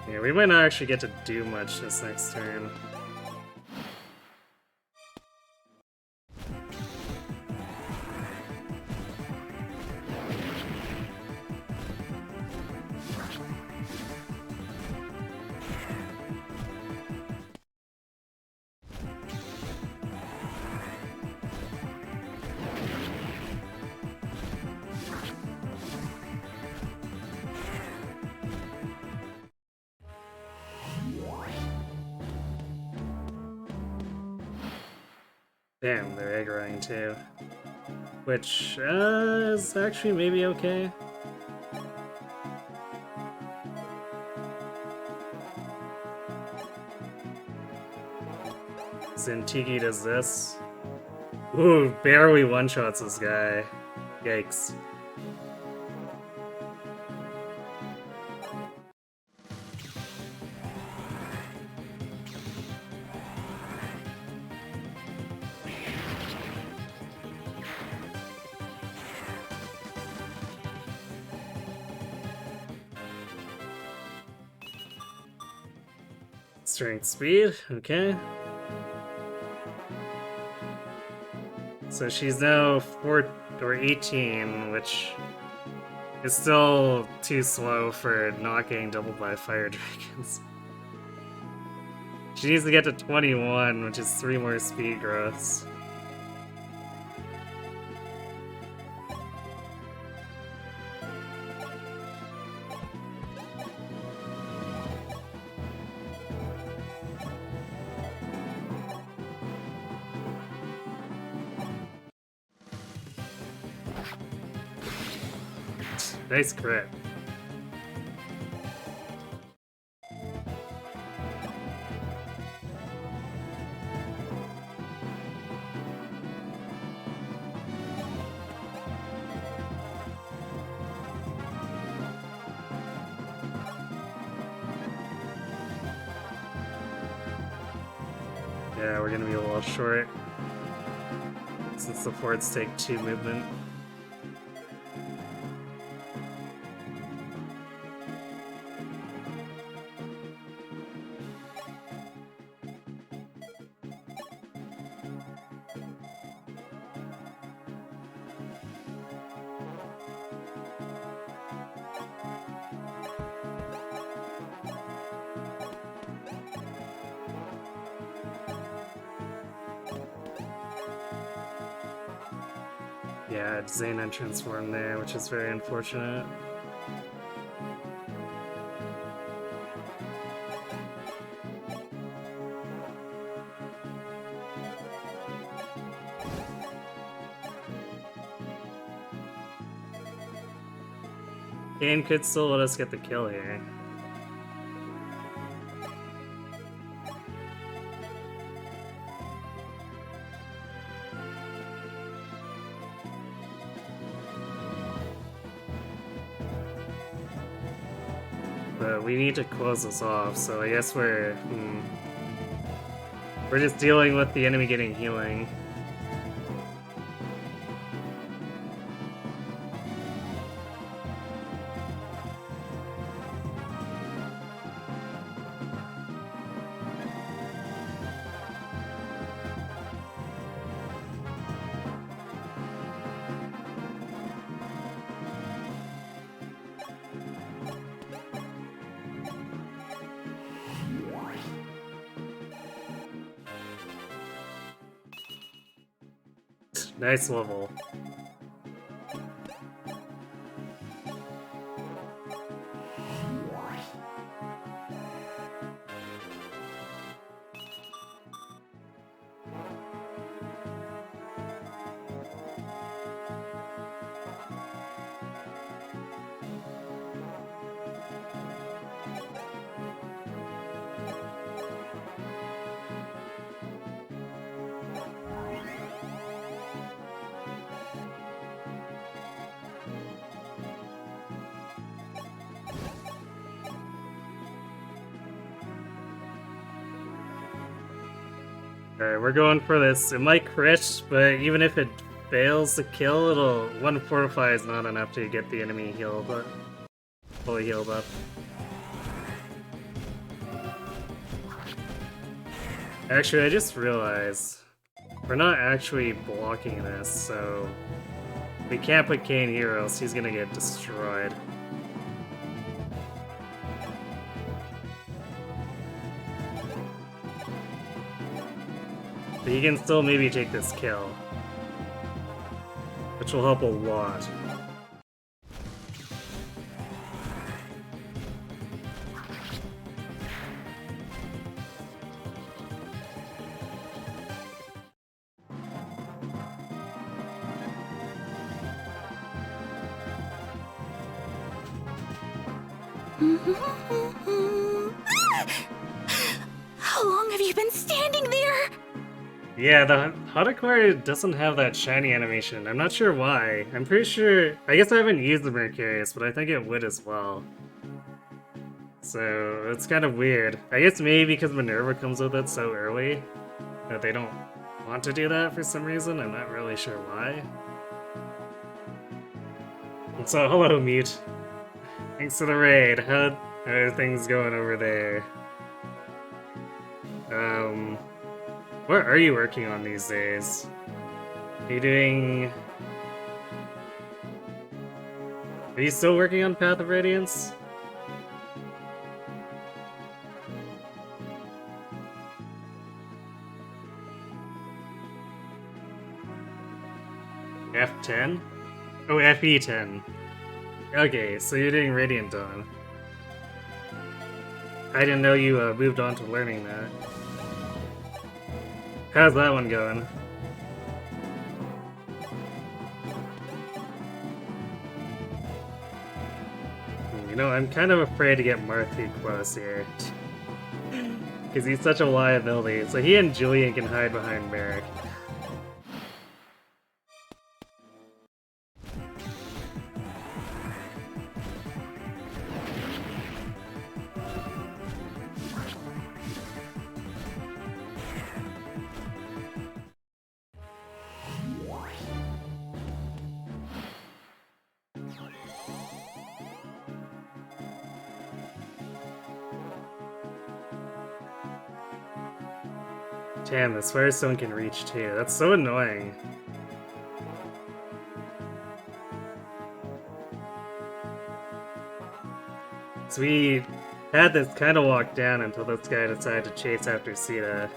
Yeah, we might not actually get to do much this next turn. Damn, they're aggroing too. Which, is actually maybe okay. Zentigi does this. Ooh, barely one-shots this guy. Yikes. Strength speed, okay. So she's now 4 or 18, which is still too slow for not getting doubled by fire dragons. She needs to get to 21, which is 3 more speed growths. Nice crit. Yeah, we're gonna be a little short since the forts take 2 movement. Yeah, Zane and transform there, which is very unfortunate. Kane could still let us get the kill here. But we need to close this off, so I guess we're just dealing with the enemy getting healing. Nice level. Alright, we're going for this. It might crit, but even if it fails to kill, it'll... One fortify is not enough to get the enemy healed, but fully healed up. Actually, I just realized we're not actually blocking this, so we can't put Kane here, else he's gonna get destroyed. But he can still maybe take this kill, which will help a lot. How long have you been standing there? Yeah, the Hadokari doesn't have that shiny animation. I'm not sure why. I'm pretty sure... I guess I haven't used the Mercurius, but I think it would as well. So, it's kind of weird. I guess maybe because Minerva comes with it so early that they don't want to do that for some reason. I'm not really sure why. So, hello, Mute. Thanks for the raid. How are things going over there? What are you working on these days? Are you doing... Are you still working on Path of Radiance? F10? Oh, FE10. Okay, so you're doing Radiant Dawn. I didn't know you moved on to learning that. How's that one going? You know, I'm kind of afraid to get Marth too close here. Because he's such a liability. So he and Julian can hide behind Merrick. Damn, the Firestone can reach too. That's so annoying. So we had this kind of walk down until this guy decided to chase after Sita.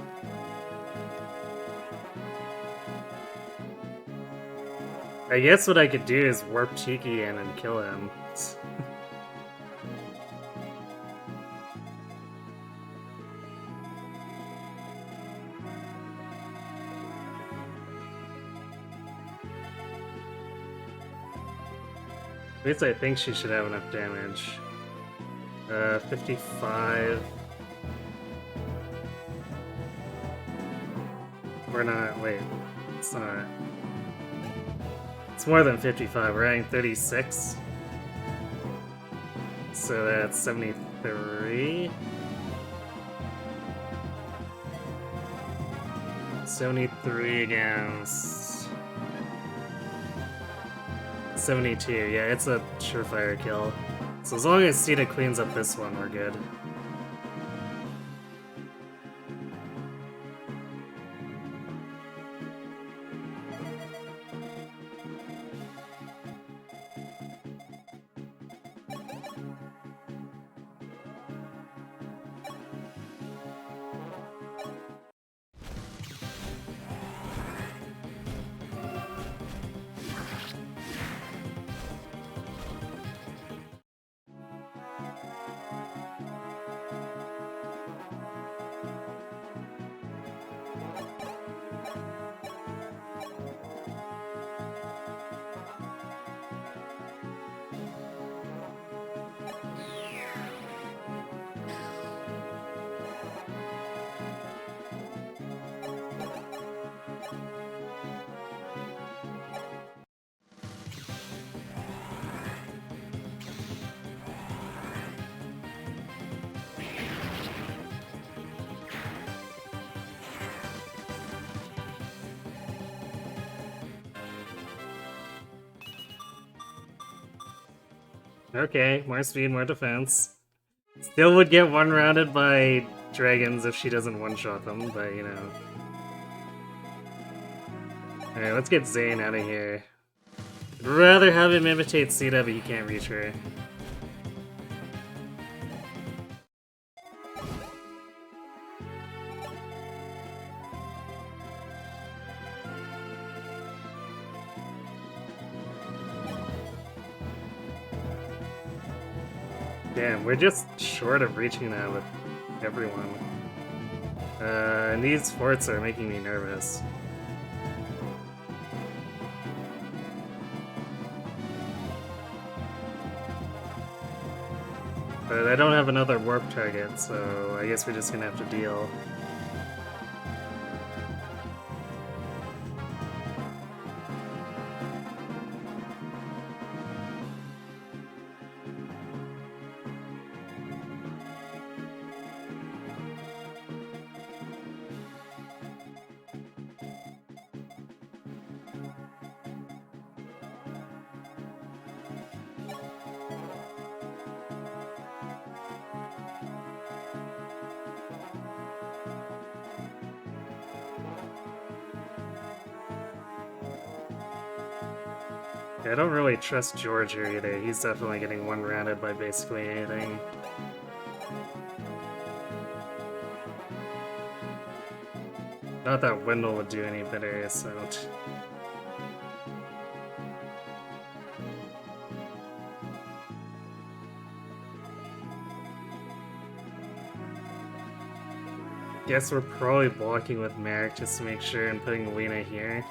I guess what I could do is warp Cheeky in and kill him. At least I think she should have enough damage. 55. We're not, wait, it's not. It's more than 55, we're adding 36. So that's 73. 73 against 72, yeah, it's a surefire kill. So as long as Sita cleans up this one, we're good. Okay, more speed, more defense. Still would get one-rounded by dragons if she doesn't one-shot them, but you know. Alright, let's get Zane out of here. I'd rather have him imitate Sita, but he can't reach her. Damn, we're just short of reaching that with everyone. And these forts are making me nervous. But I don't have another warp target, so I guess we're just gonna have to deal. I don't really trust George here either. He's definitely getting one-rounded by basically anything. Not that Wendell would do any better, so... Guess we're probably blocking with Merrick just to make sure and putting Lena here.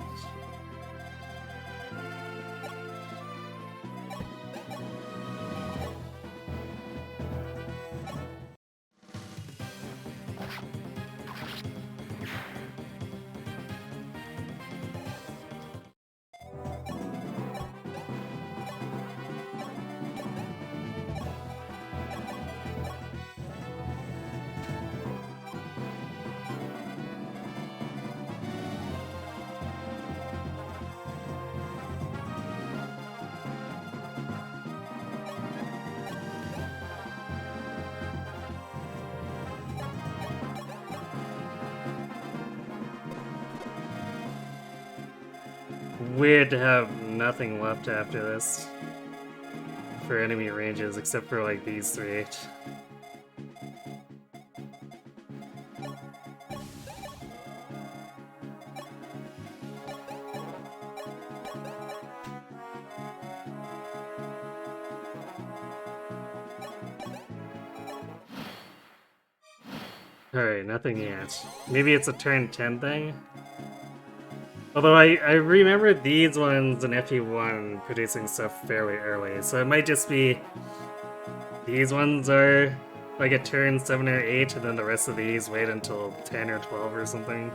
Weird to have nothing left after this for enemy ranges except for like these three. Alright, nothing yet. Maybe it's a turn 10 thing? Although I remember these ones in FE1 producing stuff fairly early, so it might just be these ones are like a turn 7 or 8, and then the rest of these wait until 10 or 12 or something.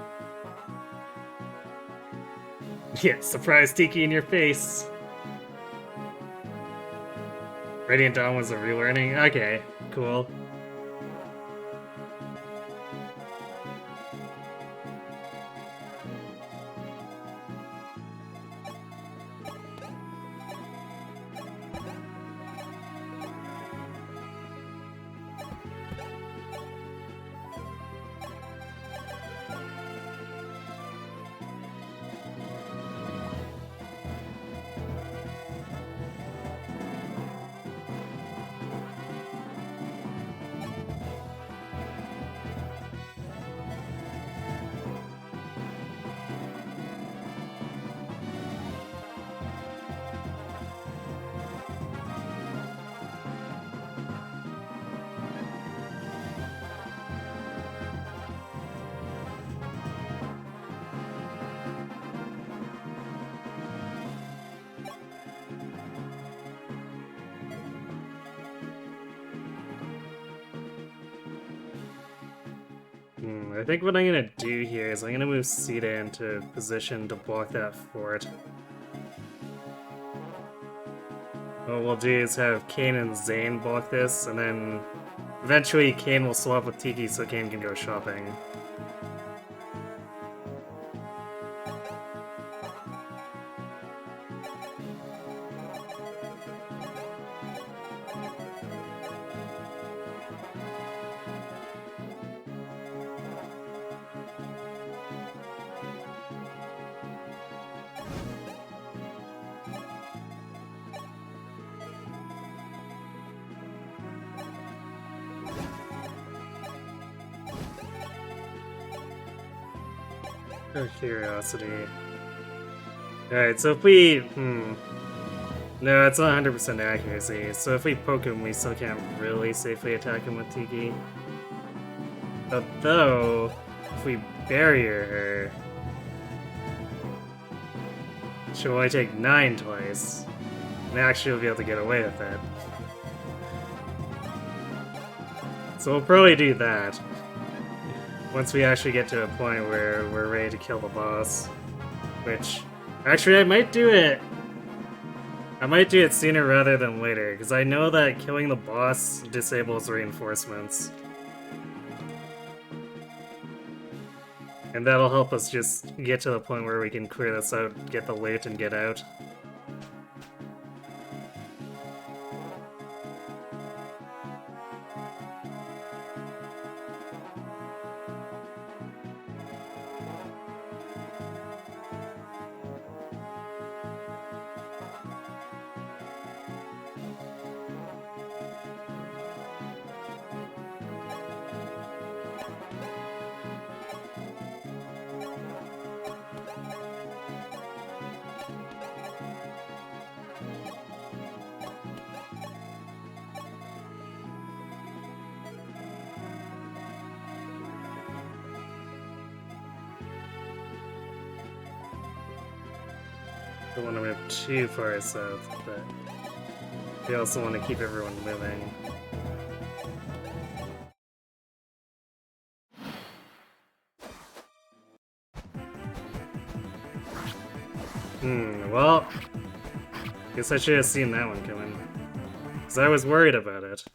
Yeah, surprise Tiki in your face! Radiant Dawn was a relearning? Okay, cool. I think what I'm gonna do here is I'm gonna move Sita into position to block that fort. What we'll do is have Kane and Zane block this, and then eventually Kane will swap with Tiki so Kane can go shopping. Out of curiosity. Alright, so if we... No, it's not 100% accuracy, so if we poke him, we still can't really safely attack him with Tiki. But though, if we barrier her, she'll only take 9 twice, and actually we'll be able to get away with it. So we'll probably do that once we actually get to a point where we're ready to kill the boss. Which, actually, I might do it sooner rather than later, because I know that killing the boss disables reinforcements. And that'll help us just get to the point where we can clear this out, get the loot, and get out. Don't want to move too far south, but we also want to keep everyone moving. Well, guess I should have seen that one coming, because I was worried about it.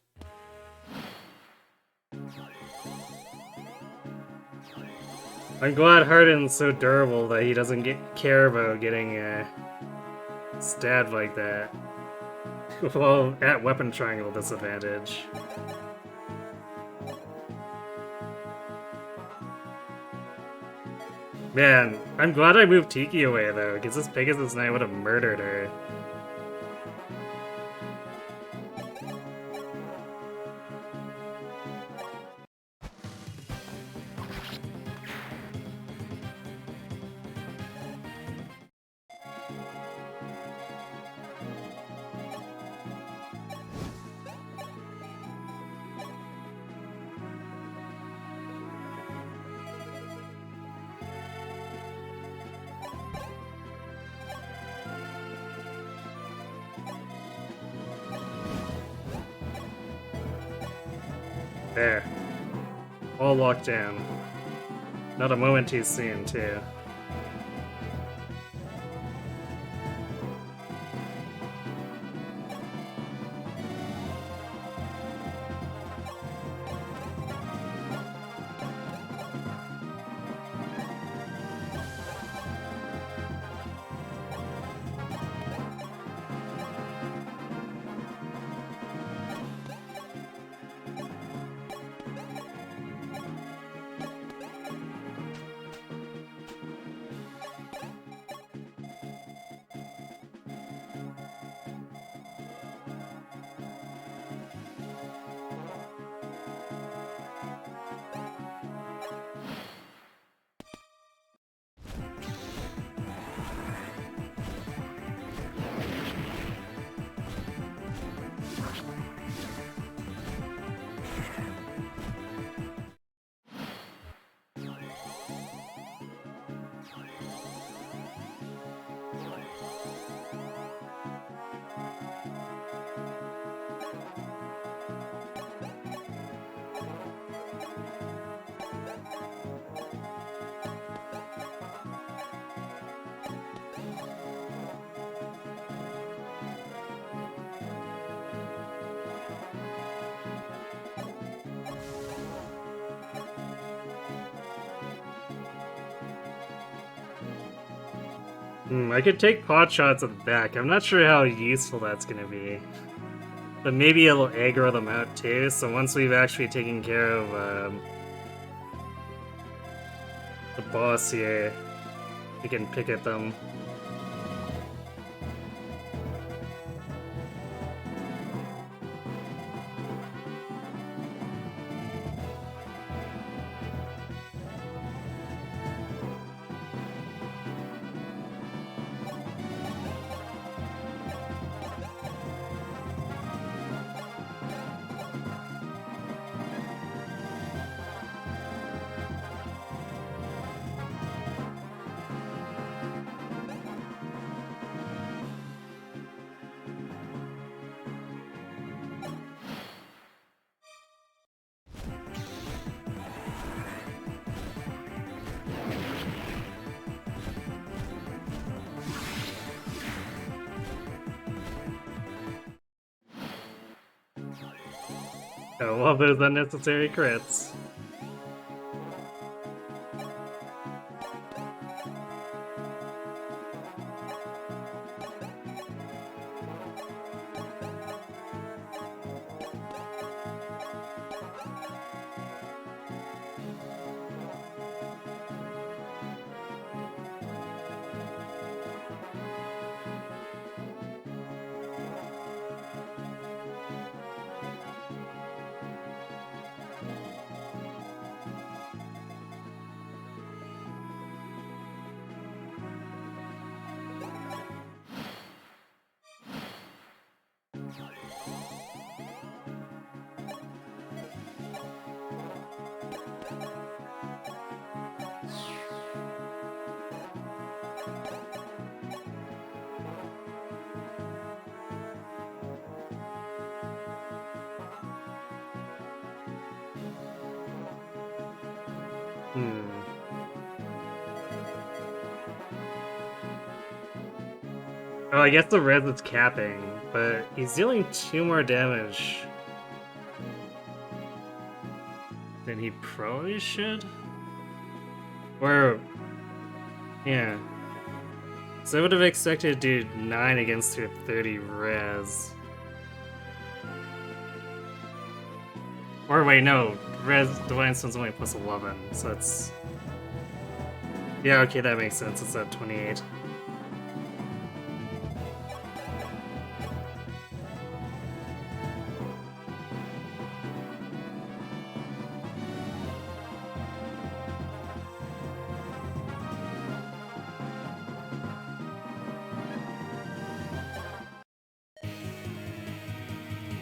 I'm glad Hardin's so durable that he doesn't care about getting stabbed like that. Well, at weapon triangle disadvantage. Man, I'm glad I moved Tiki away though, because this Pegasus Knight would have murdered her. There. All locked down. Not a moment too soon, too. I could take pot shots at the back. I'm not sure how useful that's gonna be. But maybe it'll aggro them out too, so once we've actually taken care of the boss here, we can pick at them. Oh, well, there's unnecessary crits. Oh, I guess the res is capping, but he's dealing 2 more damage than he probably should? Or... yeah. So I would have expected to do 9 against her 30 res. Or wait, no. Res Divine Stone's only plus 11, so it's... yeah, okay, that makes sense. It's at 28.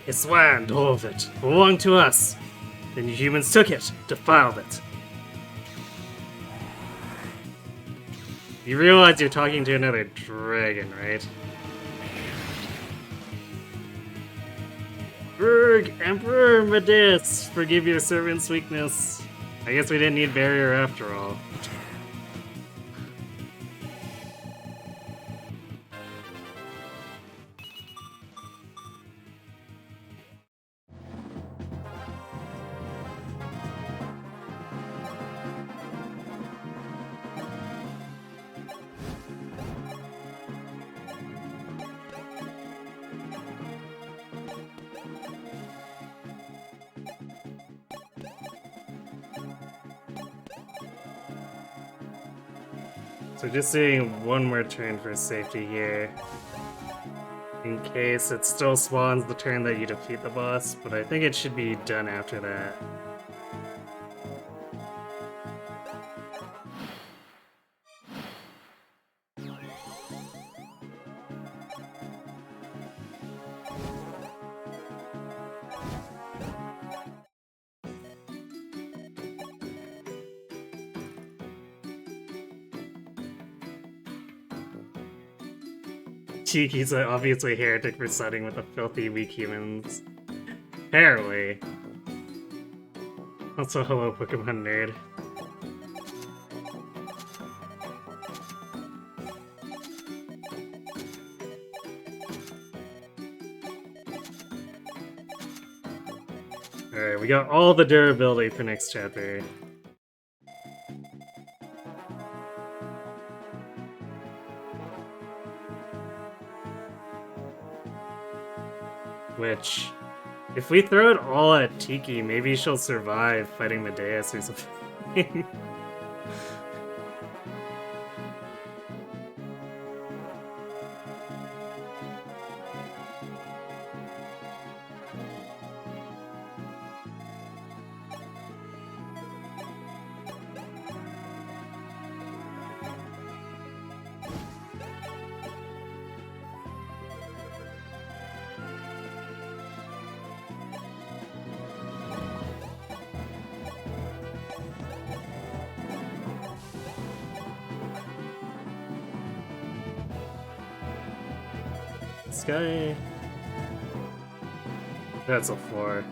His land, all of it, belonged to us. Then you humans took it, defiled it. You realize you're talking to another dragon, right? Berg, Emperor Medis, forgive your servant's weakness. I guess we didn't need barrier after all. So just doing 1 more turn for safety here. In case it still spawns the turn that you defeat the boss, but I think it should be done after that. Cheeky's obviously heretic for siding with the filthy, weak humans. Apparently. Also, hello, Pokemon nerd. Alright, we got all the durability for next chapter. Which, if we throw it all at Tiki, maybe she'll survive fighting Medeus or something. This guy... that's a 4.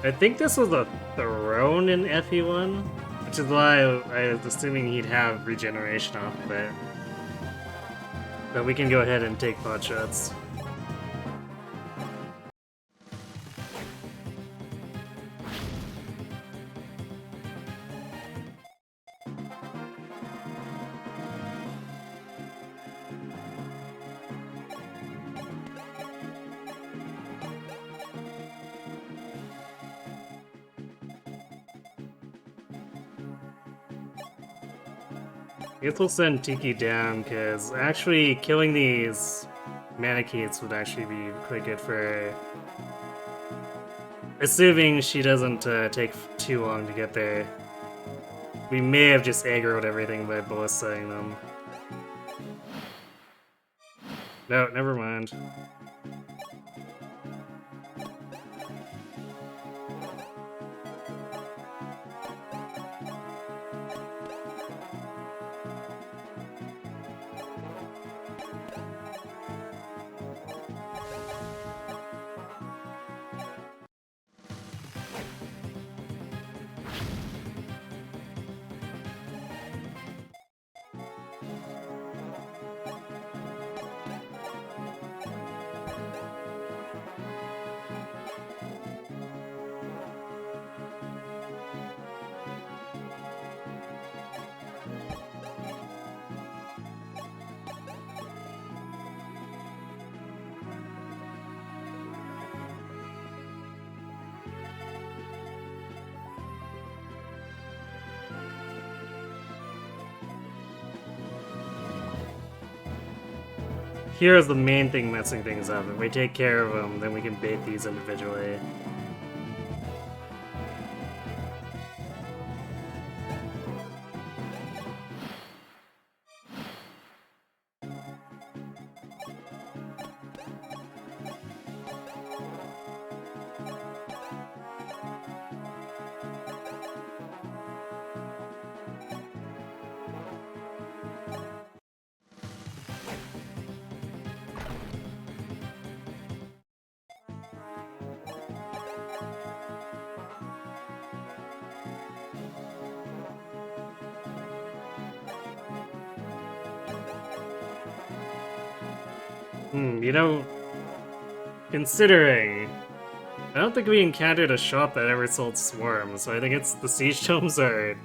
I think this was a throne in FE1, which is why I was assuming he'd have regeneration off of it. But we can go ahead and take pot shots. I guess we'll send Tiki down, because actually killing these Manikeets would actually be quite good for her. Assuming she doesn't take too long to get there. We may have just aggroed everything by ballistaing them. No, never mind. Here's the main thing messing things up. If we take care of them, then we can bait these individually. You know, considering, I don't think we encountered a shop that ever sold swarms, so I think it's the siege tomes are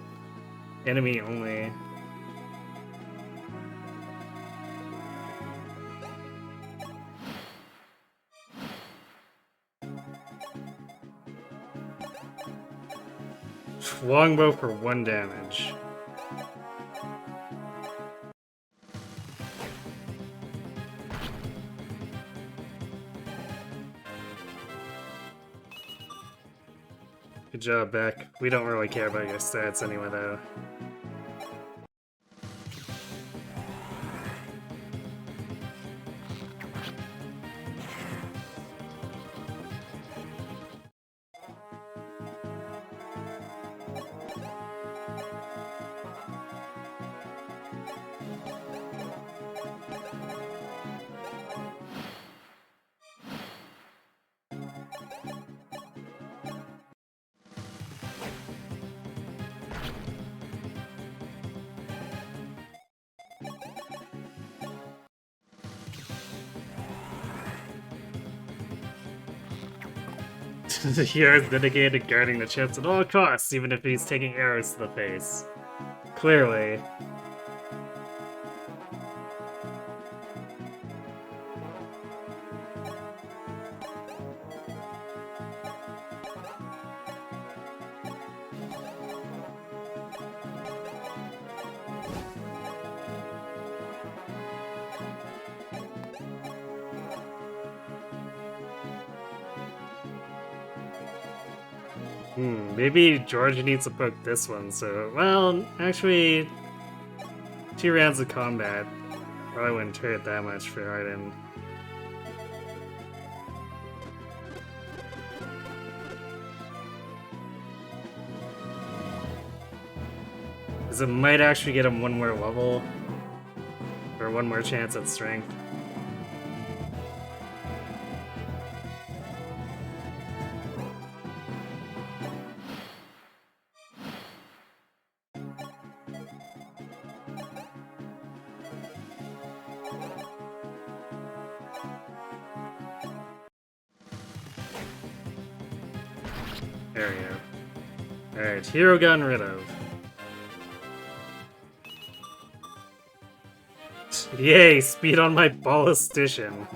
enemy only. Longbow for 1 damage. Good job, Beck. We don't really care about your stats anyway, though. The hero is dedicated to guarding the chips at all costs, even if he's taking arrows to the face. Clearly. Maybe George needs to poke this one, so... Well, actually... 2 rounds of combat. Probably wouldn't hurt that much for Arden. Because it might actually get him 1 more level. Or 1 more chance at strength. There we go. Alright, hero gotten rid of. Yay, speed on my ballistician.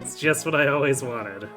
It's just what I always wanted.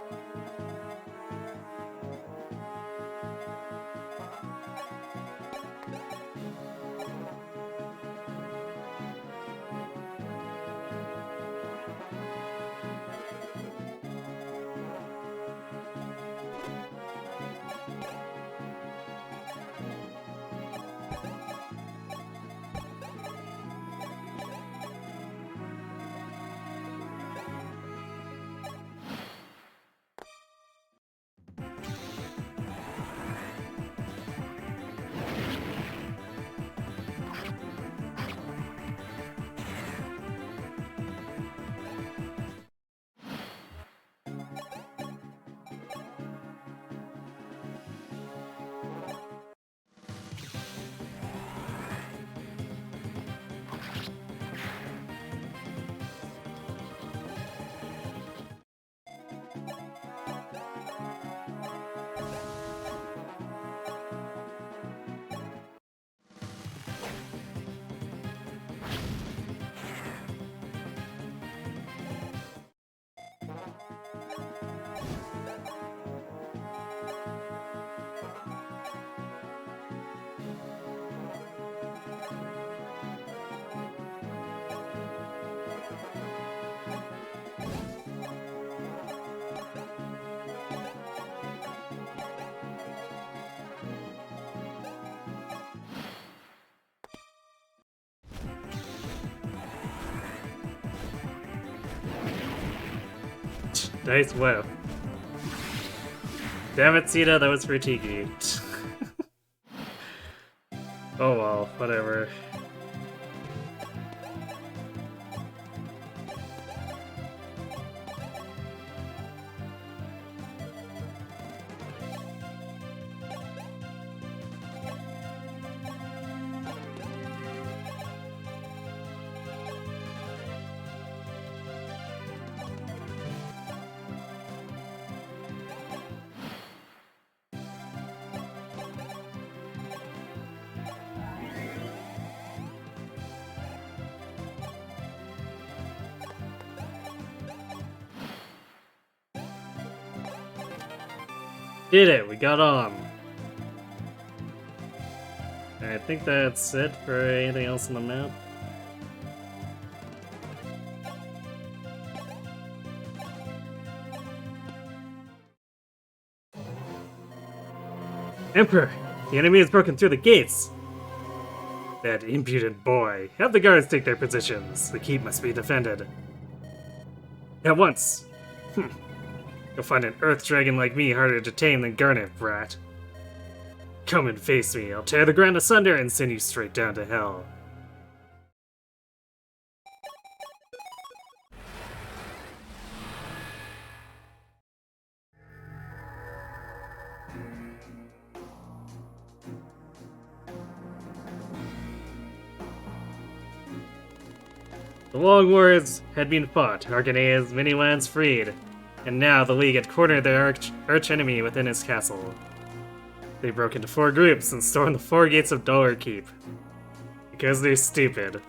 Nice whiff. Damn it, Sita, that was for Tiki. Oh well, whatever. Did it! We got on! I think that's it for anything else on the map. Emperor! The enemy has broken through the gates! That impudent boy! Have the guards take their positions. The keep must be defended. At once! You'll find an earth dragon like me harder to tame than Garnet, brat. Come and face me. I'll tear the ground asunder and send you straight down to hell. The long wars had been fought, Arcanea's many lands freed, and now the League had cornered their arch-enemy within his castle. They broke into 4 groups and stormed the 4 gates of Dollar Keep. Because they're stupid.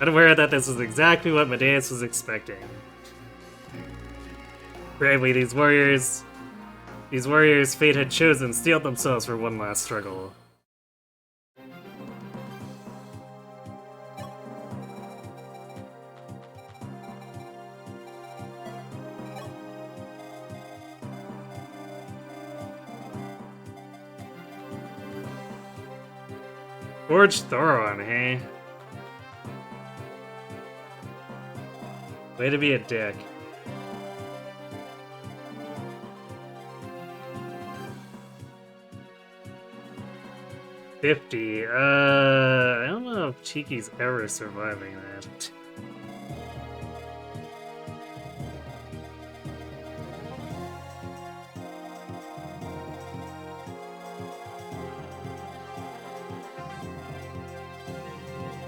Unaware that this was exactly what Medeus was expecting. Bravely, these warriors fate had chosen steeled themselves for one last struggle. Forge Thoron, hey? Way to be a dick. $50. I don't know if Cheeky's ever surviving that.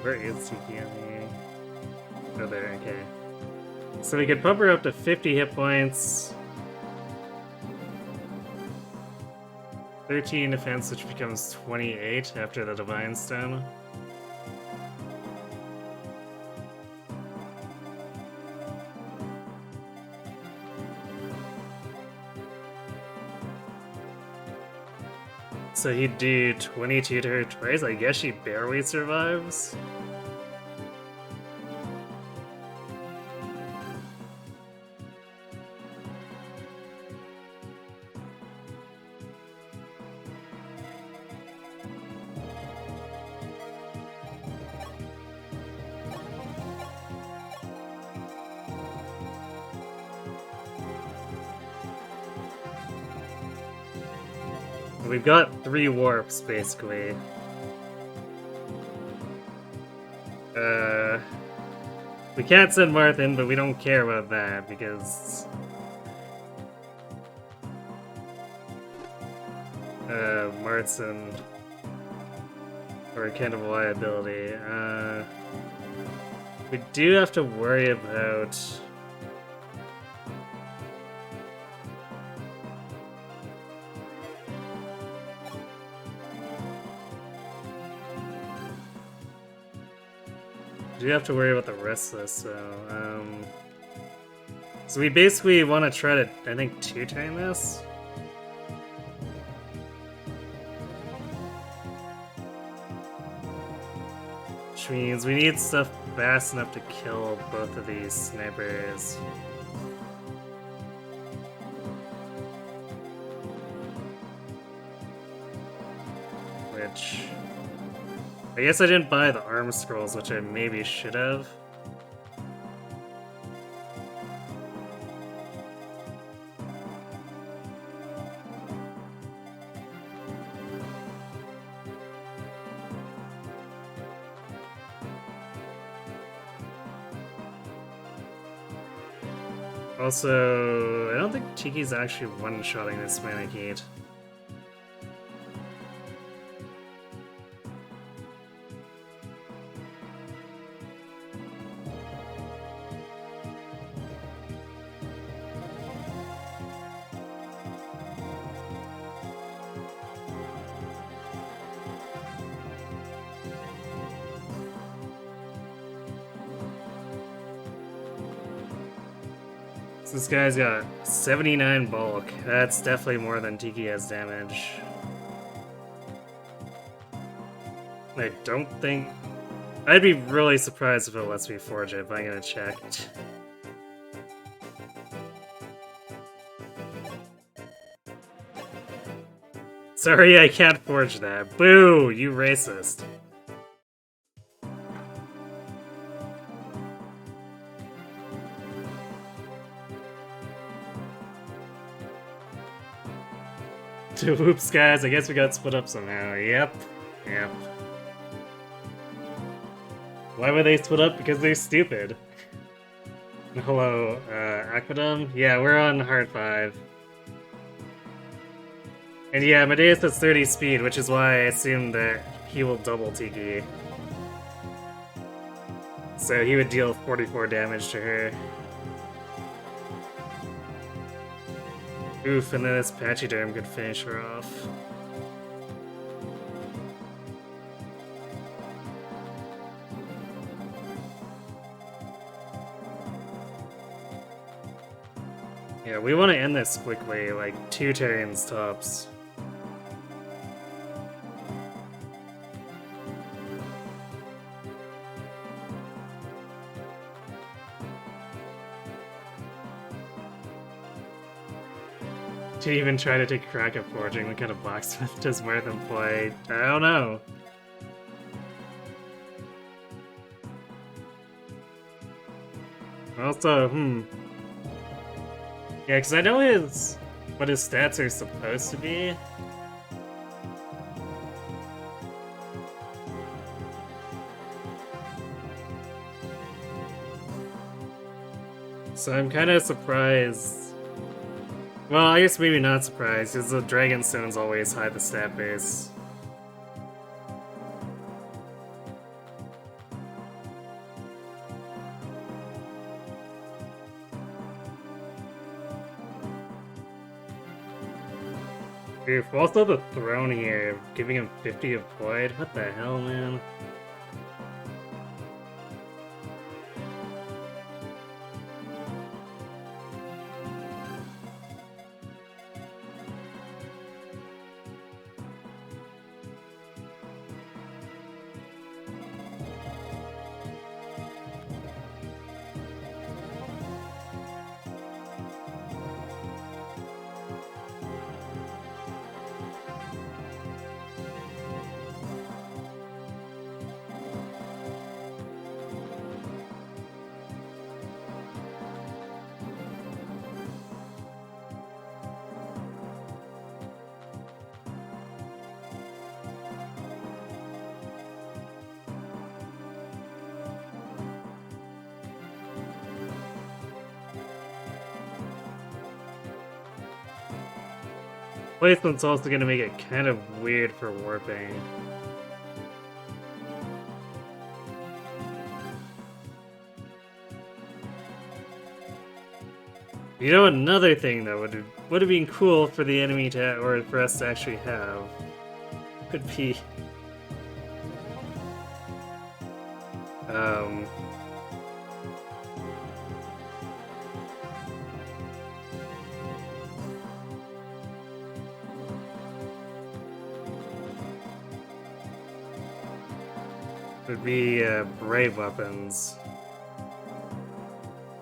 Where is Tiki on the... Oh, there, okay. So we could pump her up to 50 hit points. 13 defense, which becomes 28 after the Divine Stone. So he'd do 22 to her twice. I guess she barely survives. We've got 3 warps, basically. We can't send Marth in, but we don't care about that, because... Marth's in... or kind of a liability. We do have to worry about... We have to worry about the rest of this, so we basically want to try to, I think, 2-turn this? Which means we need stuff fast enough to kill both of these snipers. Which... I guess I didn't buy the arm scrolls, which I maybe should have. Also, I don't think Tiki's actually one-shotting this Manakete. So this guy's got 79 bulk. That's definitely more than Tiki has damage. I don't think... I'd be really surprised if it lets me forge it, but I'm gonna check. Sorry, I can't forge that. Boo! You racist. Oops, guys, I guess we got split up somehow. Yep. Why would they split up? Because they're stupid. Hello, Aquadum? Yeah, we're on hard 5. And yeah, Medeus has 30 speed, which is why I assume that he will double Tiki. So he would deal 44 damage to her. Oof, and then this Pachyderm could finish her off. Yeah, we want to end this quickly, like 2 turns tops. To even try to take a crack at forging, what kind of blacksmith does Martha play? I don't know. Also, yeah, because I know what his stats are supposed to be. So I'm kind of surprised. Well, I guess maybe not surprised, because the Dragonstones always hide the stat base. Oof, also the throne here, giving him 50 of void. What the hell, man? Placement's also gonna make it kind of weird for warping. You know, another thing that would have been cool for the enemy to, or for us to actually have, could be, would be brave weapons.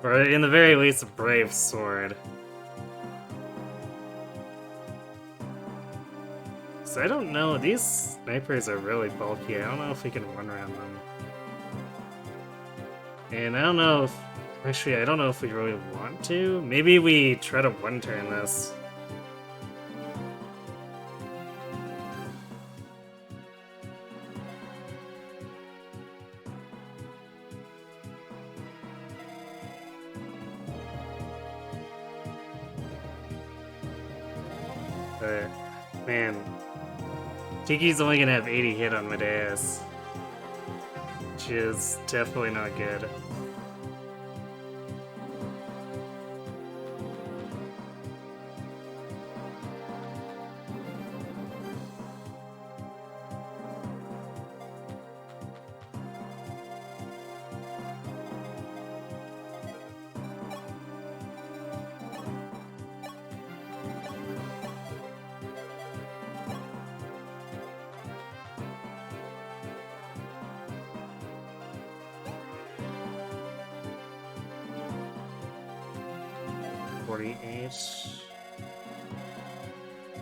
Or in the very least, a brave sword. So I don't know, these snipers are really bulky. I don't know if we can one-round them. And I don't know if... Actually, I don't know if we really want to. Maybe we try to one-turn this. But, man, Tiki's only gonna have 80 hit on Medeus, which is definitely not good.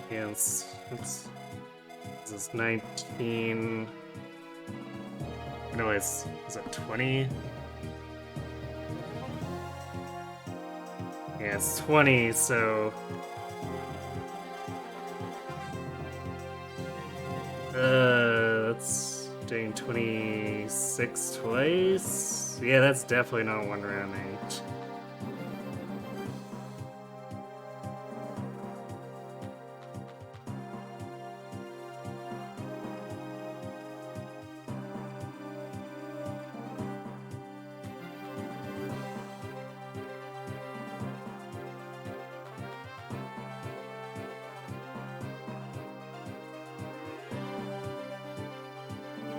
Yes, this is 19. No, is it 20? Yeah, it's 20, so. That's doing 26 twice? Yeah, that's definitely not one round 8.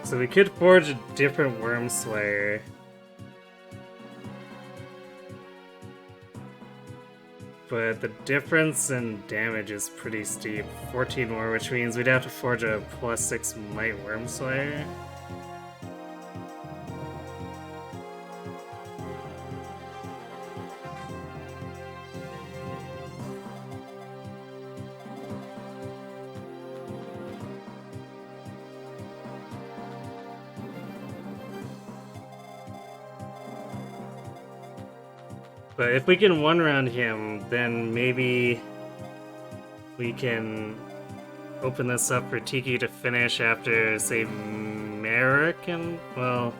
So we could forge a different Worm Slayer. But the difference in damage is pretty steep. 14 more, which means we'd have to forge a +6 Might Worm Slayer. But if we can one-round him, then maybe we can open this up for Tiki to finish after, say, Merrick and, well...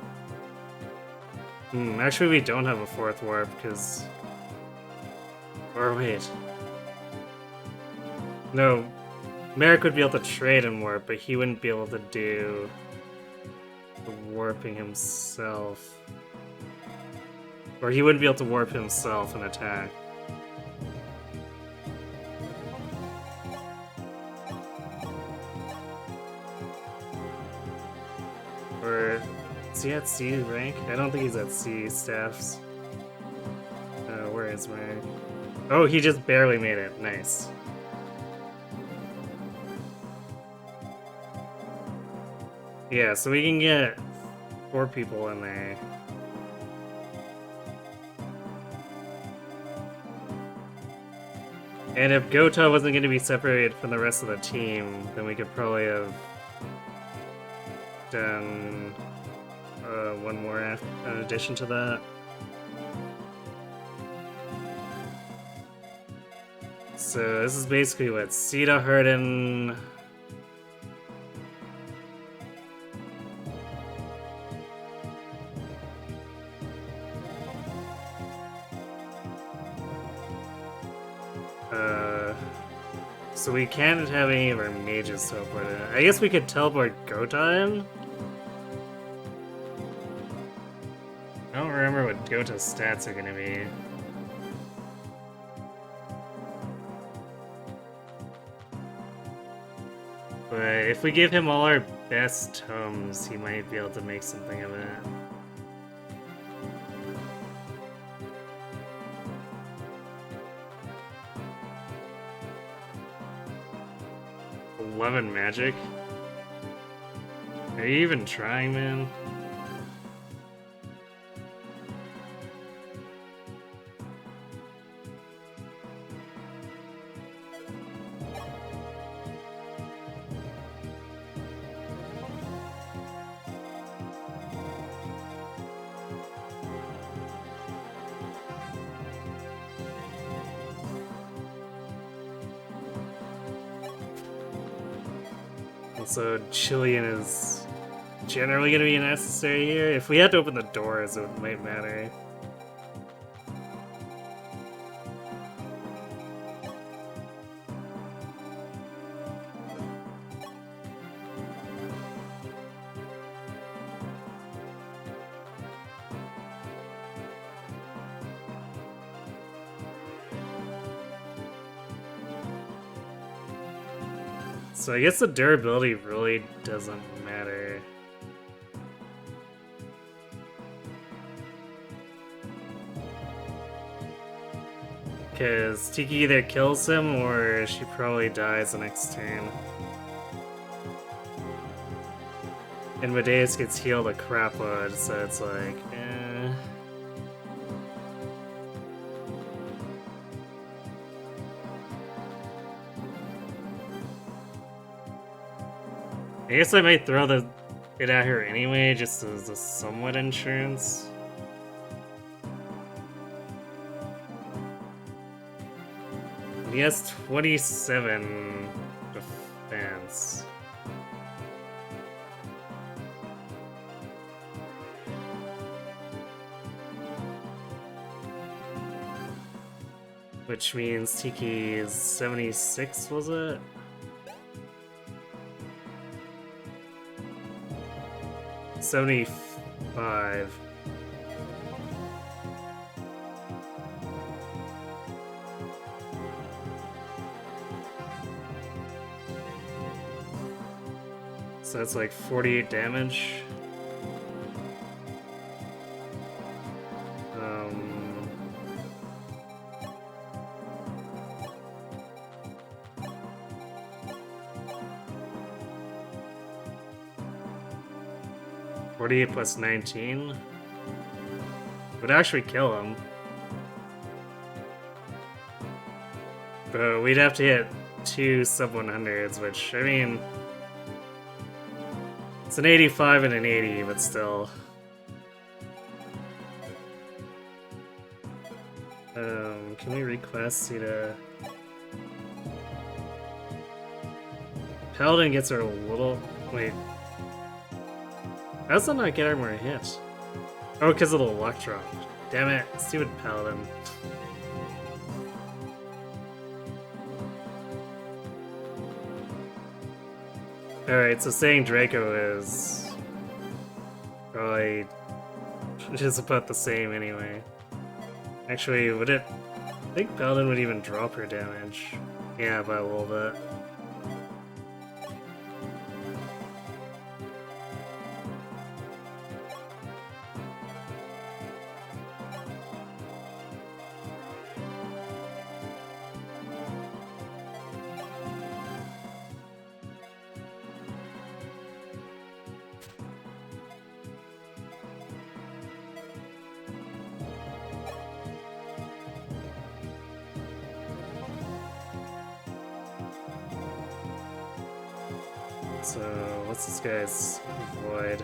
actually we don't have a 4th warp, because... Or wait... No, Merrick would be able to trade and warp, but he wouldn't be able to do the warping himself. Or he wouldn't be able to warp himself and attack. Or is he at C rank? I don't think he's at C staffs. Where is Merrick? Oh, he just barely made it. Nice. Yeah, so we can get 4 people in there. And if Gota wasn't going to be separated from the rest of the team, then we could probably have done one more in addition to that. So this is basically what Sita Harden. So we can't have any of our mages teleport in. I guess we could teleport Gota in? I don't remember what Gota's stats are gonna be. But if we give him all our best tomes, he might be able to make something of it. Magic? Are you even trying, man? So Chilean is generally going to be necessary here. If we had to open the doors, it might matter. So I guess the durability really doesn't matter. Because Tiki either kills him or she probably dies the next turn. And Medeus gets healed a crap load, so it's like, eh. I guess I might throw it at her anyway, just as a somewhat insurance. He has 27 defense. Which means Tiki is 76, was it? $75. So that's like 48 damage. +48 plus 19 would actually kill him. But we'd have to hit 2 sub-100s, which, I mean, it's an 85 and an 80, but still. Can we request Sita? Paladin gets her a little... Wait. How does that not get her more hit? Oh, because of the luck drop. Damn it, stupid Paladin. Alright, so saying Draco is probably just about the same anyway. Actually, would it... I think Paladin would even drop her damage. Yeah, by a little bit. So, what's this guy's void?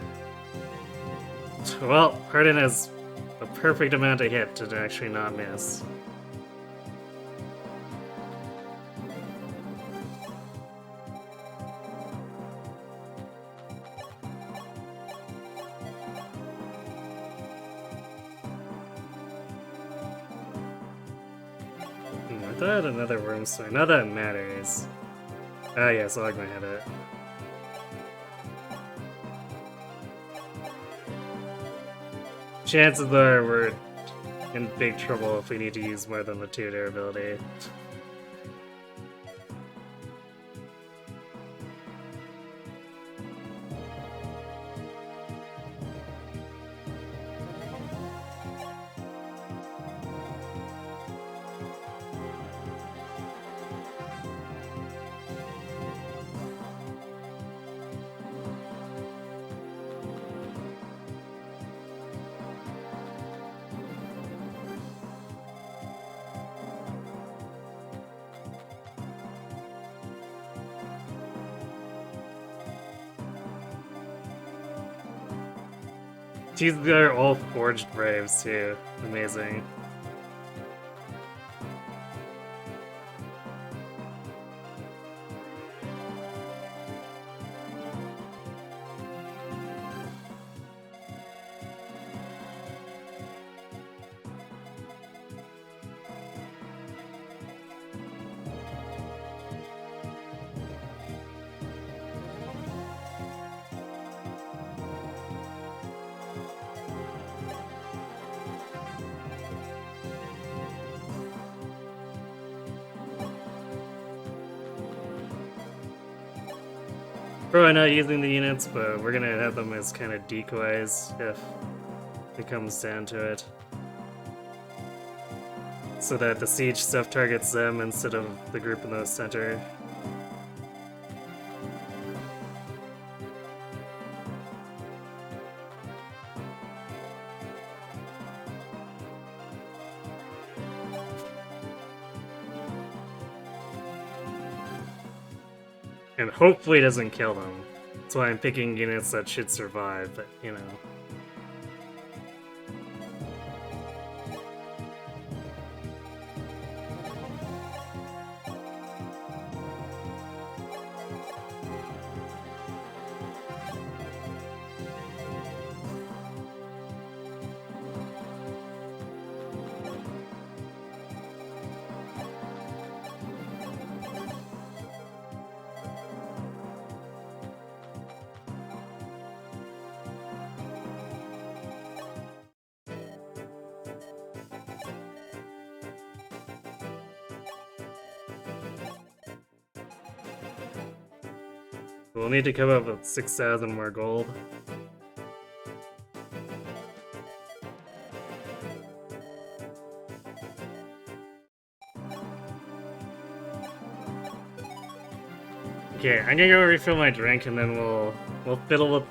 Well, Harden has a perfect amount of hit to actually not miss. I thought I had another worm swing. Not that it matters. Ah, yes, Ogma had it. Chances are we're in big trouble if we need to use more than the 2 durability. They're all forged braves too. Amazing. Probably not using the units, but we're gonna have them as kind of decoys if it comes down to it. So that the siege stuff targets them instead of the group in the center. And hopefully it doesn't kill them. That's why I'm picking units that should survive, but you know. We'll need to come up with 6,000 more gold. Okay, I'm gonna go refill my drink and then we'll fiddle with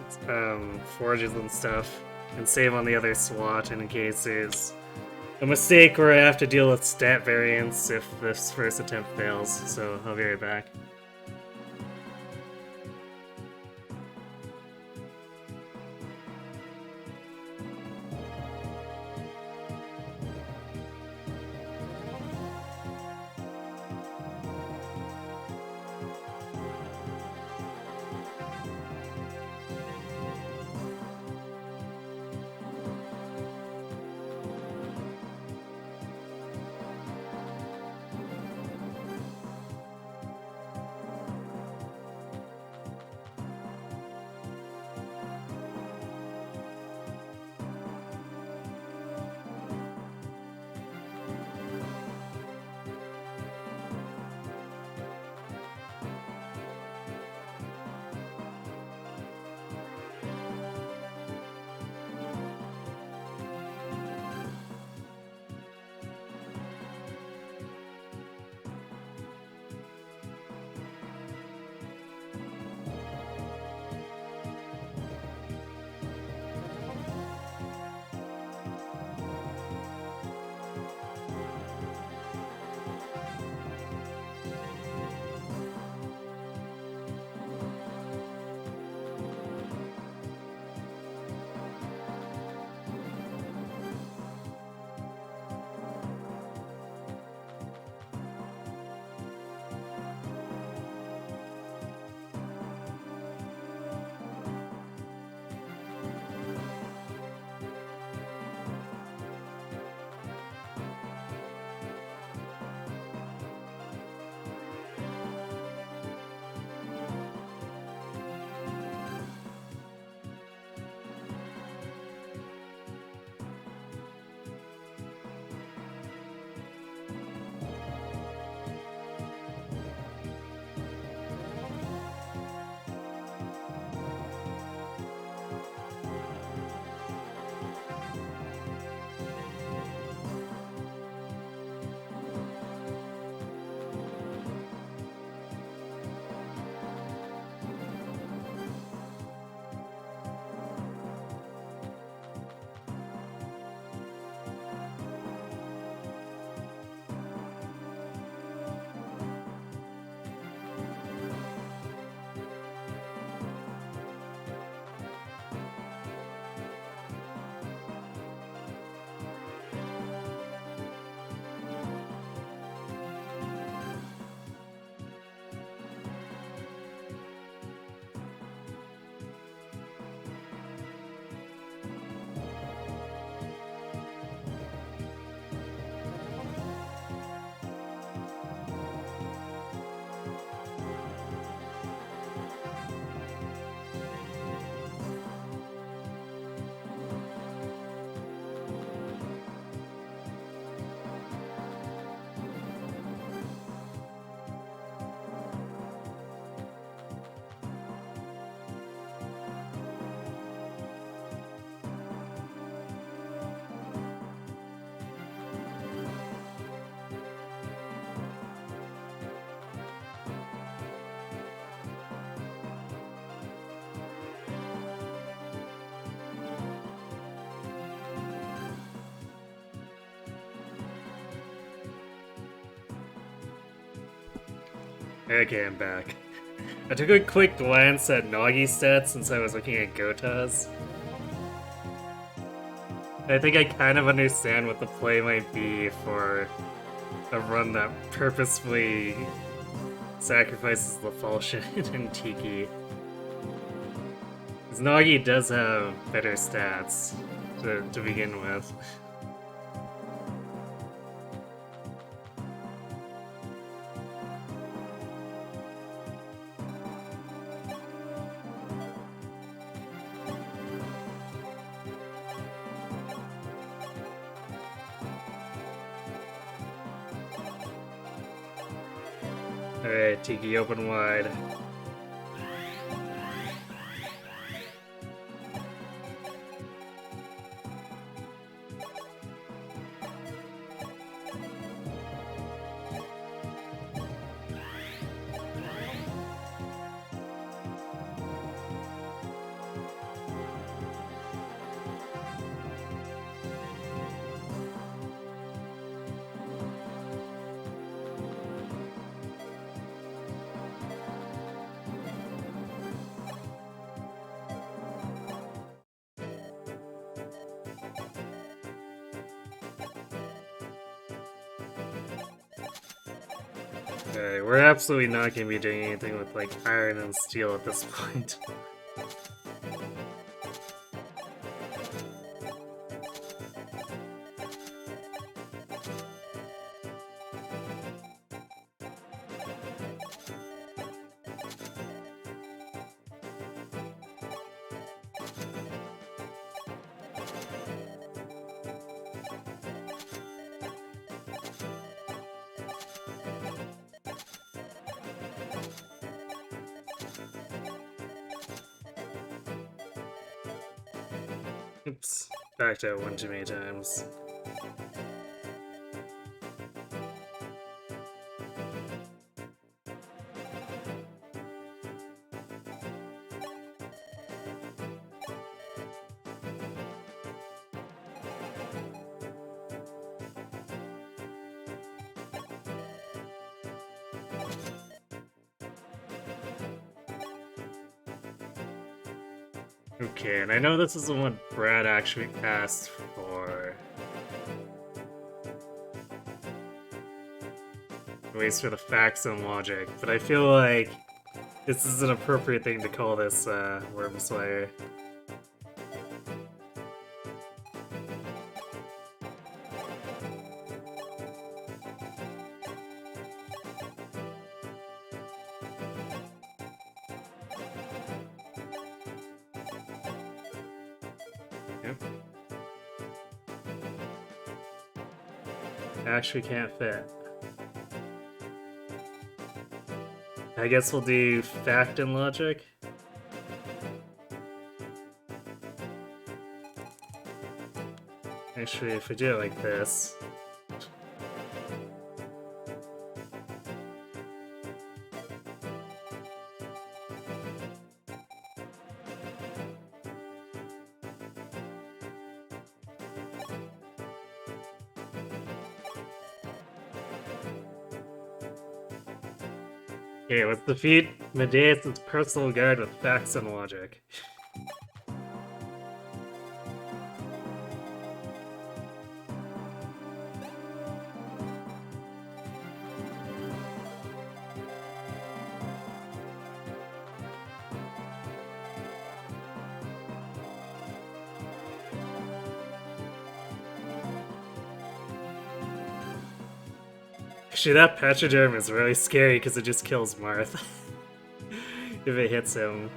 forges and stuff and save on the other SWAT in case there's a mistake where I have to deal with stat variants if this first attempt fails, so I'll be right back. Okay, I'm back. I took a quick glance at Nagi's stats since I was looking at Gota's. I think I kind of understand what the play might be for a run that purposefully sacrifices the Falchion and Tiki. Because Nagi does have better stats to begin with. Alright, Tiki, open wide. Okay, we're absolutely not going to be doing anything with, like, iron and steel at this point. Oops, backed out one too many times. Okay, and I know this isn't what Brad actually asked for. At least for the facts and logic, but I feel like this is an appropriate thing to call this Worm Slayer. Yep. Actually can't fit. I guess we'll do fact and logic. Actually, if we do it like this. Okay, let's defeat Medeus' personal guard with facts and logic. Actually, that Petroderm is really scary because it just kills Marth. If it hits him.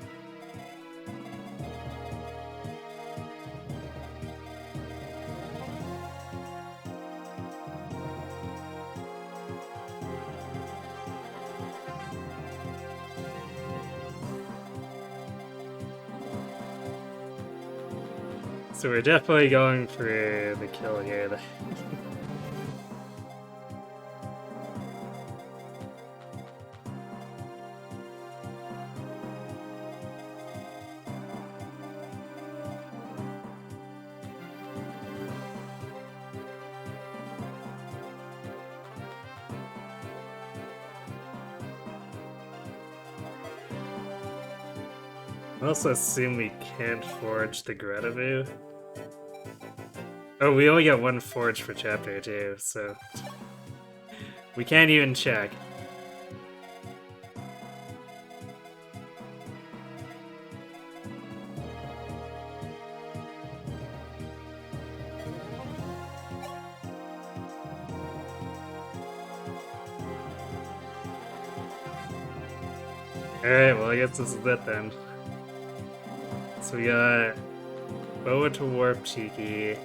So we're definitely going for the kill here. I also assume we can't forge the Gretavu. Oh, we only get one forge per chapter too, so we can't even check. Alright, well I guess this is it then. So we got Boa to Warp Tiki,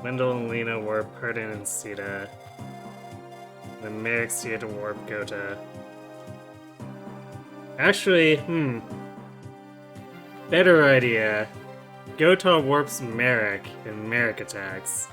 Wendell and Lena warp Hardin and Sita, then Merrick's here to warp Gota. Actually, better idea. Gota warps Merrick and Merrick attacks.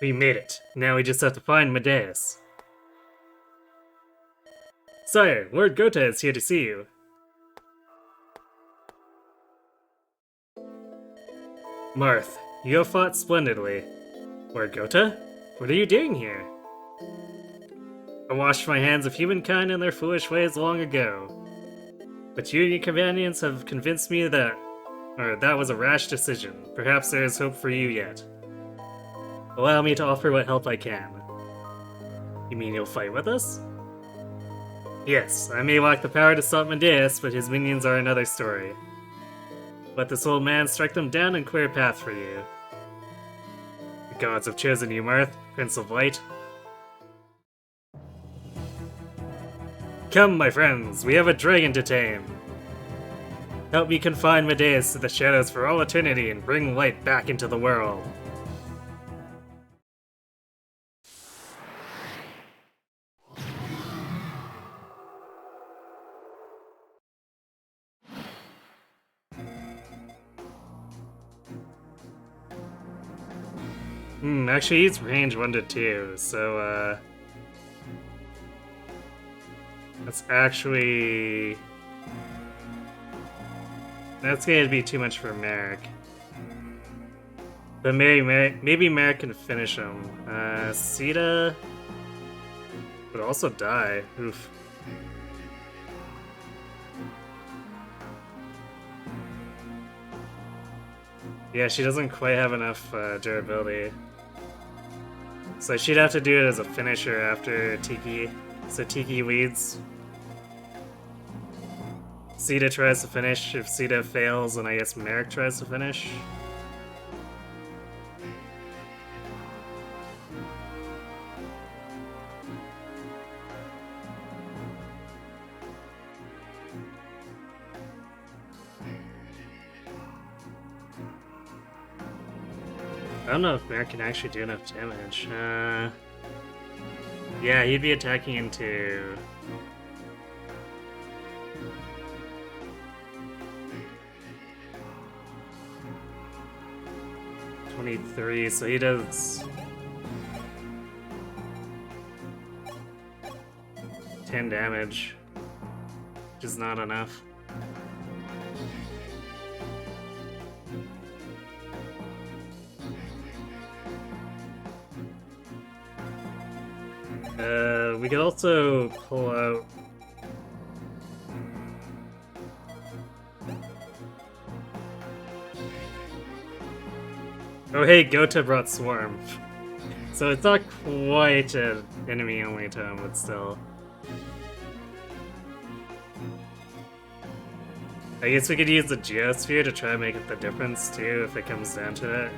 We made it. Now we just have to find Medeus. Sire, Lord Gota is here to see you. Marth, you have fought splendidly. Lord Gota? What are you doing here? I washed my hands of humankind and their foolish ways long ago. But you and your companions have convinced me that was a rash decision. Perhaps there is hope for you yet. Allow me to offer what help I can. You mean you'll fight with us? Yes, I may lack the power to stop Medeus, but his minions are another story. Let this old man strike them down and clear a path for you. The gods have chosen you, Marth, Prince of Light. Come, my friends, we have a dragon to tame. Help me confine Medeus to the shadows for all eternity and bring light back into the world. Actually he's range 1 to 2, so that's gonna be too much for Merrick. But maybe Merrick can finish him. Sita would also die. Oof. Yeah, she doesn't quite have enough durability. So she'd have to do it as a finisher after Tiki. So Tiki leads. Sita tries to finish. If Sita fails, then I guess Merrick tries to finish. I don't know if Merrick can actually do enough damage. Yeah, he'd be attacking into... $23, so he does... 10 damage, which is not enough. We could also pull out... Oh hey, Gota brought Swarm. So it's not quite an enemy-only tome, but still. I guess we could use the Geosphere to try and make up the difference too, if it comes down to it.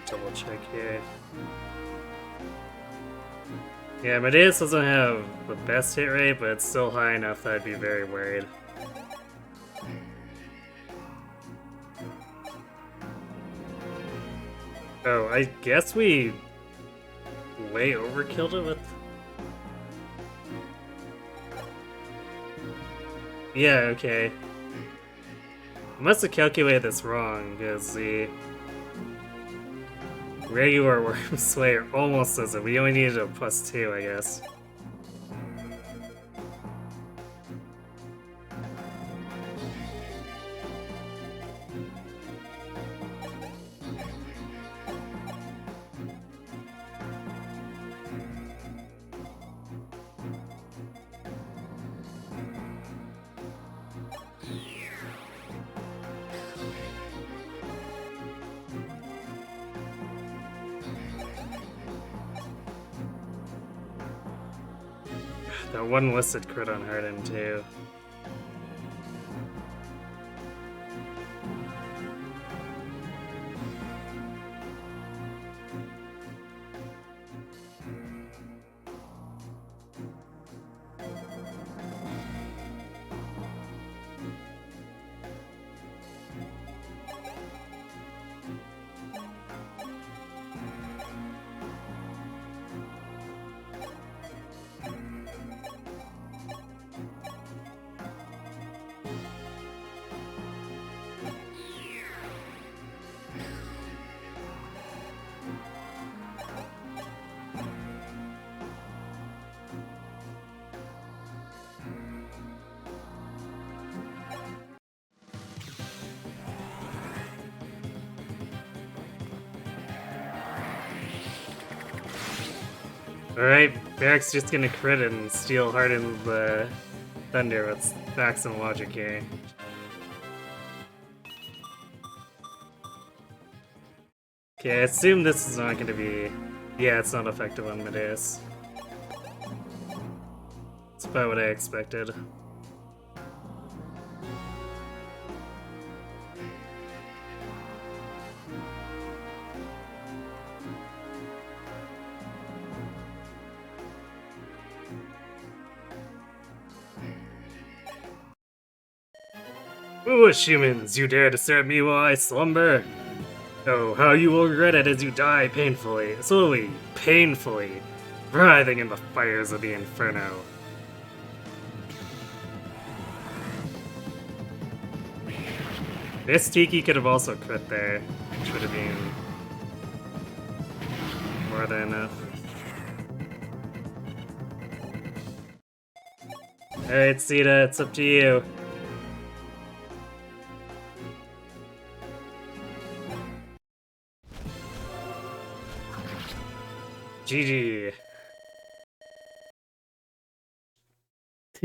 double check here. Yeah, Medeus doesn't have the best hit rate, but it's still high enough that I'd be very worried. Oh, I guess we way overkilled it with... Yeah, okay. I must have calculated this wrong, because the regular Worm Slayer almost does it. We only needed a +2, I guess. That one listed crit on Harden, too. Alright, Barrack's just gonna crit and steal Harden's thunder with facts and logic here. Okay, I assume this is not gonna be... Yeah, it's not effective on Medeus. It's about what I expected. Foolish humans, you dare disturb me while I slumber? Oh, how you will regret it as you die painfully, slowly, painfully, writhing in the fires of the inferno. This Tiki could have also crit there, which would have been more than enough. Alright, Sita, it's up to you. GG.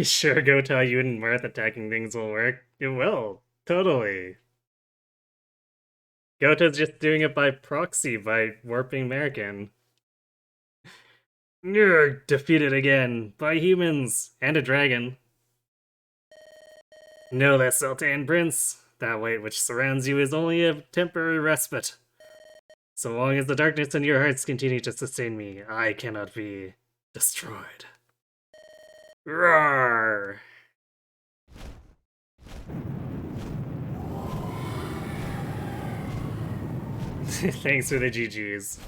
Sure, Gota, you and Marth attacking things will work. It will. Totally. Gota's just doing it by proxy, by warping American. You're defeated again, by humans, and a dragon. Know that, Sultan Prince. That weight which surrounds you is only a temporary respite. So long as the darkness in your hearts continue to sustain me, I cannot be destroyed. Roar! Thanks for the GGs.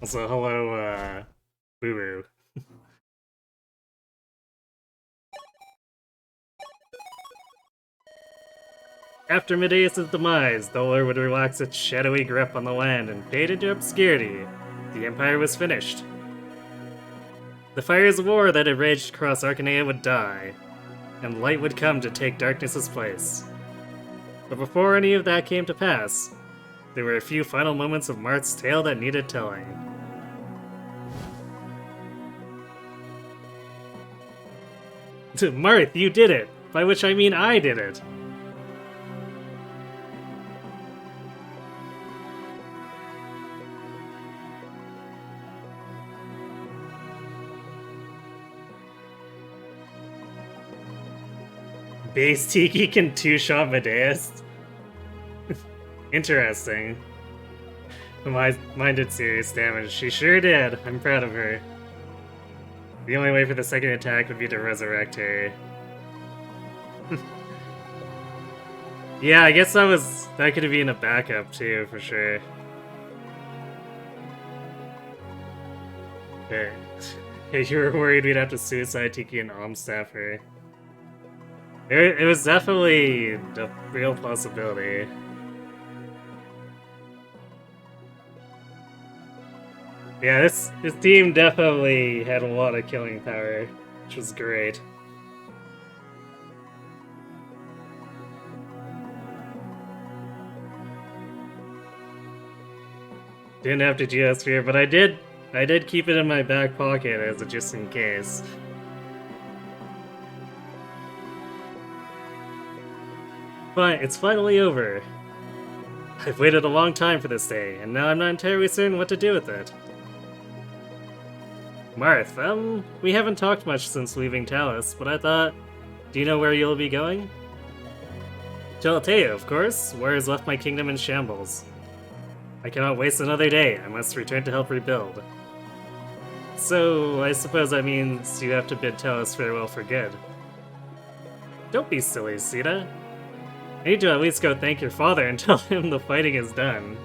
Also, hello, Boo-Boo. After Medeus' demise, the Lord would relax its shadowy grip on the land and fade into obscurity. The Empire was finished. The fires of war that had raged across Arcanea would die, and light would come to take darkness's place. But before any of that came to pass, there were a few final moments of Marth's tale that needed telling. Marth, you did it! By which I mean I did it! Base Tiki can two-shot Medeus? Interesting. Mine did serious damage. She sure did. I'm proud of her. The only way for the second attack would be to resurrect her. Yeah, I guess that could have been a backup too, for sure. Okay. You were worried we'd have to suicide Tiki and Almstaff her. It was definitely a real possibility. Yeah, this team definitely had a lot of killing power, which was great. Didn't have to Geosphere, but I did keep it in my back pocket as a just in case. But it's finally over. I've waited a long time for this day, and now I'm not entirely certain what to do with it. Marth, we haven't talked much since leaving Talos, but I thought... Do you know where you'll be going? To Altea, of course, where has left my kingdom in shambles. I cannot waste another day, I must return to help rebuild. So, I suppose that means you have to bid Talos farewell for good. Don't be silly, Sita. I need to at least go thank your father and tell him the fighting is done.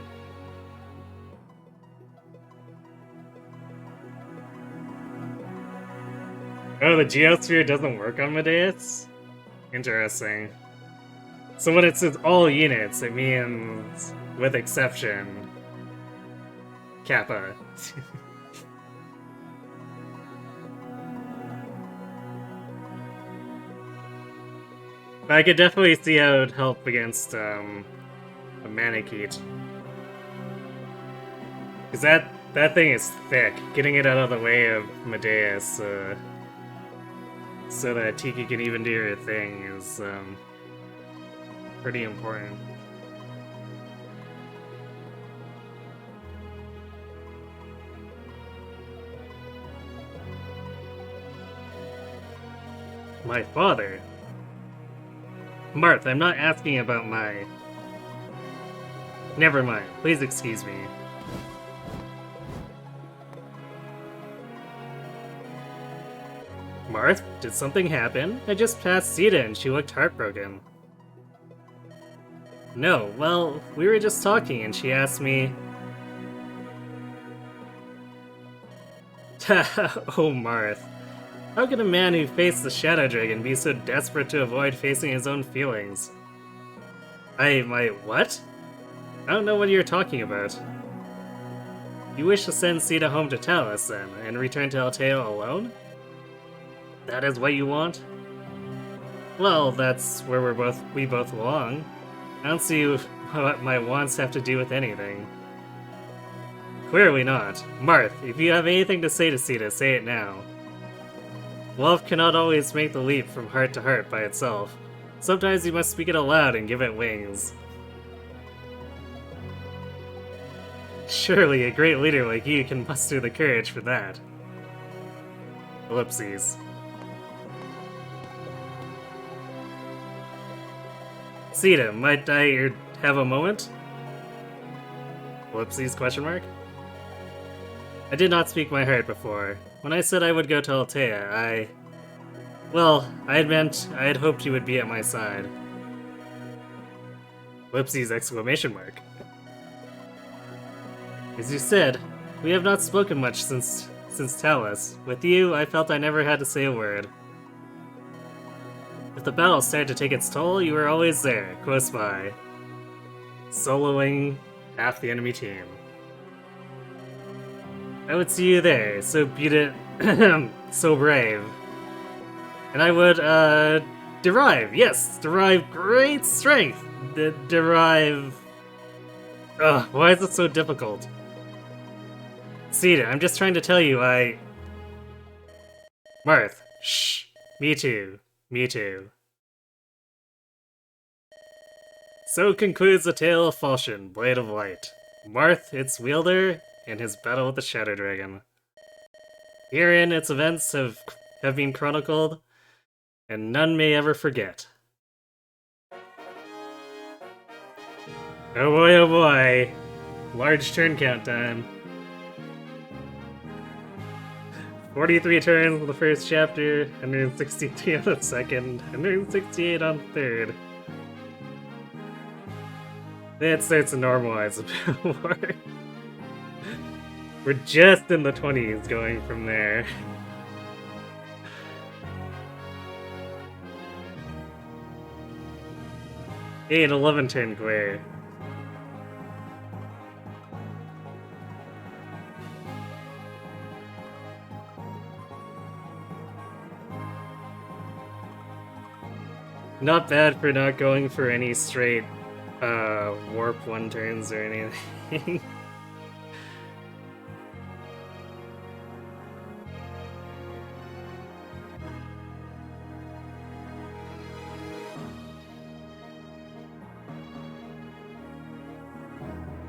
Oh, the Geosphere doesn't work on Medeus? Interesting. So when it says all units, it means with exception. Kappa. But I could definitely see how it would help against a Manakite. Because that thing is thick. Getting it out of the way of Medeus so that Tiki can even do her thing is pretty important. My father? Marth, I'm not asking about my... Never mind, please excuse me. Marth, did something happen? I just passed Sita and she looked heartbroken. No, well, we were just talking and she asked me... Oh, Marth. How can a man who faced the Shadow Dragon be so desperate to avoid facing his own feelings? What? I don't know what you're talking about. You wish to send Sita home to Talos, then, and return to Altea alone? That is what you want? Well, that's where we both belong. I don't see what my wants have to do with anything. Clearly not. Marth, if you have anything to say to Sita, say it now. Love cannot always make the leap from heart to heart by itself. Sometimes you must speak it aloud and give it wings. Surely a great leader like you can muster the courage for that. Ellipses. Sita, might I have a moment? Ellipses, question mark? I did not speak my heart before. When I said I would go to Altea, well, I had hoped you would be at my side. Ellipses, exclamation mark. As you said, we have not spoken much since Talos. With you, I felt I never had to say a word. If the battle started to take its toll, you were always there, close by. Soloing half the enemy team. I would see you there, so so brave. And I would, derive great strength. Derive... Ugh, why is it so difficult? Sita, I'm just trying to tell you, Marth, shh. Me too. Me too. So concludes the tale of Falchion, Blade of Light. Marth, its wielder, and his battle with the Shadow Dragon. Herein, its events have been chronicled, and none may ever forget. Oh boy, Large turn count time. 43 turns on the first chapter, 163 on the second, 168 on the third. Then it starts to normalize a bit more. We're just in the 20s going from there. An 11 turn glare. Not bad for not going for any straight warp 1 turns or anything.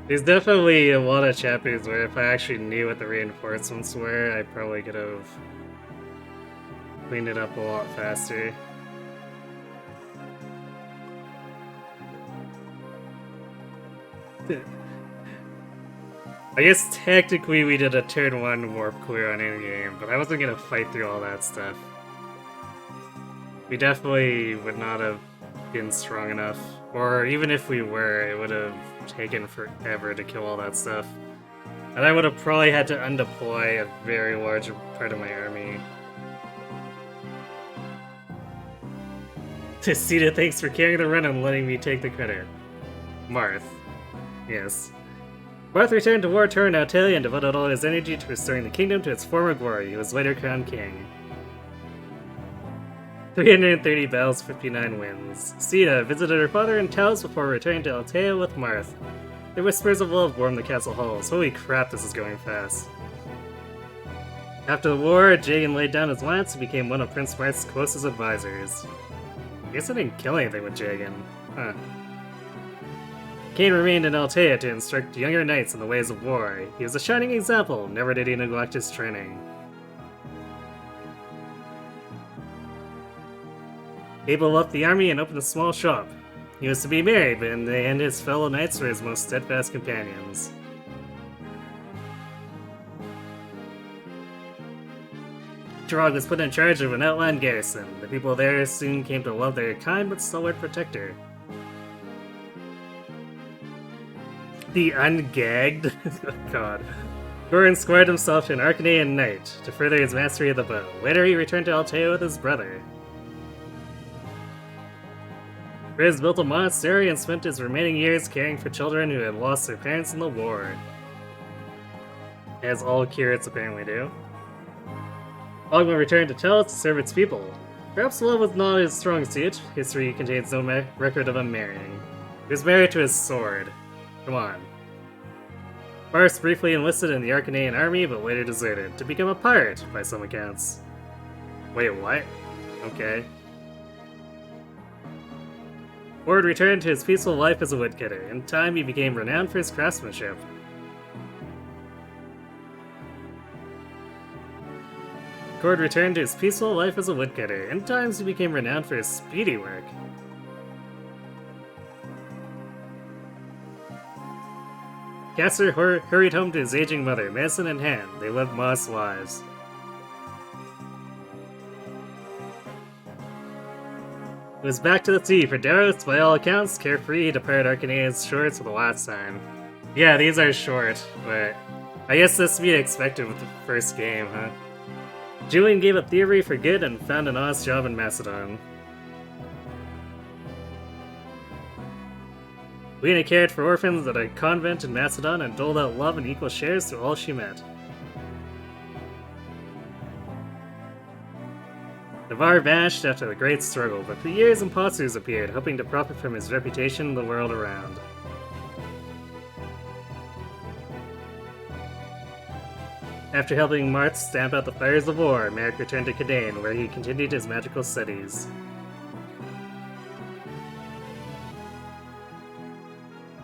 There's definitely a lot of chapters where if I actually knew what the reinforcements were, I probably could have cleaned it up a lot faster. I guess technically we did a turn 1 warp clear on endgame, but I wasn't gonna fight through all that stuff. We definitely would not have been strong enough, or even if we were, it would have taken forever to kill all that stuff. And I would have probably had to undeploy a very large part of my army. Tessita, thanks for carrying the run and letting me take the credit. Marth. Yes. Marth returned to war torn Altalia and devoted all his energy to restoring the kingdom to its former glory. He was later crowned king. 330 battles, 59 wins. Sita visited her father in Taos before returning to Altea with Marth. The whispers of love warmed the castle halls. Holy crap, this is going fast. After the war, Jagan laid down his lance and became one of Prince Marth's closest advisors. I guess I didn't kill anything with Jagan. Huh. Kane remained in Altea to instruct younger knights in the ways of war. He was a shining example, never did he neglect his training. Abel left the army and opened a small shop. He was to be married, but in the end his fellow knights were his most steadfast companions. Turog was put in charge of an outland garrison. The people there soon came to love their kind but stalwart protector. The Ungagged? Oh god. Goran squared himself to an Arcanaean knight to further his mastery of the bow. Later he returned to Altea with his brother. Riz built a monastery and spent his remaining years caring for children who had lost their parents in the war. As all curates apparently do. Ogma returned to Telos to serve its people. Perhaps love was not his strong suit. History contains no record of him marrying. He was married to his sword. Come on. Bars briefly enlisted in the Arcanaean army, but later deserted, to become a pirate, by some accounts. Wait, what? Okay. Ward returned to his peaceful life as a woodcutter. In time, he became renowned for his craftsmanship. Cord returned to his peaceful life as a woodcutter. In times, he became renowned for his speedy work. Caster hurried home to his aging mother, medicine in hand. They lived modest lives. It was back to the sea for Daros, by all accounts, carefree, he departed Arcanaea's shores for the last time. Yeah, these are short, but I guess this would be expected with the first game, huh? Julian gave up theory for good and found an honest job in Macedon. Lena cared for orphans at a convent in Macedon and doled out love in equal shares to all she met. Navarre vanished after the great struggle, but for years imposters appeared, hoping to profit from his reputation in the world around. After helping Marth stamp out the fires of war, Merrick returned to Cadane, where he continued his magical studies.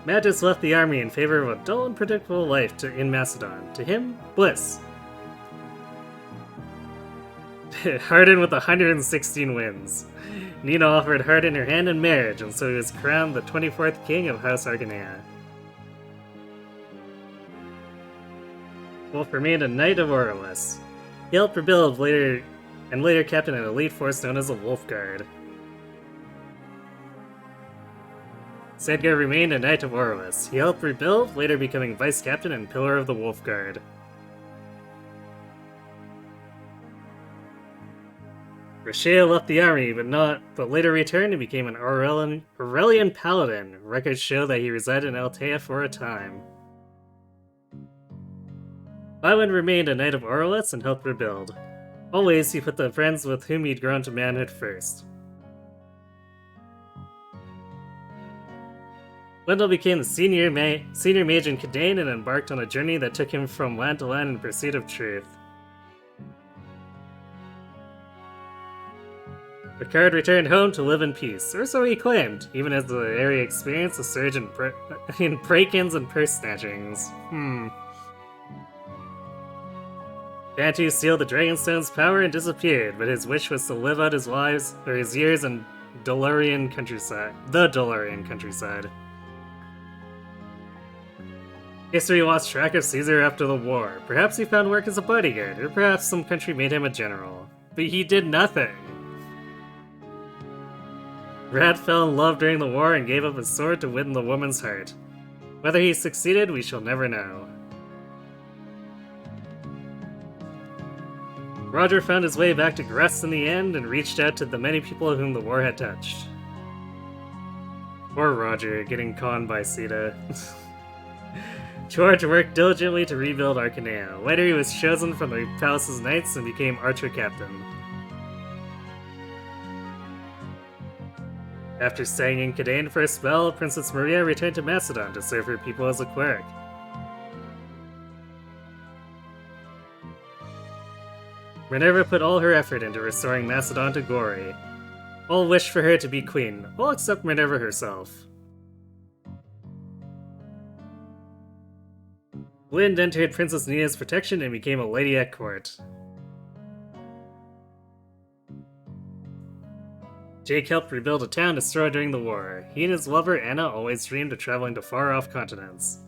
Magus left the army in favor of a dull and predictable life in Macedon. To him, bliss. Hardin with 116 wins. Nina offered Hardin her hand in marriage, and so he was crowned the 24th king of House Arcanaea. Wolf remained a Knight of Orlis. He helped rebuild later captain an elite force known as the Wolf Guard. Sedgar remained a Knight of Orlis. He helped rebuild, later becoming vice captain and pillar of the Wolf Guard. Rashael left the army, but later returned and became an Aurelian paladin. Records show that he resided in Altea for a time. Bywin remained a Knight of Orlis and helped rebuild. Always, he put the friends with whom he'd grown to manhood first. Wendell became the senior mage in Kadane and embarked on a journey that took him from land to land in pursuit of truth. Ricard returned home to live in peace, or so he claimed, even as the area experienced a surge in break-ins and purse snatchings. Bantu sealed the Dragonstone's power and disappeared, but his wish was to live out his years in the Dolorean countryside. History lost track of Caesar after the war. Perhaps he found work as a bodyguard, or perhaps some country made him a general. But he did nothing! Rad fell in love during the war and gave up his sword to win the woman's heart. Whether he succeeded, we shall never know. Roger found his way back to Gress in the end and reached out to the many people whom the war had touched. Poor Roger, getting conned by Sita. George worked diligently to rebuild Arcanea. Later he was chosen from the palace's knights and became archer captain. After staying in Kadane for a spell, Princess Maria returned to Macedon to serve her people as a cleric. Minerva put all her effort into restoring Macedon to glory. All wished for her to be queen, all except Minerva herself. Lind entered Princess Nina's protection and became a lady at court. Jake helped rebuild a town destroyed during the war. He and his lover Anna always dreamed of traveling to far-off continents.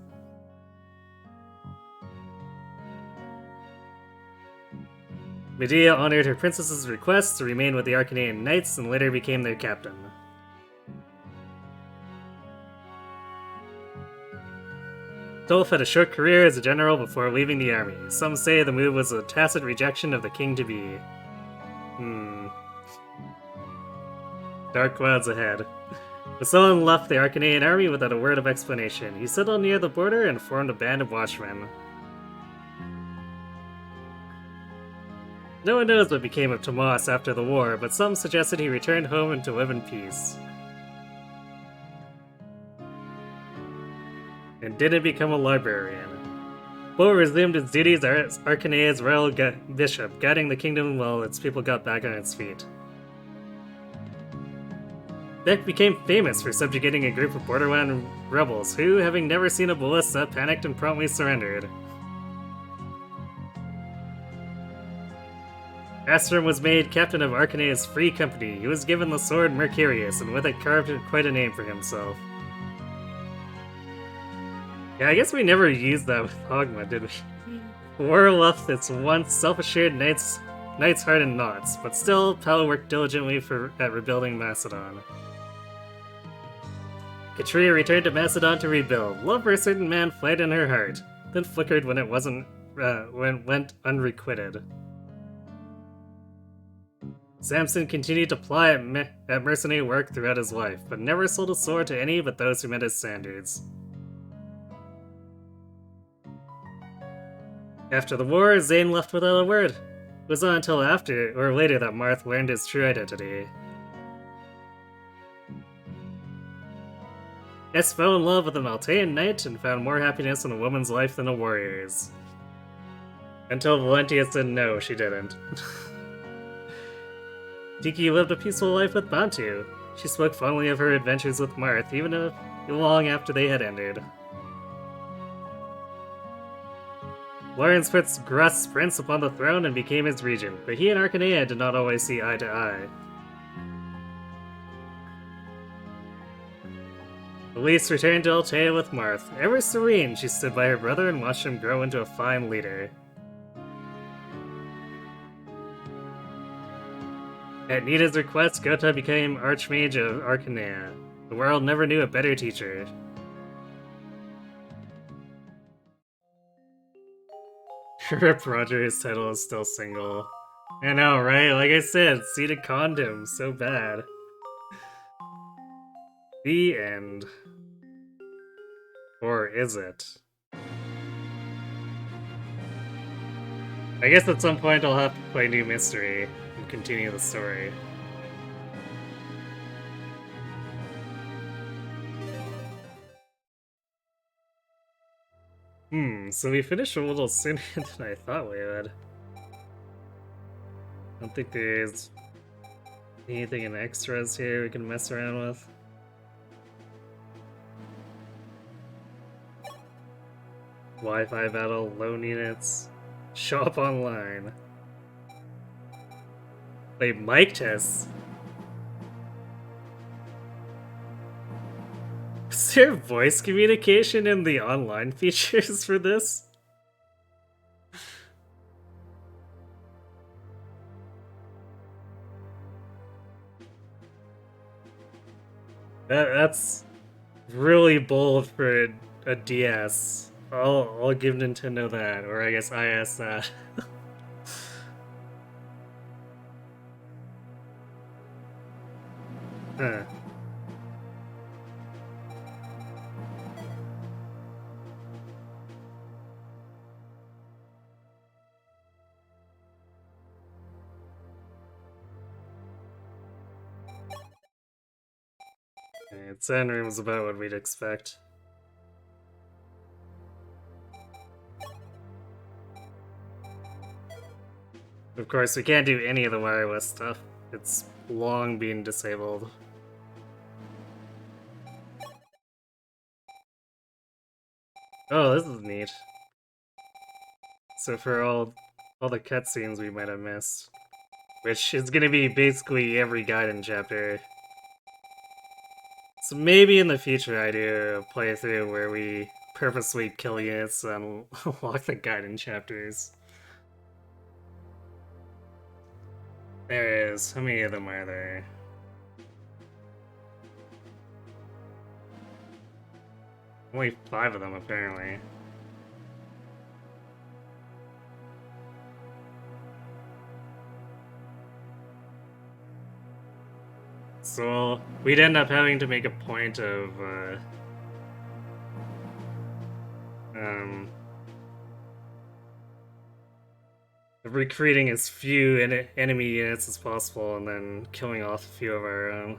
Medea honored her princess's request to remain with the Arcanean Knights and later became their captain. Dolph had a short career as a general before leaving the army. Some say the move was a tacit rejection of the king-to-be. Dark clouds ahead. Vasillan left the Arcanean army without a word of explanation. He settled near the border and formed a band of watchmen. No one knows what became of Tomas after the war, but some suggested he returned home and to live in peace. And didn't become a librarian. Bo resumed his duties as Arcanea's royal bishop, guiding the kingdom while its people got back on its feet. Beck became famous for subjugating a group of borderland rebels who, having never seen a ballista, panicked and promptly surrendered. Astrum was made captain of Arcanea's Free Company. He was given the sword Mercurius, and with it carved quite a name for himself. Yeah, I guess we never used that with Hogma, did we? War left its once self-assured knight's heart in knots, but still, Pal worked diligently at rebuilding Macedon. Katria returned to Macedon to rebuild. Love for a certain man flared in her heart, then flickered when it went unrequited. Samson continued to ply at mercenary work throughout his life, but never sold a sword to any but those who met his standards. After the war, Zane left without a word. It was not until later that Marth learned his true identity. S fell in love with an Altean knight and found more happiness in a woman's life than a warrior's. Until Valentia said no, she didn't. Tiki lived a peaceful life with Bantu. She spoke fondly of her adventures with Marth, even long after they had ended. Lawrence put Gruss Prince upon the throne and became his regent, but he and Arcanea did not always see eye to eye. Elise returned to Altea with Marth. Ever serene, she stood by her brother and watched him grow into a fine leader. At Nita's request, Gota became Archmage of Arcanea. The world never knew a better teacher. Rip Roger's title is still single. I know, right? Like I said, seated condom, so bad. The end. Or is it? I guess at some point I'll have to play New Mystery and continue the story. So we finished a little sooner than I thought we would. I don't think there's anything in extras here we can mess around with. Wi-Fi battle, loan units, shop online. Wait, mic tests? Is there voice communication in the online features for this? That's really bold for a DS. I'll give Nintendo that, or I guess IS that. Huh. Zen Room is about what we'd expect. Of course, we can't do any of the wireless stuff. It's long been disabled. Oh, this is neat. So for all the cutscenes we might have missed, which is gonna be basically every Gaiden chapter. So maybe in the future I do a playthrough where we purposely kill units and unlock the Gaiden chapters. There is. How many of them are there? Only 5 of them, apparently. So, we'd end up having to make a point of, recruiting as few enemy units as possible and then killing off a few of our own.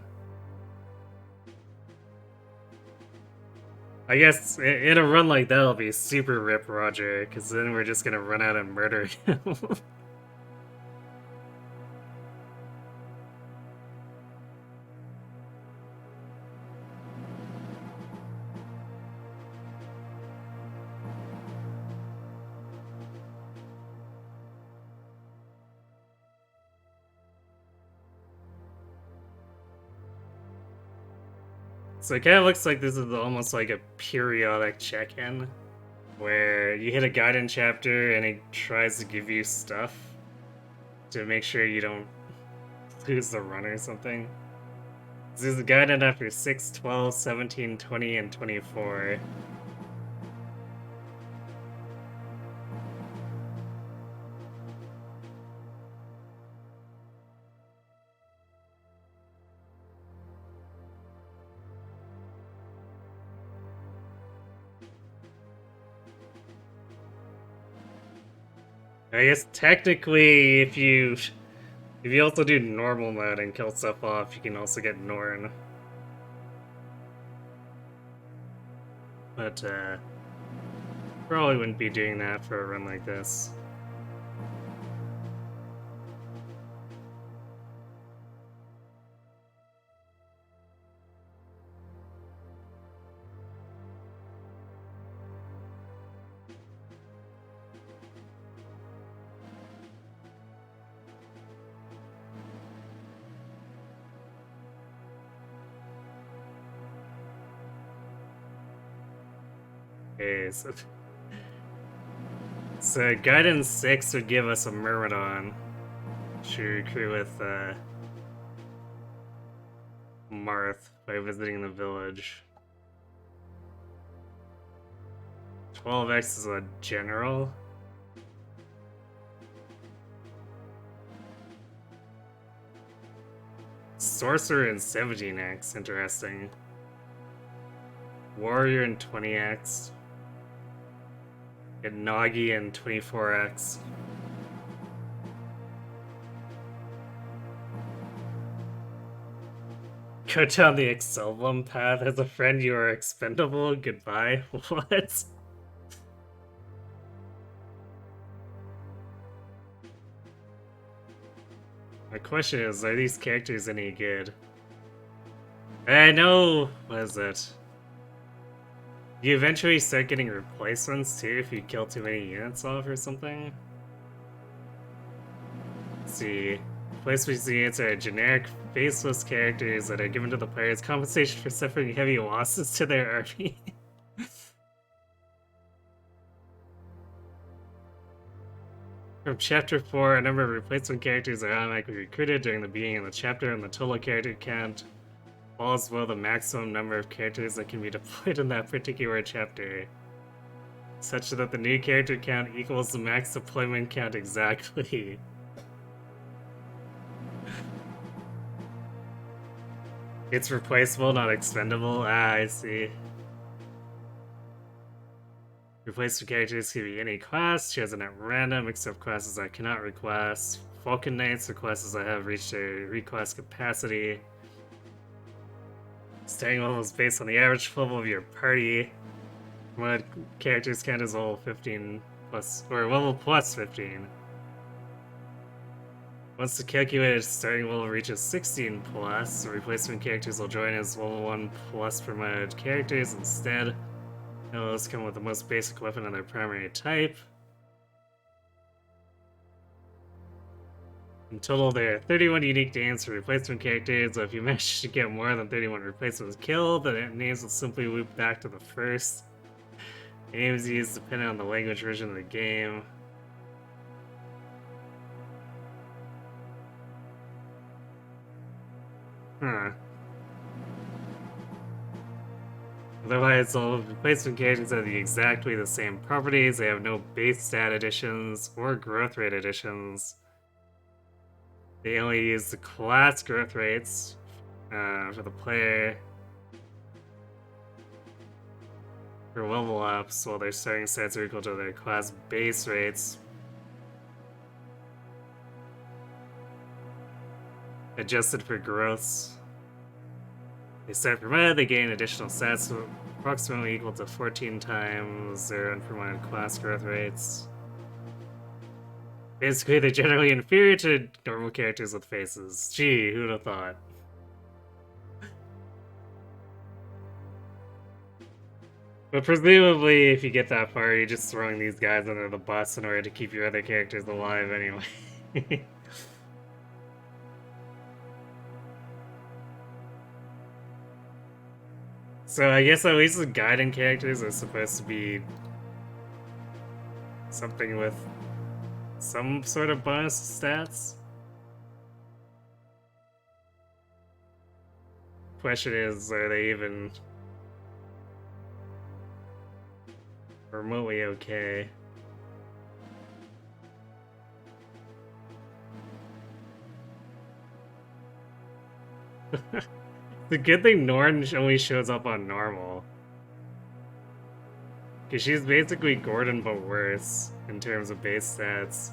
I guess in a run like that, it'll be super Rip Roger, because then we're just gonna run out and murder him. So it kind of looks like this is almost like a periodic check-in, where you hit a Gaiden chapter and it tries to give you stuff to make sure you don't lose the run or something. This is a Gaiden after 6, 12, 17, 20, and 24. I guess technically, if you also do normal mode and kill stuff off, you can also get Norn. But probably wouldn't be doing that for a run like this. Okay, so Guidance 6 would give us a Myrmidon. Should recruit with Marth by visiting the village. 12x is a general. Sorcerer in 17x, interesting. Warrior in 20x. And Nagi in 24x. Go down the Excelblum path. As a friend, you are expendable. Goodbye. What? My question is, are these characters any good? I know. What is it? You eventually start getting replacements too if you kill too many units off or something. Let's see. Replacement units are generic, faceless characters that are given to the player as compensation for suffering heavy losses to their army. From Chapter 4, a number of replacement characters are automatically recruited during the beginning of the chapter, and the total character count falls below the maximum number of characters that can be deployed in that particular chapter, such that the new character count equals the max deployment count exactly. It's replaceable, not expendable. Ah, I see. Replacement characters can be any class, chosen at random, except classes I cannot request. Falcon Knights are classes that have reached their request capacity. Starting level is based on the average level of your party. Mod characters count as level 15 plus, or level plus 15. Once the calculated starting level reaches 16 plus, the replacement characters will join as level 1 plus promoted characters instead. Those come with the most basic weapon on their primary type. In total, there are 31 unique names for replacement characters, so if you manage to get more than 31 replacements killed, then names will simply loop back to the first. Names used depending on the language version of the game. Huh. Otherwise, all replacement characters have exactly the same properties. They have no base stat additions or growth rate additions. They only use the class growth rates for the player for level ups, while their starting stats are equal to their class base rates. Adjusted for growths. They start promoted, they gain additional stats approximately equal to 14 times their unpromoted class growth rates. Basically, they're generally inferior to normal characters with faces. Gee, who'd have thought? But presumably, if you get that far, you're just throwing these guys under the bus in order to keep your other characters alive anyway. So I guess at least the guiding characters are supposed to be something with some sort of bonus stats. Question is, are they even remotely okay? The good thing Norn only shows up on normal. Because she's basically Gordon but worse in terms of base stats.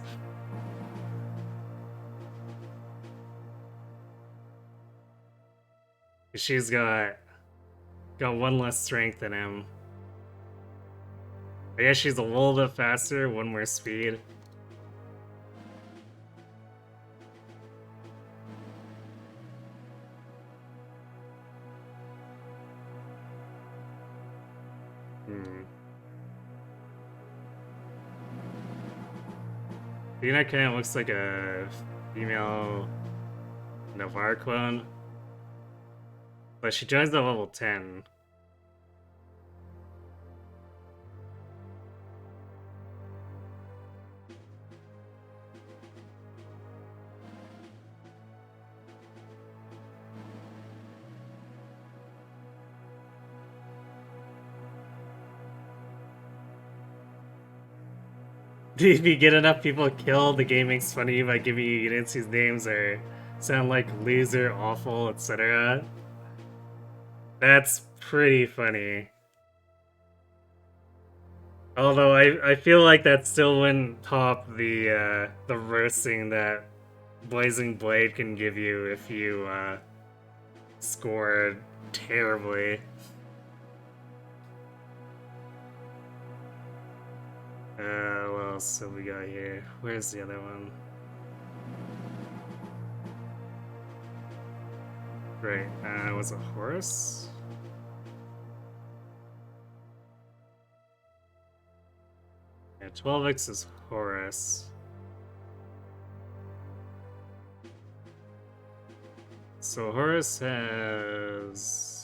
She's got one less strength than him. I guess she's a little bit faster, one more speed. Dina kind of looks like a female Navarre clone. But she joins at level 10. If you get enough people killed, the game makes fun of you by giving you units whose names are sound like loser, awful, etc. That's pretty funny. Although I feel like that still wouldn't top the roasting that Blazing Blade can give you if you scored terribly. What else have we got here? Where's the other one? Right, was it Horus? Yeah, 12x is Horus. So Horus has...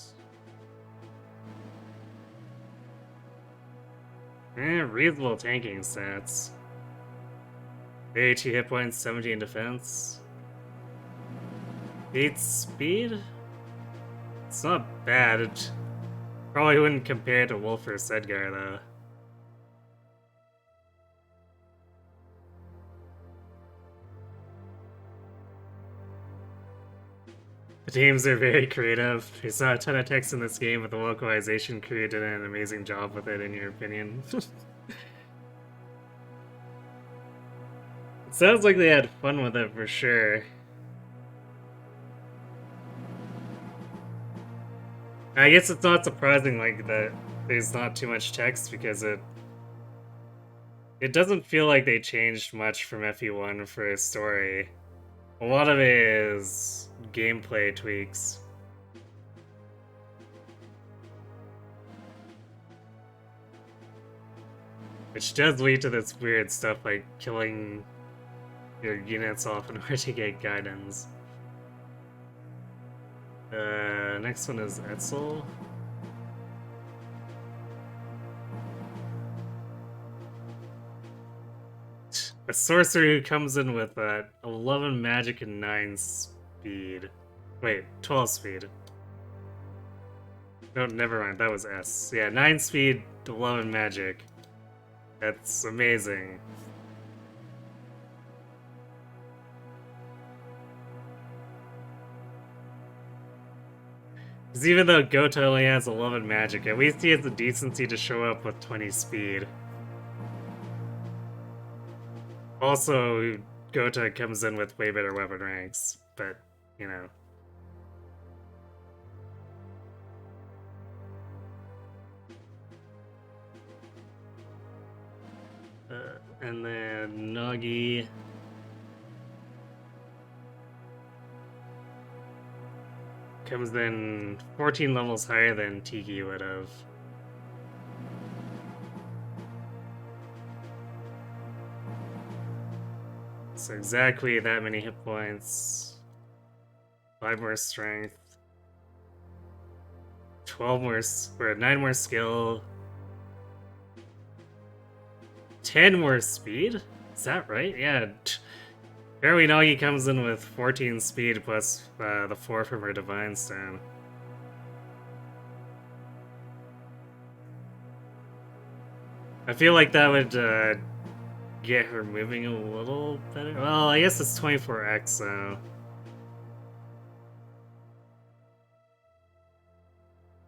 reasonable tanking stats. 82 hit points, 17 defense. 8 speed? It's not bad. It probably wouldn't compare to Wolf or Sedgar, though. The teams are very creative. There's not a ton of text in this game, but the localization crew did an amazing job with it, in your opinion. It sounds like they had fun with it for sure. I guess it's not surprising like that there's not too much text because it doesn't feel like they changed much from FE1 for a story. A lot of it is gameplay tweaks. Which does lead to this weird stuff like killing your units off in order to get guidance. Next one is Etzel. A sorcerer who comes in with 11 magic and 9 speed. Wait, 12 speed. No, never mind, that was S. Yeah, 9 speed, 11 magic. That's amazing. Because even though Gota only has 11 magic, at least he has the decency to show up with 20 speed. Also, Gota comes in with way better weapon ranks, but, you know. And then Nagi. Comes in 14 levels higher than Tiki would have. So exactly that many hit points. 5 more strength. 12 more, or 9 more skill. 10 more speed? Is that right? Yeah. Apparently Nagi comes in with 14 speed plus the 4 from her Divine Stone. I feel like that would get her moving a little better. Well, I guess it's 24x, so...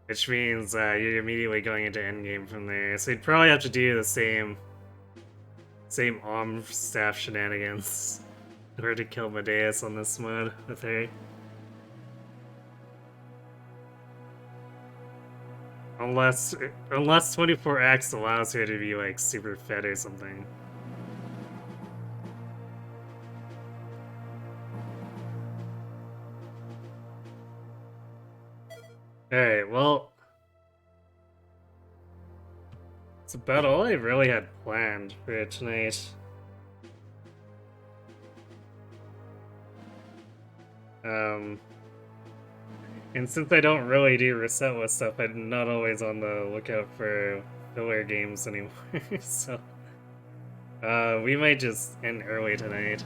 Which means you're immediately going into endgame from there. So you'd probably have to do the same Om staff shenanigans in order to kill Medeus on this mode with her. Unless 24x allows her to be like super fed or something. Alright, well... It's about all I really had planned for tonight. And since I don't really do Resetwa stuff, I'm not always on the lookout for filler games anymore, so... we might just end early tonight.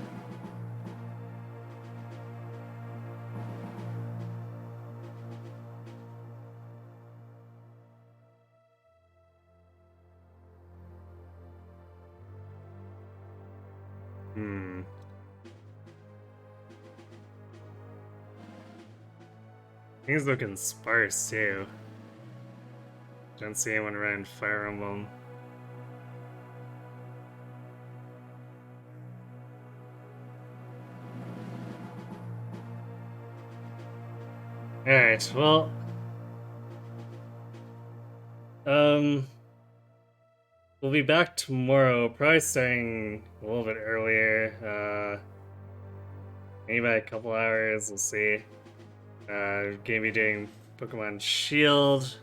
Hmm. Things looking sparse too. Don't see anyone around Fire Emblem. Alright, well. We'll be back tomorrow, probably starting a little bit earlier. Maybe by a couple hours, we'll see. Gonna be doing Pokemon Shield.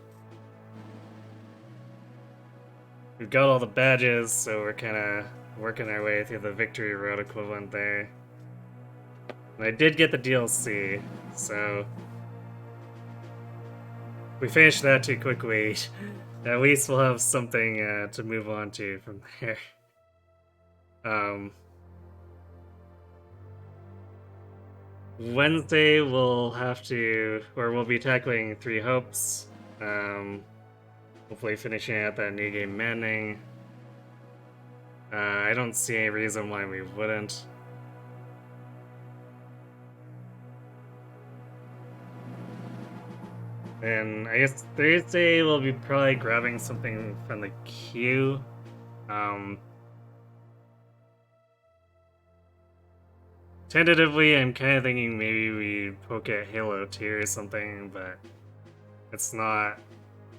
We've got all the badges, so we're kind of working our way through the Victory Road equivalent there. And I did get the DLC, so if we finish that too quickly, at least we'll have something to move on to from there. Wednesday we'll be tackling Three Hopes. Hopefully finishing out that New Game Maddening. I don't see any reason why we wouldn't. And I guess Thursday we'll be probably grabbing something from the queue. Tentatively, I'm kind of thinking maybe we poke at Halo 2 or something, but it's not.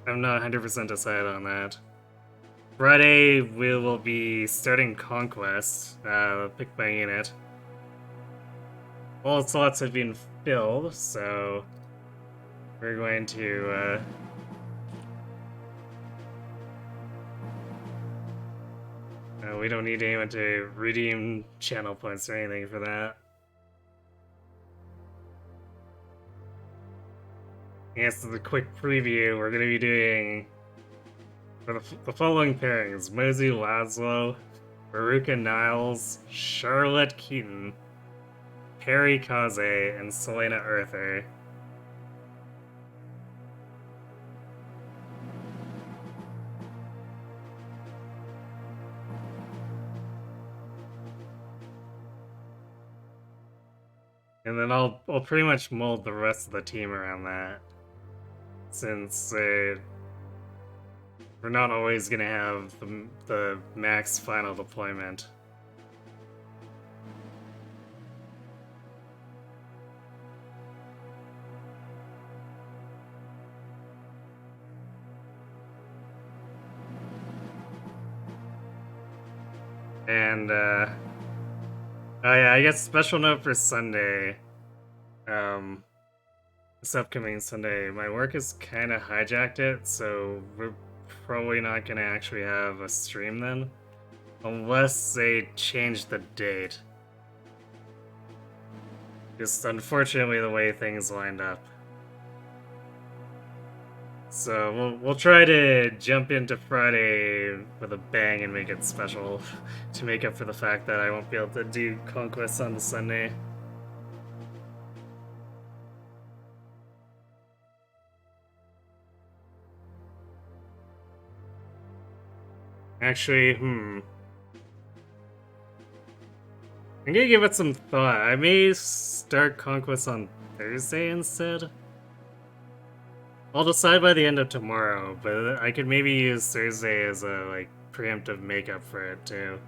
I'm not 100% decided on that. Friday, we will be starting Conquest. Pick my unit. All slots have been filled, so we're going to. We don't need anyone to redeem channel points or anything for that. Yes, as a quick preview, we're going to be doing for the following pairings: Mosey Laszlo, Veruca Niles, Charlotte Keaton, Perry Kaze, and Selena Arthur. And then I'll pretty much mold the rest of the team around that, since we're not always gonna have the max final deployment. And oh yeah, I guess special note for Sunday. This upcoming Sunday, my work has kind of hijacked it, so we're probably not gonna actually have a stream then, unless they change the date. Just unfortunately the way things lined up. So we'll try to jump into Friday with a bang and make it special to make up for the fact that I won't be able to do Conquest on the Sunday. Actually, I'm gonna give it some thought. I may start Conquest on Thursday instead. I'll decide by the end of tomorrow, but I could maybe use Thursday as a preemptive makeup for it too.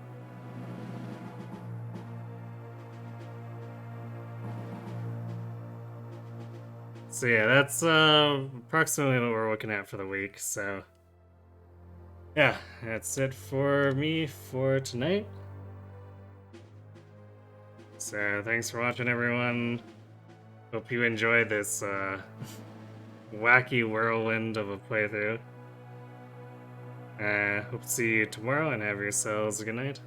So yeah, that's approximately what we're looking at for the week, so yeah, that's it for me for tonight. So thanks for watching, everyone. Hope you enjoyed this wacky whirlwind of a playthrough. Hope to see you tomorrow and have yourselves a good night.